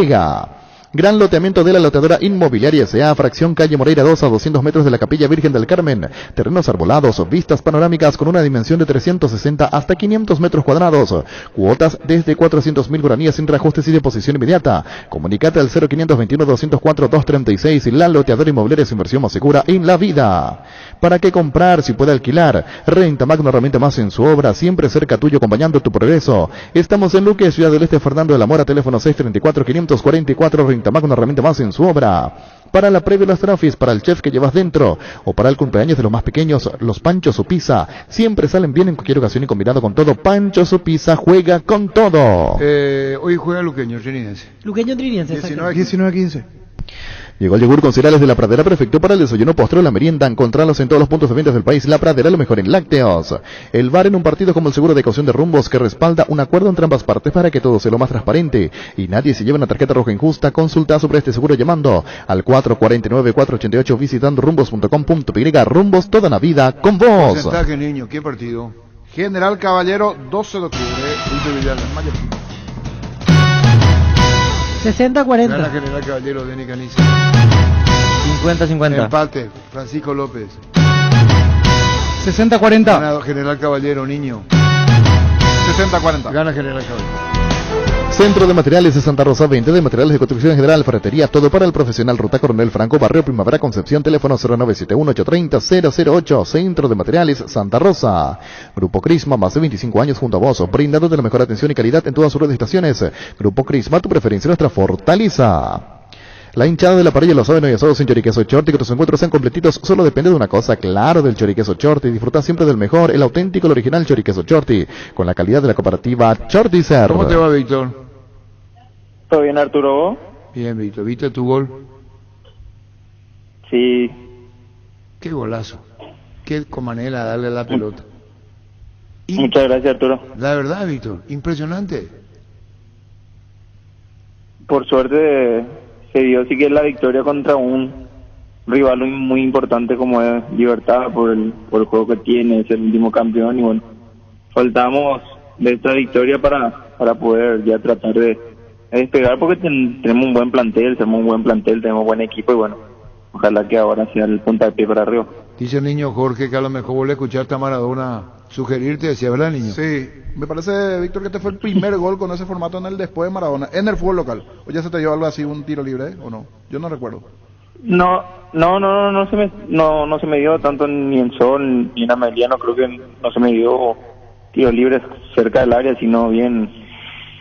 Gran loteamiento de la loteadora inmobiliaria S.A. Fracción Calle Moreira 2 a 200 metros de la Capilla Virgen del Carmen. Terrenos arbolados, vistas panorámicas con una dimensión de 360 hasta 500 metros cuadrados. Cuotas desde 400.000 guaraníes sin reajustes y deposición inmediata. Comunicate al 0521-204-236. La loteadora inmobiliaria es inversión más segura en la vida. ¿Para qué comprar si puede alquilar? Renta Magno, herramienta más en su obra, siempre cerca tuyo, acompañando tu progreso. Estamos en Luque, Ciudad del Este, Fernando de la Mora, teléfono 634-544, Renta Magno, una herramienta más en su obra. Para la previa de los trafis, para el chef que llevas dentro, o para el cumpleaños de los más pequeños, los Panchos o Pizza, siempre salen bien en cualquier ocasión y combinado con todo. Panchos o Pizza juega con todo. Hoy juega Luqueño Trinidense. Luqueño Trinidense, 19-15. Llegó el yogur con cereales de La Pradera, perfecto para el desayuno, postre o la merienda. Encontralos en todos los puntos de venta del país. La Pradera, lo mejor en lácteos. El VAR en un partido como el seguro de caución de Rumbos, que respalda un acuerdo entre ambas partes para que todo sea lo más transparente y nadie se lleve una tarjeta roja injusta. Consulta sobre este seguro llamando al 449-488, visitando rumbos.com.py. Rumbos, toda la vida con vos. Porcentaje, niño, ¿qué partido? General Caballero, 12 de octubre. 60-40. Gana General Caballero, Denis Canice. 50-50. Empate, Francisco López. 60-40. Gana General Caballero, niño. 60-40. Gana General Caballero. Centro de Materiales de Santa Rosa, 20 de materiales de construcción general, ferretería, todo para el profesional. Ruta Coronel Franco, Barrio Primavera, Concepción, teléfono 0971-830-008. Centro de Materiales Santa Rosa. Grupo Crisma, más de 25 años junto a vos, brindando de la mejor atención y calidad en todas sus estaciones. Grupo Crisma, tu preferencia, nuestra fortaleza. La hinchada de la parrilla lo saben hoy asados en Choriqueso Chorti, que tus encuentros sean completitos, solo depende de una cosa, claro, del Choriqueso Chorti. Disfruta siempre del mejor, el auténtico, el original Choriqueso Chorti, con la calidad de la cooperativa Chorticer. ¿Cómo te va, Víctor? ¿Todo bien, Arturo? Bien, Víctor. ¿Viste tu gol? Sí. Qué golazo. Qué manera de darle la pelota. Muchas gracias, Arturo. La verdad, Víctor, impresionante. Por suerte se dio sí que la victoria contra un rival muy importante como es Libertad por el juego que tiene, es el último campeón y bueno, faltamos de esta victoria para poder ya tratar de despegar porque tenemos un buen plantel, tenemos buen equipo y bueno, ojalá que ahora sea el punta de pie para arriba. Dice el niño Jorge que a lo mejor vos le escuchaste a Maradona sugerirte, decía, ¿verdad, niño? Sí, me parece, Víctor, que este fue el primer gol con ese formato en el después de Maradona, en el fútbol local. ¿O ya se te dio algo así, un tiro libre, o no? Yo no recuerdo. No se me dio tanto ni en Sol ni en Ameliano, creo que no se me dio tiros libres cerca del área, sino bien.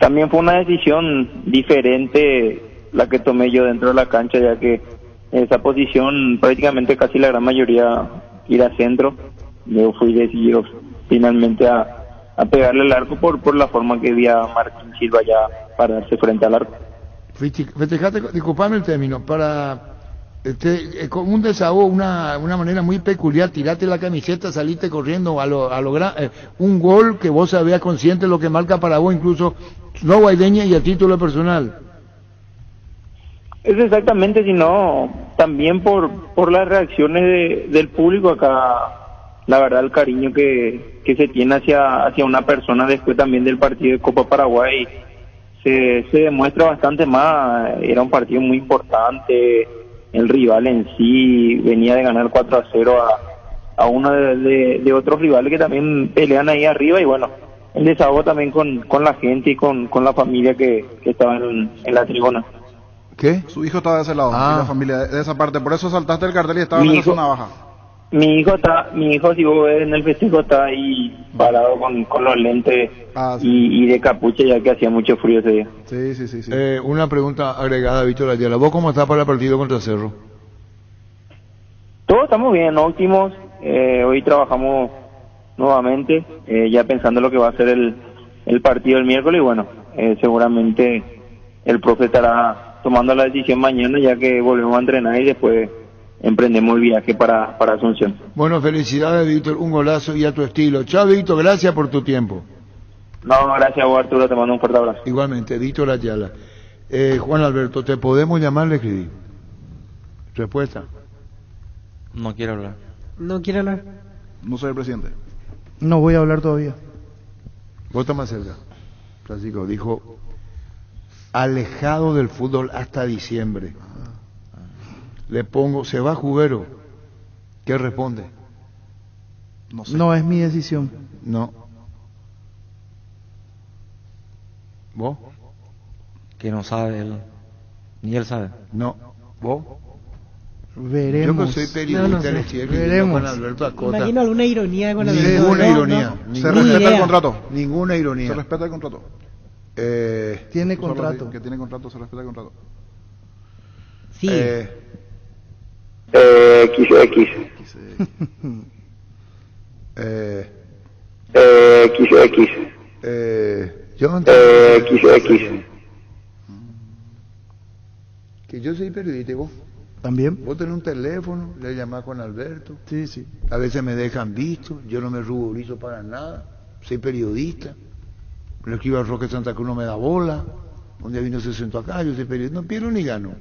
También fue una decisión diferente la que tomé yo dentro de la cancha, ya que esa posición prácticamente casi la gran mayoría ir a centro. Yo fui decidido finalmente a pegarle al arco por la forma que vi a Martín Silva ya pararse frente al arco. Festejate, disculpame el término, para con un desahogo, una manera muy peculiar, tirate la camiseta, saliste corriendo a lo un gol que vos sabías consciente lo que marca para vos, incluso no guaideña y a título personal. Es exactamente, sino también por las reacciones del público acá, la verdad el cariño que se tiene hacia una persona después también del partido de Copa Paraguay se demuestra bastante más. Era un partido muy importante, el rival en sí venía de ganar 4-0 a uno de otros rivales que también pelean ahí arriba y bueno, el desahogo también con la gente y con la familia que estaba en la tribuna. ¿Qué? Su hijo estaba de ese lado, y la familia de esa parte, por eso saltaste el cartel y estaba en la zona baja. Mi hijo, si vos ves en el festejo, está ahí parado con los lentes y de capucha, ya que hacía mucho frío ese día. Sí. Una pregunta agregada, Víctor Ayala. ¿Vos cómo estás para el partido contra Cerro? Todos estamos bien, óptimos. Hoy trabajamos nuevamente, ya pensando lo que va a ser el partido el miércoles. Y bueno, seguramente el profe estará tomando la decisión mañana, ya que volvemos a entrenar y después emprendemos el viaje para Asunción. Bueno, felicidades, Víctor, un golazo y a tu estilo. Chao, Víctor, gracias por tu tiempo. No, gracias a vos, Arturo, te mando un fuerte abrazo. Igualmente, Víctor Ayala. Juan Alberto, ¿te podemos llamar? Le escribí. Respuesta. No quiero hablar. No quiere hablar. No soy el presidente. No voy a hablar todavía. Vos estás más cerca. Francisco dijo, alejado del fútbol hasta diciembre. Le pongo, ¿se va Jubero? ¿Qué responde? No sé. No es mi decisión. No. ¿Vos? Que no sabe él. Ni él sabe. No. ¿Vos? Veremos. Yo que soy periodista, No sé. Veremos. Con Alberto Acosta. Imagino alguna ironía con Alberto. Ninguna ironía. Se respeta el contrato. Ninguna ironía. Se respeta el contrato. Tiene Solo contrato. que tiene contrato, se respeta el contrato. Sí. XX. XX. Yo no XX. Que yo soy periodista y vos. ¿También? Vos tenés un teléfono, le llamás con Alberto. Sí, sí. A veces me dejan visto, yo no me ruborizo para nada. Soy periodista. Le escribo a Roque Santa Cruz, no me da bola. Un día vino, se sentó acá, yo soy periodista. No pierdo ni gano.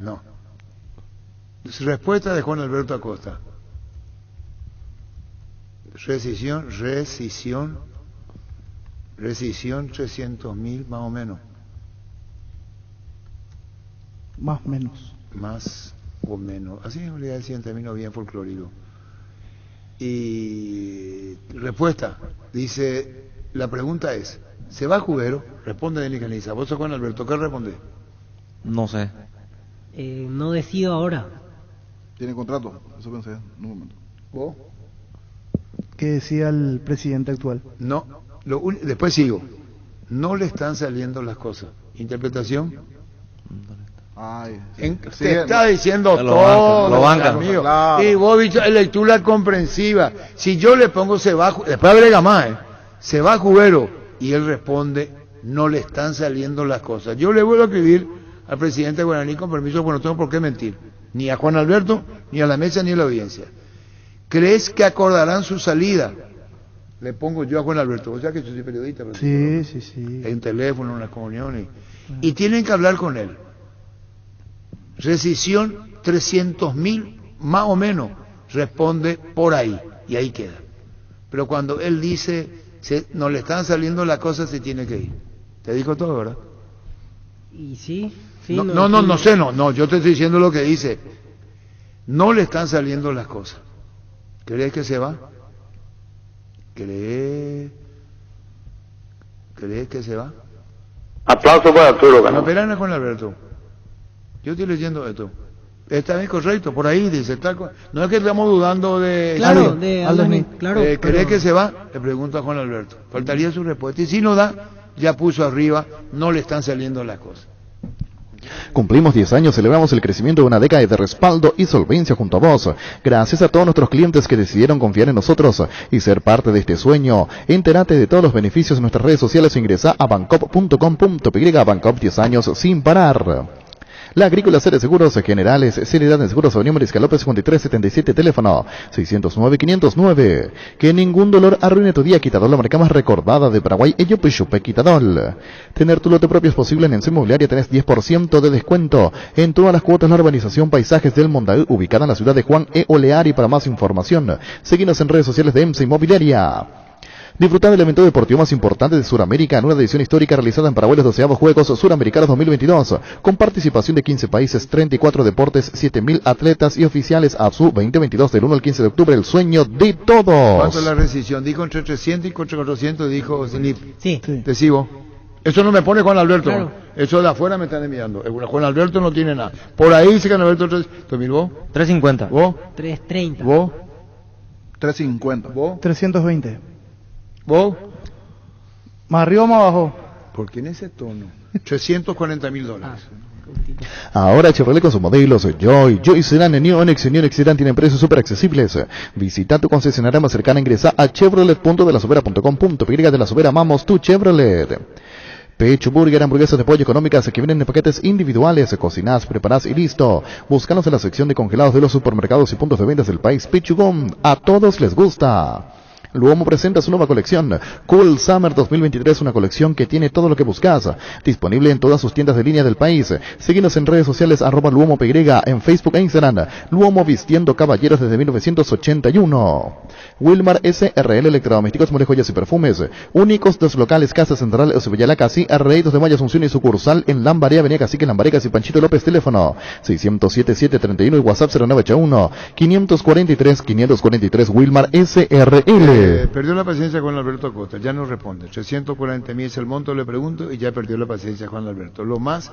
No. Respuesta de Juan Alberto Acosta. Rescisión 300.000 más o menos. Más o menos. Más o menos. Así en realidad decía en términos bien folclóricos. Y respuesta, dice, la pregunta es, ¿se va Jubero? Responde Denis Caniza. ¿Vos sos Juan Alberto? ¿Qué responde? No sé. No decido ahora. Tiene contrato, eso pensé en un momento. ¿Vos? ¿Qué decía el presidente actual? No. Después sigo. No le están saliendo las cosas. ¿Interpretación? Ay, te está diciendo lo todo, lo banca. amigo. Claro. Y vos dicho lectura comprensiva. Si yo le pongo se va, después agrega más, se va Jubero, y él responde, no le están saliendo las cosas. Yo le vuelvo a escribir al presidente Guaraní con permiso, porque no tengo por qué mentir, ni a Juan Alberto, ni a la mesa, ni a la audiencia. ¿Crees que acordarán su salida? Le pongo yo a Juan Alberto, o sea que yo soy periodista. Sí. Hay un teléfono, unas comuniones, y tienen que hablar con él. Rescisión 300.000 más o menos, responde por ahí, y ahí queda. Pero cuando él dice, no le están saliendo las cosas, se tiene que ir. Te dijo todo, ¿verdad? Y sí. No sé, yo te estoy diciendo lo que dice. No le están saliendo las cosas. ¿Crees que se va? ¿Crees que se va? Aplauso para Arturo. No, espera, Juan Alberto. Yo estoy leyendo esto. Está bien correcto, por ahí dice. No es que estamos dudando de... Claro, de Aldo Smith, claro. ¿Cree que se va? Le pregunto a Juan Alberto. Faltaría su respuesta. Y si no da, ya puso arriba, no le están saliendo las cosas. Cumplimos 10 años, celebramos el crecimiento de una década de respaldo y solvencia junto a vos. Gracias a todos nuestros clientes que decidieron confiar en nosotros y ser parte de este sueño. Entérate de todos los beneficios en nuestras redes sociales o ingresa a bancop.com.py. Bancop, 10 años sin parar. La Agrícola Seres Seguros Generales, Seriedad en Seguros Avenida Mariscal López 5377, teléfono 609-509. Que ningún dolor arruine tu día. Quitadol, la marca más recordada de Paraguay, Eyopechupe Quitadol. Tener tu lote propio es posible en Ense Inmobiliaria. Tenés 10% de descuento en todas las cuotas de la urbanización Paisajes del Mondaú, ubicada en la ciudad de Juan E. Oleari. Para más información, seguinos en redes sociales de Ense Inmobiliaria. Disfrutar del evento deportivo más importante de Sudamérica en una edición histórica realizada en Paraguay, los 12avos Juegos Suramericanos 2022, con participación de 15 países, 34 deportes, 7.000 atletas y oficiales. ABSU 2022 del 1 al 15 de octubre, el sueño de todos. ¿Cuánto es la rescisión? Dijo entre 300 y contra 400, dijo Zenit. Sí. Te sigo. Eso no me pone Juan Alberto. Claro. Eso de afuera me están enviando. Juan Alberto no tiene nada. Por ahí dice que Juan Alberto 300.000. ¿Vos? 350. ¿Vos? 330. ¿Vos? 350. ¿Vos? 320. ¿Vos? ¿Más arriba o más abajo? ¿Por qué en ese tono? $340.000. Ahora Chevrolet con sus modelos Joy Sedan, New Onix y New Onix Sedan tienen precios súper accesibles. Visita tu concesionaria más cercana, ingresa a chevrolet.delasubera.com.py. De La Subera, amamos tu Chevrolet. Pecho Burger, hamburguesas de pollo económicas que vienen en paquetes individuales, cocinás, preparás y listo. Búscanos en la sección de congelados de los supermercados y puntos de ventas del país. Pichugón, a todos les gusta. Luomo presenta su nueva colección, Cool Summer 2023, una colección que tiene todo lo que buscas, disponible en todas sus tiendas de línea del país. Síguenos en redes sociales, @LuomoPY, en Facebook e Instagram. Luomo vistiendo caballeros desde 1981. Wilmar SRL Electrodomésticos, muebles, joyas y perfumes. Únicos dos locales, Casa Central, Eusebella Casi, R.I. 2 de Mayo, Asunción y sucursal en Lambaré, Avenida Cacique, Lambarecas y Panchito López, teléfono 607-731 y WhatsApp 0981-543-543, Wilmar SRL. Perdió la paciencia Juan Alberto Acosta, ya no responde. 340.000 es el monto, le pregunto, y ya perdió la paciencia Juan Alberto. Lo más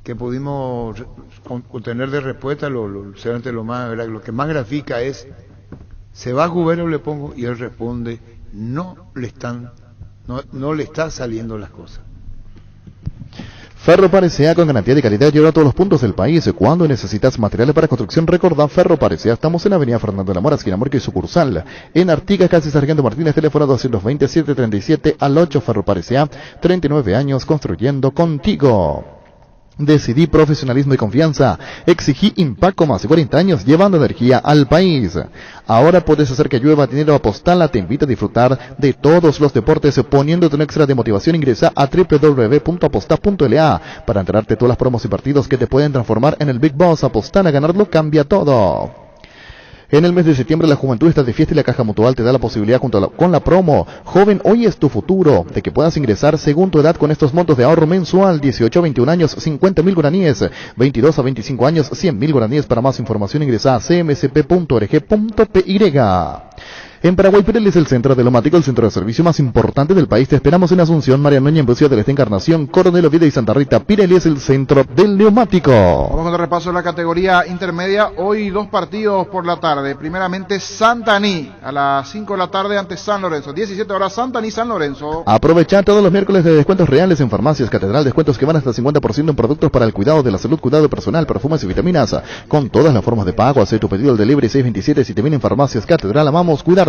que pudimos obtener de respuesta, lo que más grafica es: ¿se va a Cubero? Le pongo, y él responde: no le está saliendo las cosas. Ferro Parecea, con garantía de calidad, lleva a todos los puntos del país. Cuando necesitas materiales para construcción, recordá Ferro Parecea. Estamos en la avenida Fernando de la Mora, esquina Morque y sucursal. En Artigas, casi Sargento Martínez, teléfono 220-737-8. Ferro Parecea, 39 años construyendo contigo. Decidí profesionalismo y confianza. Exigí Impaco, más de 40 años llevando energía al país. Ahora puedes hacer que llueva dinero. Apostala te invita a disfrutar de todos los deportes poniéndote un extra de motivación. Ingresa a www.aposta.la para enterarte de todas las promos y partidos que te pueden transformar en el Big Boss. Apostala, ganarlo cambia todo. En el mes de septiembre la juventud está de fiesta y la Caja Mutual te da la posibilidad con la promo Joven, hoy es tu futuro, de que puedas ingresar según tu edad con estos montos de ahorro mensual: 18 a 21 años, 50.000 guaraníes, 22 a 25 años, 100.000 guaraníes. Para más información ingresa a cmsp.org.py. En Paraguay Pirelli es el centro de neumático, el centro de servicio más importante del país. Te esperamos en Asunción, Mariano y en Bucio del Este, Encarnación, Coronel Oviedo y Santa Rita. Pirelli es el centro del neumático. Vamos con el repaso de la categoría intermedia. Hoy 2 partidos por la tarde. Primeramente Santaní a las 5 de la tarde ante San Lorenzo. 17 horas Santaní, San Lorenzo. Aprovecha todos los miércoles de descuentos reales en Farmacias Catedral. Descuentos que van hasta 50% en productos para el cuidado de la salud, cuidado personal, perfumes y vitaminas. Con todas las formas de pago. Haz tu pedido al delivery 627 si te vienen Farmacias Catedral. Amamos cuidarte.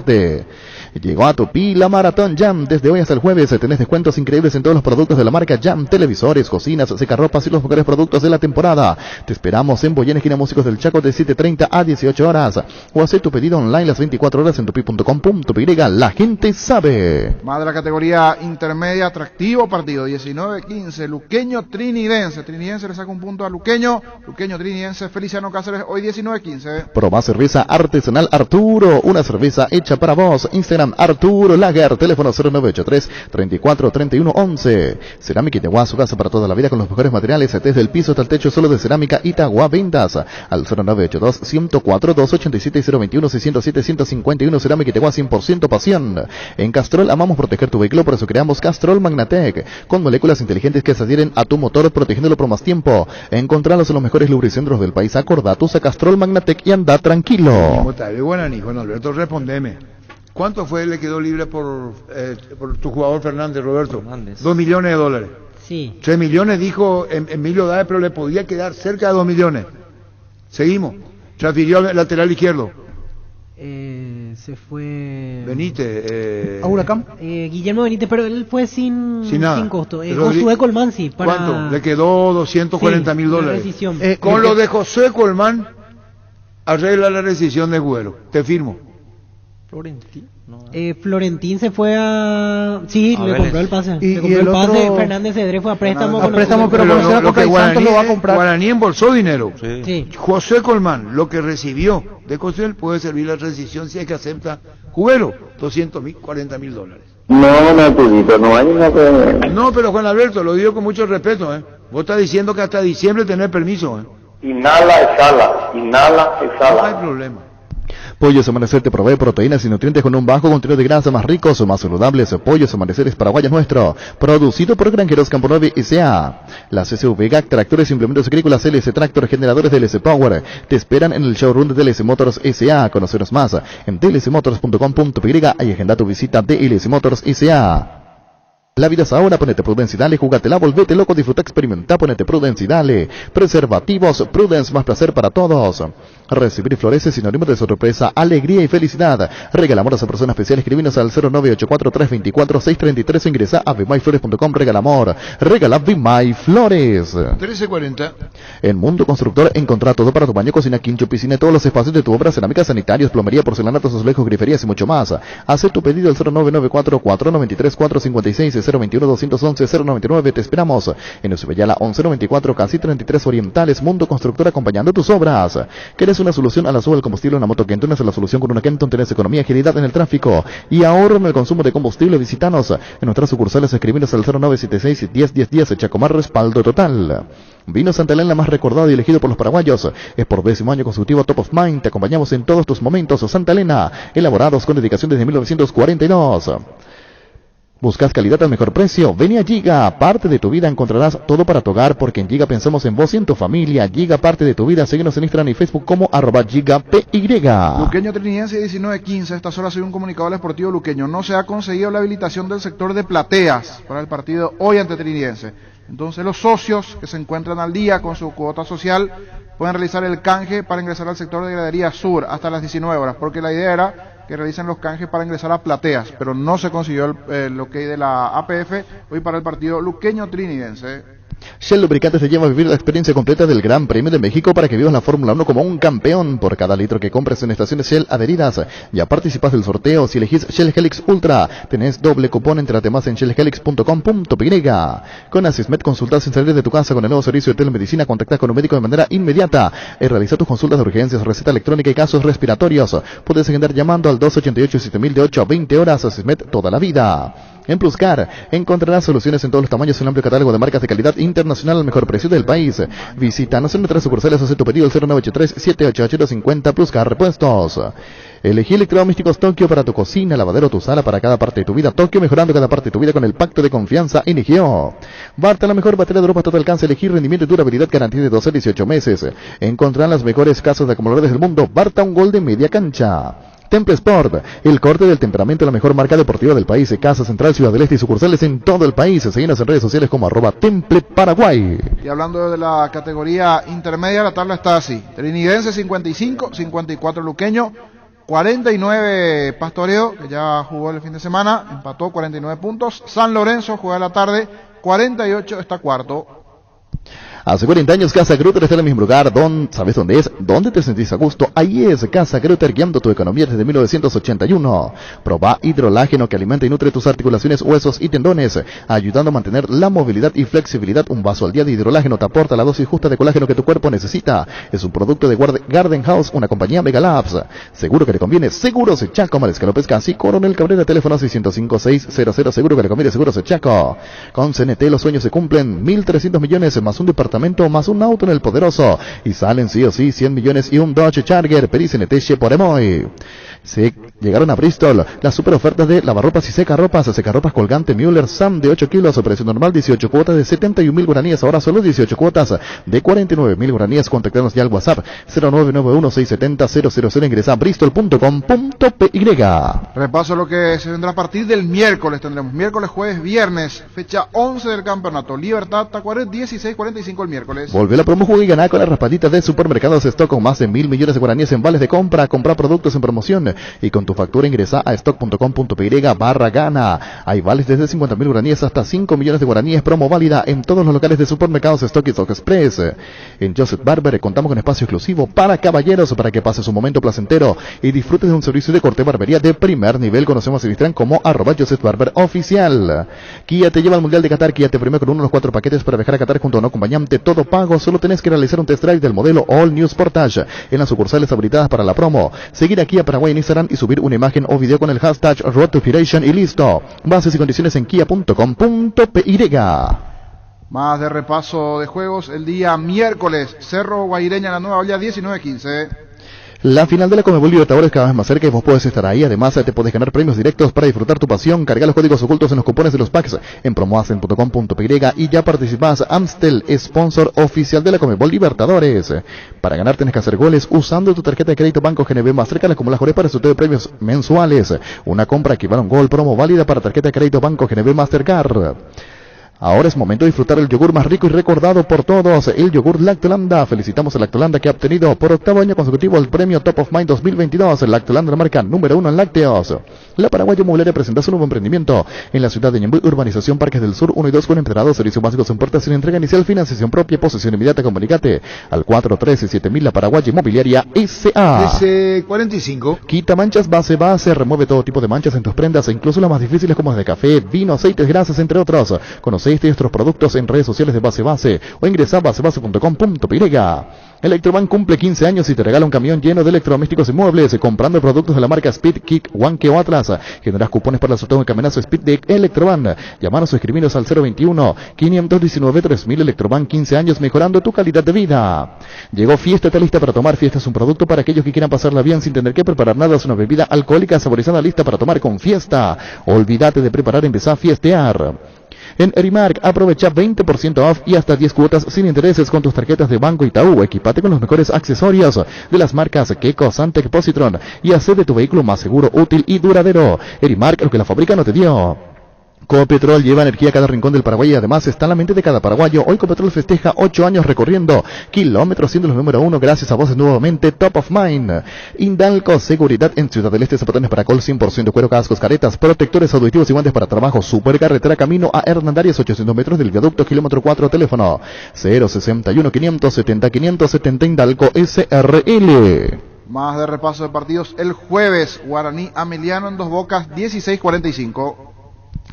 Llegó a Tupi la Maratón Jam. Desde hoy hasta el jueves tenés descuentos increíbles en todos los productos de la marca Jam: televisores, cocinas, secarropas y los mejores productos de la temporada. Te esperamos en Boyén, esquina Músicos del Chaco, de 7:30 a 18 horas. O haz tu pedido online las 24 horas en tupi.com.py. La gente sabe. Más de la categoría intermedia, atractivo partido. 19-15, Luqueño Trinidense. Trinidense le saca un punto a Luqueño. Luqueño Trinidense, Feliciano Cáceres, hoy 19-15. Proba cerveza artesanal Arturo, una cerveza hecha para vos. Instagram Arturo Lager, teléfono 0983-343111. Cerámica Itagua, su casa para toda la vida con los mejores materiales, desde el piso hasta el techo, solo de Cerámica Itagua. Ventas al 0982-104-287-021-607-151. Cerámica Itagua, 100% pasión. En Castrol amamos proteger tu vehículo, por eso creamos Castrol Magnatec, con moléculas inteligentes que se adhieren a tu motor, protegiéndolo por más tiempo. Encontralos en los mejores lubricentros del país. Acordate, usa Castrol Magnatec y anda tranquilo. Buenas, Juan Alberto, respondeme. ¿Cuánto fue le quedó libre por tu jugador Fernández, Roberto? Fernández. $2 millones. Sí. 3 millones dijo Emilio Dae, pero le podía quedar cerca de 2 millones. Seguimos. Transfirió al lateral izquierdo. Se fue Benítez. ¿A Huracán? Guillermo Benítez, pero él fue sin costo. Josué Colmán, sí. ¿Cuánto? Le quedó $240.000. Con lo de Josué Colmán, arregla la rescisión de Güero. Te firmo. Florentín se fue a... Sí, le compró el pase. Y el pase, Fernández Cedré fue a préstamo. Pero lo que Guaraní lo va a comprar. Guaraní embolsó dinero. Sí. José Colmán, lo que recibió de Cosel puede servir la rescisión si es que acepta Jubero, $40.000. No, Naturito, no hay nada que... No, pero Juan Alberto, lo digo con mucho respeto, Vos estás diciendo que hasta diciembre tenés permiso, Inhala, exhala. No hay problema. Pollos Amanecer te provee proteínas y nutrientes con un bajo contenido de grasa, más ricos o más saludables. Pollos Amanecer es paraguayo nuestro, producido por Granjeros Campo 9 S.A. Las SUV GAC, tractores, implementos agrícolas, LS Tractor, generadores de LS Power. Te esperan en el showroom de TLS Motors S.A. Conoceros más en tlsmotors.com.py y agenda tu visita de LS Motors S.A. La vida es ahora, ponete Prudence y dale, júgatela, volvete loco, disfruta, experimenta, ponete Prudence y dale. Preservativos Prudence, más placer para todos. Recibir flores es sinónimo de sorpresa, alegría y felicidad. Regalamor a esa persona especial, escribinos al 0984-324-633 o ingresa a bmyflores.com. Regalamor, regala Bimay Flores. 13:40. En Mundo Constructor encontrá todo para tu baño, cocina, quincho, piscina y todos los espacios de tu obra, cerámica, sanitarios, plomería, porcelanatos, azulejos, griferías y mucho más. Haz tu pedido al 0994-493-456, 021-211-099. Te esperamos en Usubeyala 1194, casi 33 Orientales. Mundo Constructor acompañando tus obras. ¿Quieres una solución a la suba del combustible? Una moto Kenton es la solución. Con una Kenton tenés economía, agilidad en el tráfico y ahorro en el consumo de combustible. Visítanos en nuestras sucursales, escribinos al 0976-101010. Chacomar, respaldo total. Vino Santa Elena, más recordado y elegido por los paraguayos. Es por 10º año consecutivo Top of Mind. Te acompañamos en todos tus momentos. Santa Elena, elaborados con dedicación desde 1942. ¿Buscas calidad al mejor precio? Ven a Giga. Parte de tu vida encontrarás todo para tu hogar, porque en Giga pensamos en vos y en tu familia. Giga, parte de tu vida. Síguenos en Instagram y Facebook como @GigaPY. Luqueño Trinidense 19:15. Estas horas soy un comunicado del Sportivo Luqueño. No se ha conseguido la habilitación del sector de plateas para el partido hoy ante Trinidense. Entonces los socios que se encuentran al día con su cuota social pueden realizar el canje para ingresar al sector de gradería sur hasta las 19 horas, porque la idea era que realicen los canjes para ingresar a plateas, pero no se consiguió el ok de la APF hoy para el partido Luqueño Trinidense. Shell Lubricantes te lleva a vivir la experiencia completa del Gran Premio de México para que vivas la Fórmula 1 como un campeón. Por cada litro que compres en estaciones Shell adheridas, ya participas del sorteo. Si elegís Shell Helix Ultra, tenés doble cupón. Entrate más en shellhelix.com.py. Con Asismed, consultas sin salir de tu casa con el nuevo servicio de telemedicina. Contactás con un médico de manera inmediata. Realiza tus consultas de urgencias, receta electrónica y casos respiratorios. Puedes agendar llamando al 288-7000 de 8 a 20 horas. Asismed, toda la vida. En Pluscar encontrarás soluciones en todos los tamaños y un amplio catálogo de marcas de calidad internacional al mejor precio del país. Visítanos en nuestras sucursales, haz tu pedido al 0983-788-50. Pluscar Repuestos. Elegí Electrodomésticos Tokio para tu cocina, lavadero, tu sala, para cada parte de tu vida. Tokio, mejorando cada parte de tu vida con el pacto de confianza NGO. Barta, la mejor batería de Europa, todo alcance. Elegir rendimiento y durabilidad, garantía de 12 a 18 meses. Encontrarán las mejores casas de acumuladores del mundo. Barta, un gol de media cancha. Temple Sport, el corte del temperamento, la mejor marca deportiva del país. Casa Central, Ciudad del Este y sucursales en todo el país. Seguinos en redes sociales como @Temple Paraguay. Y hablando de la categoría intermedia, la tabla está así: Trinidense 55, 54 Luqueño, 49 Pastoreo, que ya jugó el fin de semana, empató 49 puntos. San Lorenzo juega a la tarde, 48, está cuarto. Hace 40 años Casa Grutter está en el mismo lugar. ¿Sabes dónde es? ¿Dónde te sentís a gusto? Ahí es Casa Grutter, guiando tu economía desde 1981. Proba hidrolágeno que alimenta y nutre tus articulaciones, huesos y tendones, ayudando a mantener la movilidad y flexibilidad. Un vaso al día de hidrolágeno te aporta la dosis justa de colágeno que tu cuerpo necesita. Es un producto de Garden House, una compañía Mega Labs. Seguro que le conviene. Seguros Chaco, Mariscal López Casi, Coronel Cabrera, teléfono 605-600. Seguro que le conviene. Seguros Chaco. Con CNT los sueños se cumplen. 1.300 millones más un departamento más un auto en el Poderoso, y salen sí o sí 100 millones y un Dodge Charger. Pedí CNT por Emoy. Se llegaron a Bristol las super ofertas de lavarropas y secarropas colgante Müller Sam de 8 kilos, precio normal 18 cuotas de 71.000 guaraníes, ahora solo 18 cuotas de 49.000 guaranías. Contactanos ya al WhatsApp 0991-670-000. Ingresa a bristol.com.py. Repaso lo que se vendrá a partir del miércoles. Tendremos miércoles, jueves, viernes, fecha 11 del campeonato. Libertad, Tacuaret, 16:45 el miércoles. Volvió la promo Juega y Ganá con las raspaditas de Supermercados Stock, con más de 1.000 millones de guaraníes en vales de compra. Comprar productos en promoción y con tu factura ingresa a stock.com.py/gana. Hay vales desde 50.000 guaraníes hasta 5 millones de guaraníes. Promo válida en todos los locales de Supermercados Stock y Stock Express. En Joseph Barber contamos con espacio exclusivo para caballeros, para que pases un momento placentero y disfrutes de un servicio de corte barbería de primer nivel. Conocemos en Instagram como @Joseph Barber Oficial. Kia te lleva al Mundial de Qatar. Kia te premia con uno de los 4 paquetes para viajar a Qatar junto a un acompañante, todo pago. Solo tenés que realizar un test drive del modelo All New Sportage en las sucursales habilitadas para la promo. Seguir aquí a Paraguay en Instagram y subir una imagen o video con el hashtag Road to Inspiration y listo. Bases y condiciones en kia.com.py. Más de repaso de juegos el día miércoles. Cerro Guaireña, la Nueva Olla, 19:15. La final de la Conmebol Libertadores cada vez más cerca y vos podés estar ahí. Además, te podés ganar premios directos para disfrutar tu pasión. Carga los códigos ocultos en los cupones de los packs en promoacen.com.py y ya participás. Amstel, sponsor oficial de la Conmebol Libertadores. Para ganar tenés que hacer goles usando tu tarjeta de crédito Banco GNB Mastercard, como las para el sorteo de premios mensuales. Una compra equivale a un gol, promo válida para tarjeta de crédito Banco GNB Mastercard. Ahora es momento de disfrutar el yogur más rico y recordado por todos, el yogur Lactolanda. Felicitamos a Lactolanda que ha obtenido por octavo año consecutivo el premio Top of Mind 2022. Lactolanda, la marca número 1 en lácteos. La Paraguaya Inmobiliaria presenta su nuevo emprendimiento en la ciudad de Ñemby, Urbanización Parques del Sur 1 y 2 con empedrado, servicios básicos, importación, entrega inicial, financiación propia, posesión inmediata. Comunicate al 413-7000. La Paraguaya Inmobiliaria S.A. S45. Quita manchas base, remueve todo tipo de manchas en tus prendas, incluso las más difíciles como las de café, vino, aceites, grasas, entre otros. Conoce este y nuestros productos en redes sociales de Base o ingresa a basebase.com.py. Electroban cumple 15 años y te regala un camión lleno de electrodomésticos y muebles. Comprando productos de la marca Speed, Kick, Wanke o Atlas, generas cupones para el sorteo de camionazo Speed de Electroban. Llamanos o escribinos al 021-519-3000. Electroban, 15 años mejorando tu calidad de vida. Llegó Fiesta, está lista para tomar. Fiesta es un producto para aquellos que quieran pasarla bien sin tener que preparar nada. Es una bebida alcohólica saborizada lista para tomar con Fiesta. Olvídate de preparar, empezá a fiestear. En Erimark, aprovecha 20% off y hasta 10 cuotas sin intereses con tus tarjetas de Banco Itaú. Equipate con los mejores accesorios de las marcas Keiko, Santec, Positron y haz de tu vehículo más seguro, útil y duradero. Erimark, lo que la fábrica no te dio. Copetrol lleva energía a cada rincón del Paraguay y además está en la mente de cada paraguayo. Hoy Copetrol festeja 8 años recorriendo kilómetros, siendo los número 1 gracias a vos nuevamente Top of Mind. Indalco, seguridad en Ciudad del Este, zapatones para col 100% cuero, cascos, caretas, protectores auditivos y guantes para trabajo. Supercarretera camino a Hernandarias, 800 metros del viaducto, kilómetro 4, teléfono 061-570-570 Indalco SRL. Más de repaso de partidos el jueves. Guaraní Ameliano en Dos Bocas, 16:45.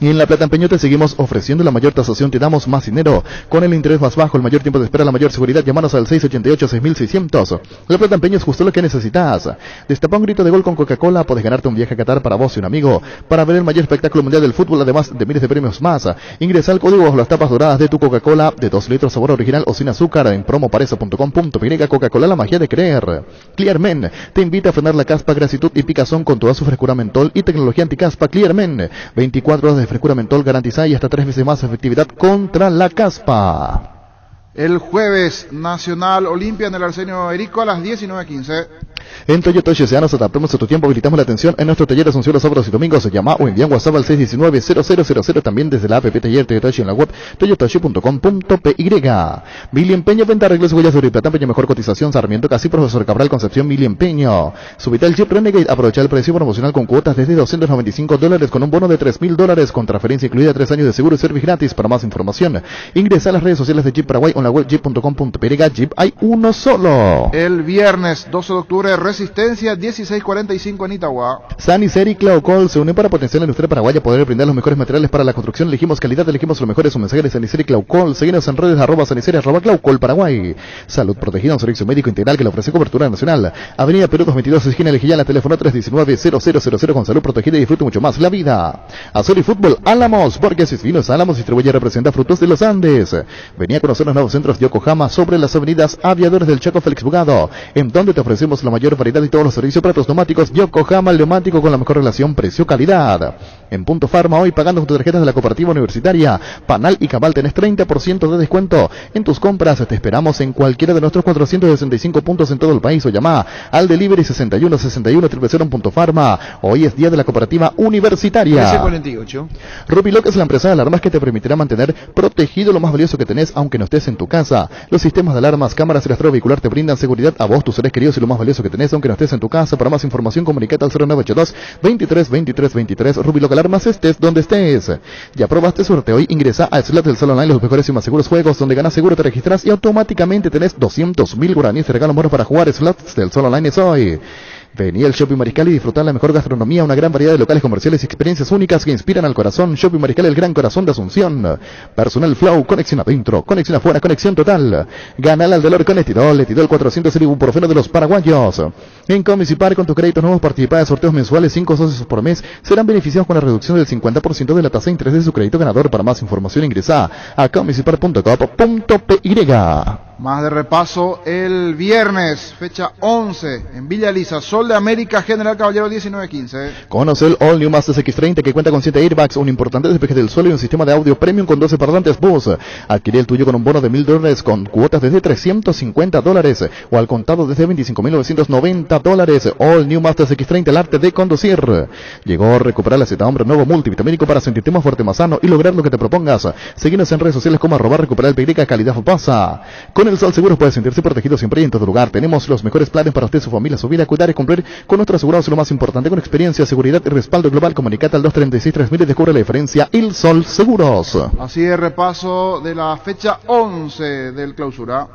Y en La Plata Empeño te seguimos ofreciendo la mayor tasación, te damos más dinero, con el interés más bajo, el mayor tiempo de espera, la mayor seguridad. Llámanos al 688-6600. La Plata Empeño es justo lo que necesitas. Destapa un grito de gol con Coca-Cola, puedes ganarte un viaje a Qatar para vos y un amigo, para ver el mayor espectáculo mundial del fútbol, además de miles de premios más. Ingresa al código bajo las tapas doradas de tu Coca-Cola, de 2 litros, sabor original o sin azúcar, en promoparesa.com.py. Coca-Cola, la magia de creer. Clearmen te invita a frenar la caspa, grasitud y picazón con toda su frescura mentol y tecnología anticaspa. Clearmen, 24 horas de frescura mentol garantizada y hasta 3 veces más efectividad contra la caspa. El jueves, Nacional Olimpia en el Arsenio Erico a las 19:15. En Toyota S.A. nos adaptamos a tu tiempo, habilitamos la atención en nuestro taller Asunción los sábados y domingos. Se llama o envía un WhatsApp al 619-0000, también desde la app Taller Toyota en la web toyotashi.com.py. Mili Empeño, venta, arreglos, huellas de Plata Empeño, mejor cotización, Sarmiento Casi, Profesor Cabral, Concepción. Mili Empeño. Subite el Jeep Renegade, aprovecha el precio promocional con cuotas desde $295 con un bono de $3,000 con transferencia incluida, 3 años de seguro y servicio gratis. Para más información, ingresa a las redes sociales de Jeep Paraguay o en la web jeep.com.py. Jeep hay uno solo. El viernes 12 de octubre, Resistencia, 16:45 en Itagua. Sanicer y Claucol se unen para potenciar la industria paraguaya, poder brindar los mejores materiales para la construcción. Elegimos calidad, elegimos los mejores. Un mensaje de Sanicer y Claucol. Seguimos en redes @Sanicer @Claucol Paraguay. Salud protegida, un servicio médico integral que le ofrece cobertura nacional. Avenida Perú 222, esquina Lejillán, teléfono 319-0000. Con salud protegida y disfrute mucho más la vida. Azul y Fútbol Álamos, porque si Vinos Álamos distribuye y representa frutos de los Andes. Venía a conocer los nuevos centros de Yokohama sobre las avenidas Aviadores del Chaco, Félix Bugado, en donde te ofrecemos la mayor variedad y todos los servicios para tus neumáticos. Yokohama, el neumático con la mejor relación precio-calidad. En Punto Farma, hoy pagando con tus tarjetas de la Cooperativa Universitaria Panal y Cabal tenés 30% de descuento en tus compras. Te esperamos en cualquiera de nuestros 465 puntos en todo el país o llama al delivery 6161-000 en Punto Farma. Hoy es día de la Cooperativa Universitaria. S48. Rupiloc es la empresa de alarmas que te permitirá mantener protegido lo más valioso que tenés, aunque no estés en tu casa. Los sistemas de alarmas, cámaras y rastreo vehicular te brindan seguridad a vos, tus seres queridos y lo más valioso que tenés, aunque no estés en tu casa. Para más información, comunicate al 0982-232323. Rupiloc Alarmas, estés donde estés. ¿Ya probaste suerte hoy? Ingresa a Slot del Sol Online, los mejores y más seguros juegos, donde ganas seguro, te registras y automáticamente tenés 200.000 guaraníes. Te regalan bonos para jugar. Slots del Sol Online es hoy. Vení al Shopping Mariscal y disfrutar la mejor gastronomía, una gran variedad de locales comerciales y experiencias únicas que inspiran al corazón. Shopping Mariscal, el gran corazón de Asunción. Personal Flow, conexión adentro, conexión afuera, conexión total. Gana al dolor con Etidol, Etidol 400, el ibuprofeno de los paraguayos. En Comisipar, con tus créditos nuevos, participa de sorteos mensuales. 5 socios por mes serán beneficiados con la reducción del 50% de la tasa de interés de su crédito ganador. Para más información ingresa a comisipar.com.py. Más de repaso, el viernes, fecha 11, en Villa Elisa, Sol de América, General Caballero 1915. Conoce el All New Mazda CX-30 que cuenta con 7 airbags, un importante despeje del suelo y un sistema de audio premium con 12 parlantes Bose. Adquirí el tuyo con un bono de $1,000 con cuotas desde $350 o al contado desde $25,990. All New Mazda CX-30, el arte de conducir. Llegó a recuperar la Z Hombre nuevo multivitamínico para sentirte más fuerte, más sano y lograr lo que te propongas. Seguinos en redes sociales como @recuperar el PY, calidad pasa. Con el Sol Seguros puede sentirse protegido siempre y en todo lugar. Tenemos los mejores planes para usted, su familia, su vida, cuidar y cumplir con nuestros asegurados, lo más importante, con experiencia, seguridad y respaldo global. Comunicate al 236-3000 y descubre la diferencia. El Sol Seguros. Así es, repaso de la fecha 11 del clausura.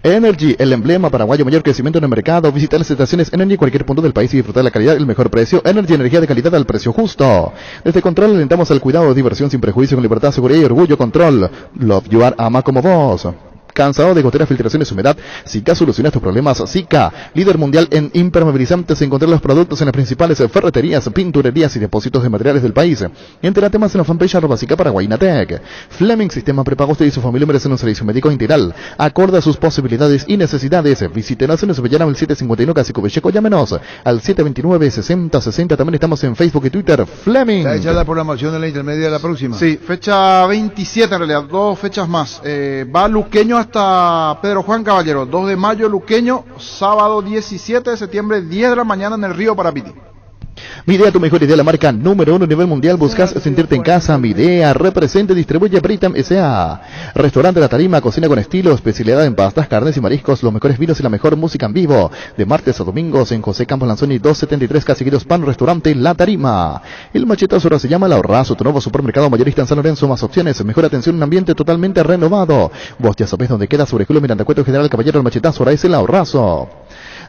Energy, el emblema paraguayo, mayor crecimiento en el mercado. Visita las estaciones Energy en cualquier punto del país y disfrutar la calidad y el mejor precio. Energy, energía de calidad al precio justo. Desde Control alentamos al cuidado, diversión sin prejuicio, con libertad, seguridad y orgullo. Control, Love You Are, ama como vos. ¿Cansado de goteras, filtraciones, humedad? Zika soluciona tus problemas. Zika, líder mundial en impermeabilizantes. Encontrar los productos en las principales ferreterías, pinturerías y depósitos de materiales del país. Entérate más en la fanpage @Zika Paraguaynatec. Fleming, sistema prepago. Usted y su familia merecen un servicio médico integral acorde a sus posibilidades y necesidades. Visítenos en el 751 Casico Becheco. Llámenos al 729-6060. También estamos en Facebook y Twitter. Fleming. ¿Está hecha la programación de la intermedia de la próxima? Sí, fecha 27 en realidad, 2 fechas más. Va Luqueño hasta Pedro Juan Caballero, 2 de mayo Luqueño, sábado 17 de septiembre, 10 de la mañana en el Río Parapiti. Midea, tu mejor idea, la marca número 1 a nivel mundial. Buscas sentirte en casa. Midea, representa y distribuye Britam S.A. Restaurante La Tarima, cocina con estilo, especialidad en pastas, carnes y mariscos, los mejores vinos y la mejor música en vivo. De martes a domingos en José Campos Lanzoni 273, Caseguiros Pan, Restaurante La Tarima. El machetazo ahora se llama La Ahorrazo, tu nuevo supermercado mayorista en San Lorenzo. Más opciones, mejor atención, un ambiente totalmente renovado. Vos ya sabés dónde queda, sobre Julio Miranda Cueto, General Caballero. El machetazo ahora es el Ahorrazo.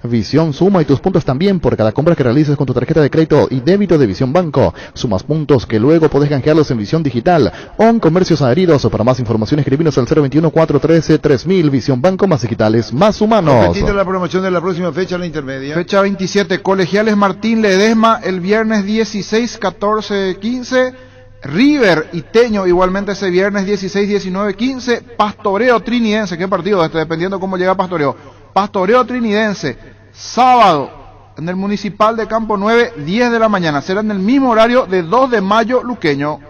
Visión suma y tus puntos también por cada compra que realices con tu tarjeta de crédito y débito de Visión Banco. Sumas puntos que luego podés canjearlos en Visión Digital o en comercios adheridos. Para más información escribinos al 021-413-3000. Visión Banco, más digitales, más humanos. Repetite la promoción de la próxima fecha, la intermedia. Fecha 27, Colegiales Martín Ledesma, el viernes 16, 14, 15. River y Teño igualmente ese viernes 16, 19, 15. Pastoreo Trinidense, qué partido este, dependiendo cómo llega Pastoreo. Pastoreo Trinidense, sábado en el Municipal de Campo 9, 10 de la mañana. Será en el mismo horario de 2 de mayo Luqueño.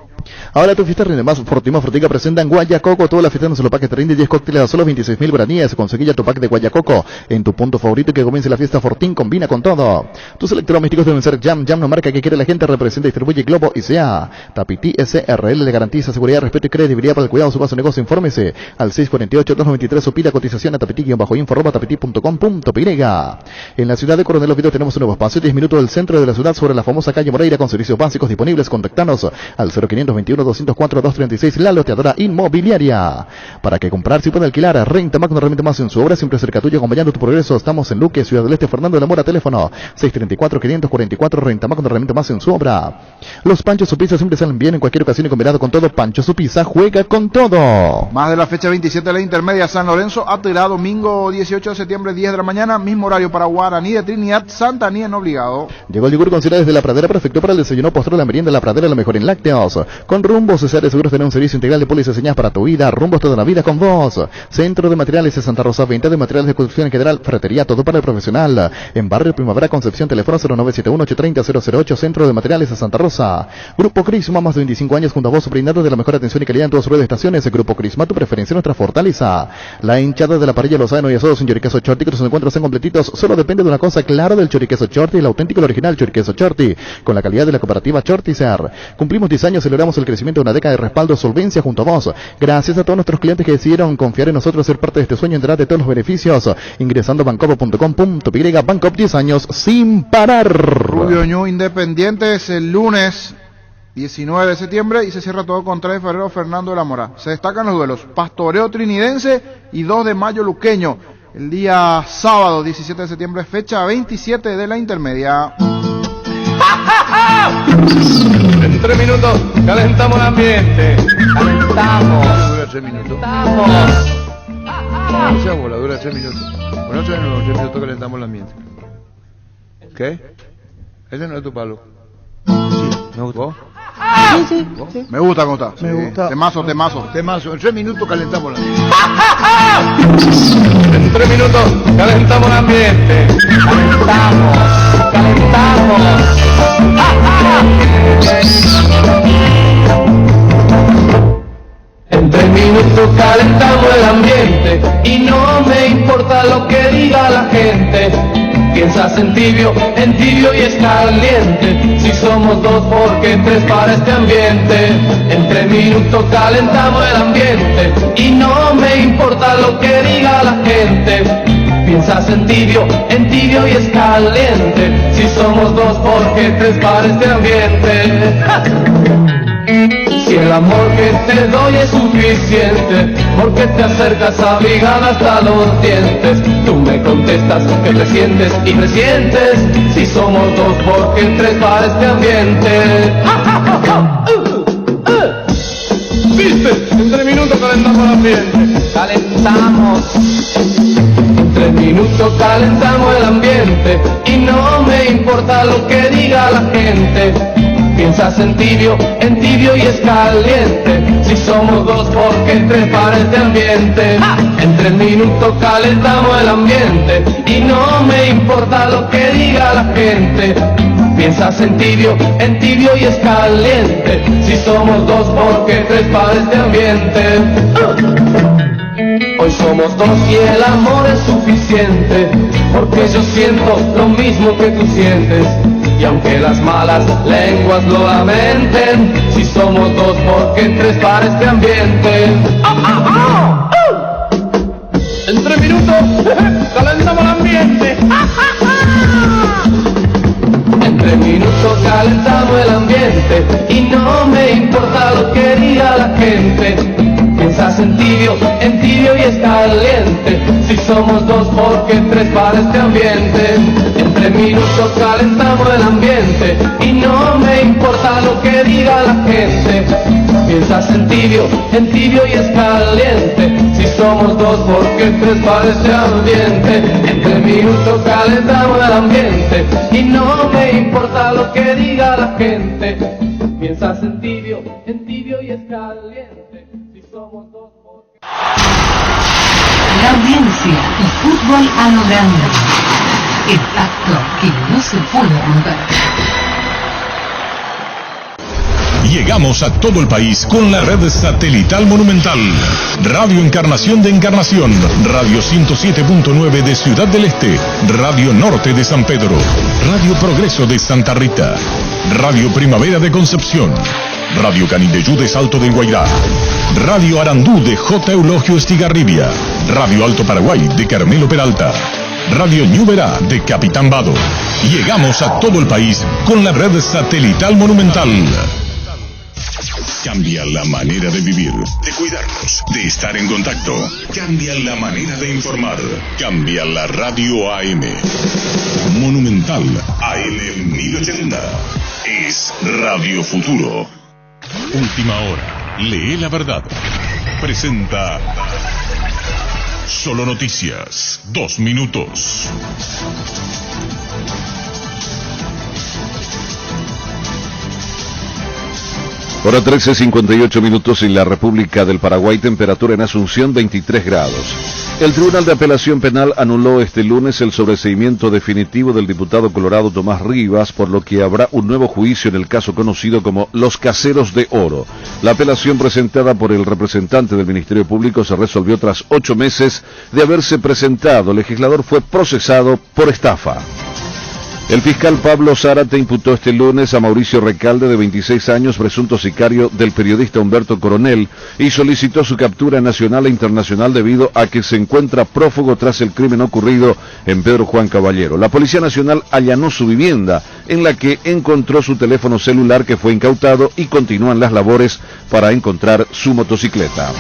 Ahora tu fiesta rinde más. Fortima Frutica presenta en Guayacoco. Toda la fiesta en solo pack te rinde 10 cócteles a solo 26.000 guaraníes. Conseguí ya tu pack de Guayacoco en tu punto favorito y que comience la fiesta. Fortín combina con todo. Tus electrodomésticos deben ser Jam. Jam, no marca que quiere la gente. Representa y distribuye Globo y sea Tapiti SRL. Le garantiza seguridad, respeto y credibilidad para el cuidado de su paso negocio. Infórmese al 648-293 o pida cotización a tapiti-info@tapiti.com.py. En la ciudad de Coronel Oviedo tenemos un nuevo espacio, 10 minutos del centro de la ciudad, sobre la famosa calle Moreira, con servicios básicos disponibles. Contactanos al 0521-204-236. La Loteadora Inmobiliaria. ¿Para qué comprar si puede alquilar? Renta Magno, realmente más en su obra, siempre cerca tuyo, acompañando tu progreso. Estamos en Luque, Ciudad del Este. Fernando de la Mora, teléfono 634-544. Renta Magno, realmente más en su obra. Los Panchos su Pizza siempre salen bien en cualquier ocasión y combinado con todo. Pancho su Pizza juega con todo. Más de la fecha 27 de la intermedia, San Lorenzo Atirá, domingo 18 de septiembre, 10 de la mañana, mismo horario para Guaraní de Trinidad, Santa Anía en Obligado. Llegó el yogur con cereales de La Pradera, perfecto para el desayuno, postre, la merienda. La Pradera, lo mejor en lácteos. Con Rumbos Cesares Seguros tener un servicio integral de pólizas señas para tu vida. Rumbos, toda la vida con vos. Centro de Materiales de Santa Rosa, venta de materiales de construcción en general, ferretería, todo para el profesional. En Barrio Primavera, Concepción, teléfono 0971-830-008, Centro de Materiales de Santa Rosa. Grupo Crisma, más de 25 años junto a vos, brindando de la mejor atención y calidad en todas sus redes de estaciones. Grupo Crisma, tu preferencia, nuestra fortaleza. La hinchada de la parrilla Lozano y asados en choriqueso Chorti, que los encuentros en completitos. Solo depende de una cosa, claro, del choriqueso Chorti, el auténtico, el original choriqueso Chorti, con la calidad de la cooperativa Chortizer. Cumplimos 10 años, celebramos el crecimiento de una década de respaldo, solvencia junto a vos. Gracias a todos nuestros clientes que decidieron confiar en nosotros, ser parte de este sueño, enterar de todos los beneficios, ingresando a bancopo.com.py. Bancop, 10 años sin parar. Rubio Ñu Independiente es el lunes 19 de septiembre y se cierra todo con 3 de febrero Fernando de la Mora. Se destacan los duelos Pastoreo Trinidense y 2 de mayo Luqueño. El día sábado 17 de septiembre, fecha 27 de la intermedia. En 3 minutos calentamos el ambiente. Calentamos. Dura 3 minutos. No sea bola, dura 3 minutos. Bueno, 3 minutos calentamos el ambiente. ¿Qué? Ese no es tu palo. Sí, me gusta. ¿Vos? Sí, sí. Me gusta cómo está. Me gusta. Temazo. En 3 minutos calentamos la En 3 minutos calentamos el ambiente. En 3 minutos calentamos el ambiente y no me importa lo que diga la gente. Piensas en tibio y es caliente. Si somos 2, porque 3 para este ambiente. En 3 minutos calentamos el ambiente y no me importa lo que diga la gente. Piensas en tibio y es caliente. Si somos 2, porque 3 para este ambiente. Si el amor que te doy es suficiente, porque te acercas abrigada hasta los dientes. Tú me contestas que presientes y presientes. Si somos 2, porque 3 para este ambiente. ¿Viste? En 3 minutos calentamos el ambiente. Calentamos. En 3 minutos calentamos el ambiente y no me importa lo que diga la gente. Piensas en tibio y es caliente. Si somos 2, porque 3 para este ambiente. En 3 minutos calentamos el ambiente y no me importa lo que diga la gente. Piensas en tibio y es caliente. Si somos 2, porque 3 para este ambiente. Hoy somos 2 y el amor es suficiente, porque yo siento lo mismo que tú sientes. Y aunque las malas lenguas lo lamenten, si somos 2, porque 3 para este ambiente. En 3 minutos calentamos el ambiente. En 3 minutos calentamos el ambiente y no me importa lo que diga la gente. Piensas en tibio y es caliente. Si somos 2, porque 3 para este ambiente. En 3 minutos calentamos el ambiente y no me importa lo que diga la gente. Piensas en tibio y es caliente. Si somos 2, porque 3 para este ambiente. En 3 minutos calentamos el ambiente y no me importa lo que diga la gente. Piensas en tibio y es caliente. Si somos 2, porque... La audiencia y fútbol a lo grande. El pacto que no se puede romper. Llegamos a todo el país con la red satelital Monumental. Radio Encarnación de Encarnación, Radio 107.9 de Ciudad del Este, Radio Norte de San Pedro, Radio Progreso de Santa Rita, Radio Primavera de Concepción, Radio Canindeyú de Salto del Guairá, Radio Arandú de J. Eulogio Estigarribia, Radio Alto Paraguay de Carmelo Peralta, Radio Ñuberá de Capitán Vado. Llegamos a todo el país con la red satelital Monumental. Cambia la manera de vivir, de cuidarnos, de estar en contacto. Cambia la manera de informar. Cambia la radio AM. Monumental AM 1080. Es Radio Futuro. Última hora. Lee la verdad. Presenta Solo Noticias. 2 minutos. Hora 13:58 minutos en la República del Paraguay, temperatura en Asunción 23 grados. El Tribunal de Apelación Penal anuló este lunes el sobreseimiento definitivo del diputado colorado Tomás Rivas, por lo que habrá un nuevo juicio en el caso conocido como Los Caseros de Oro. La apelación presentada por el representante del Ministerio Público se resolvió tras 8 meses de haberse presentado. El legislador fue procesado por estafa. El fiscal Pablo Zárate imputó este lunes a Mauricio Recalde, de 26 años, presunto sicario del periodista Humberto Coronel, y solicitó su captura nacional e internacional debido a que se encuentra prófugo tras el crimen ocurrido en Pedro Juan Caballero. La Policía Nacional allanó su vivienda, en la que encontró su teléfono celular, que fue incautado, y continúan las labores para encontrar su motocicleta.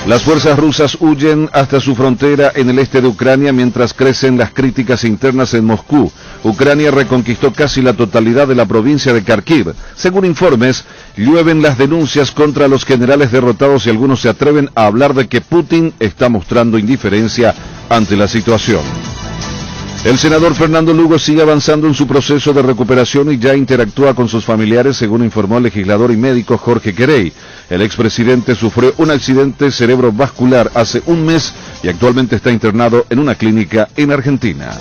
Las fuerzas rusas huyen hasta su frontera en el este de Ucrania mientras crecen las críticas internas en Moscú. Ucrania reconquistó casi la totalidad de la provincia de Kharkiv. Según informes, llueven las denuncias contra los generales derrotados y algunos se atreven a hablar de que Putin está mostrando indiferencia ante la situación. El senador Fernando Lugo sigue avanzando en su proceso de recuperación y ya interactúa con sus familiares, según informó el legislador y médico Jorge Querey. El expresidente sufrió un accidente cerebrovascular hace un mes y actualmente está internado en una clínica en Argentina.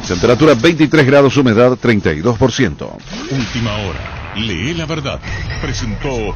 Temperatura 23 grados, humedad 32%. Última hora. Lee la verdad. Presentó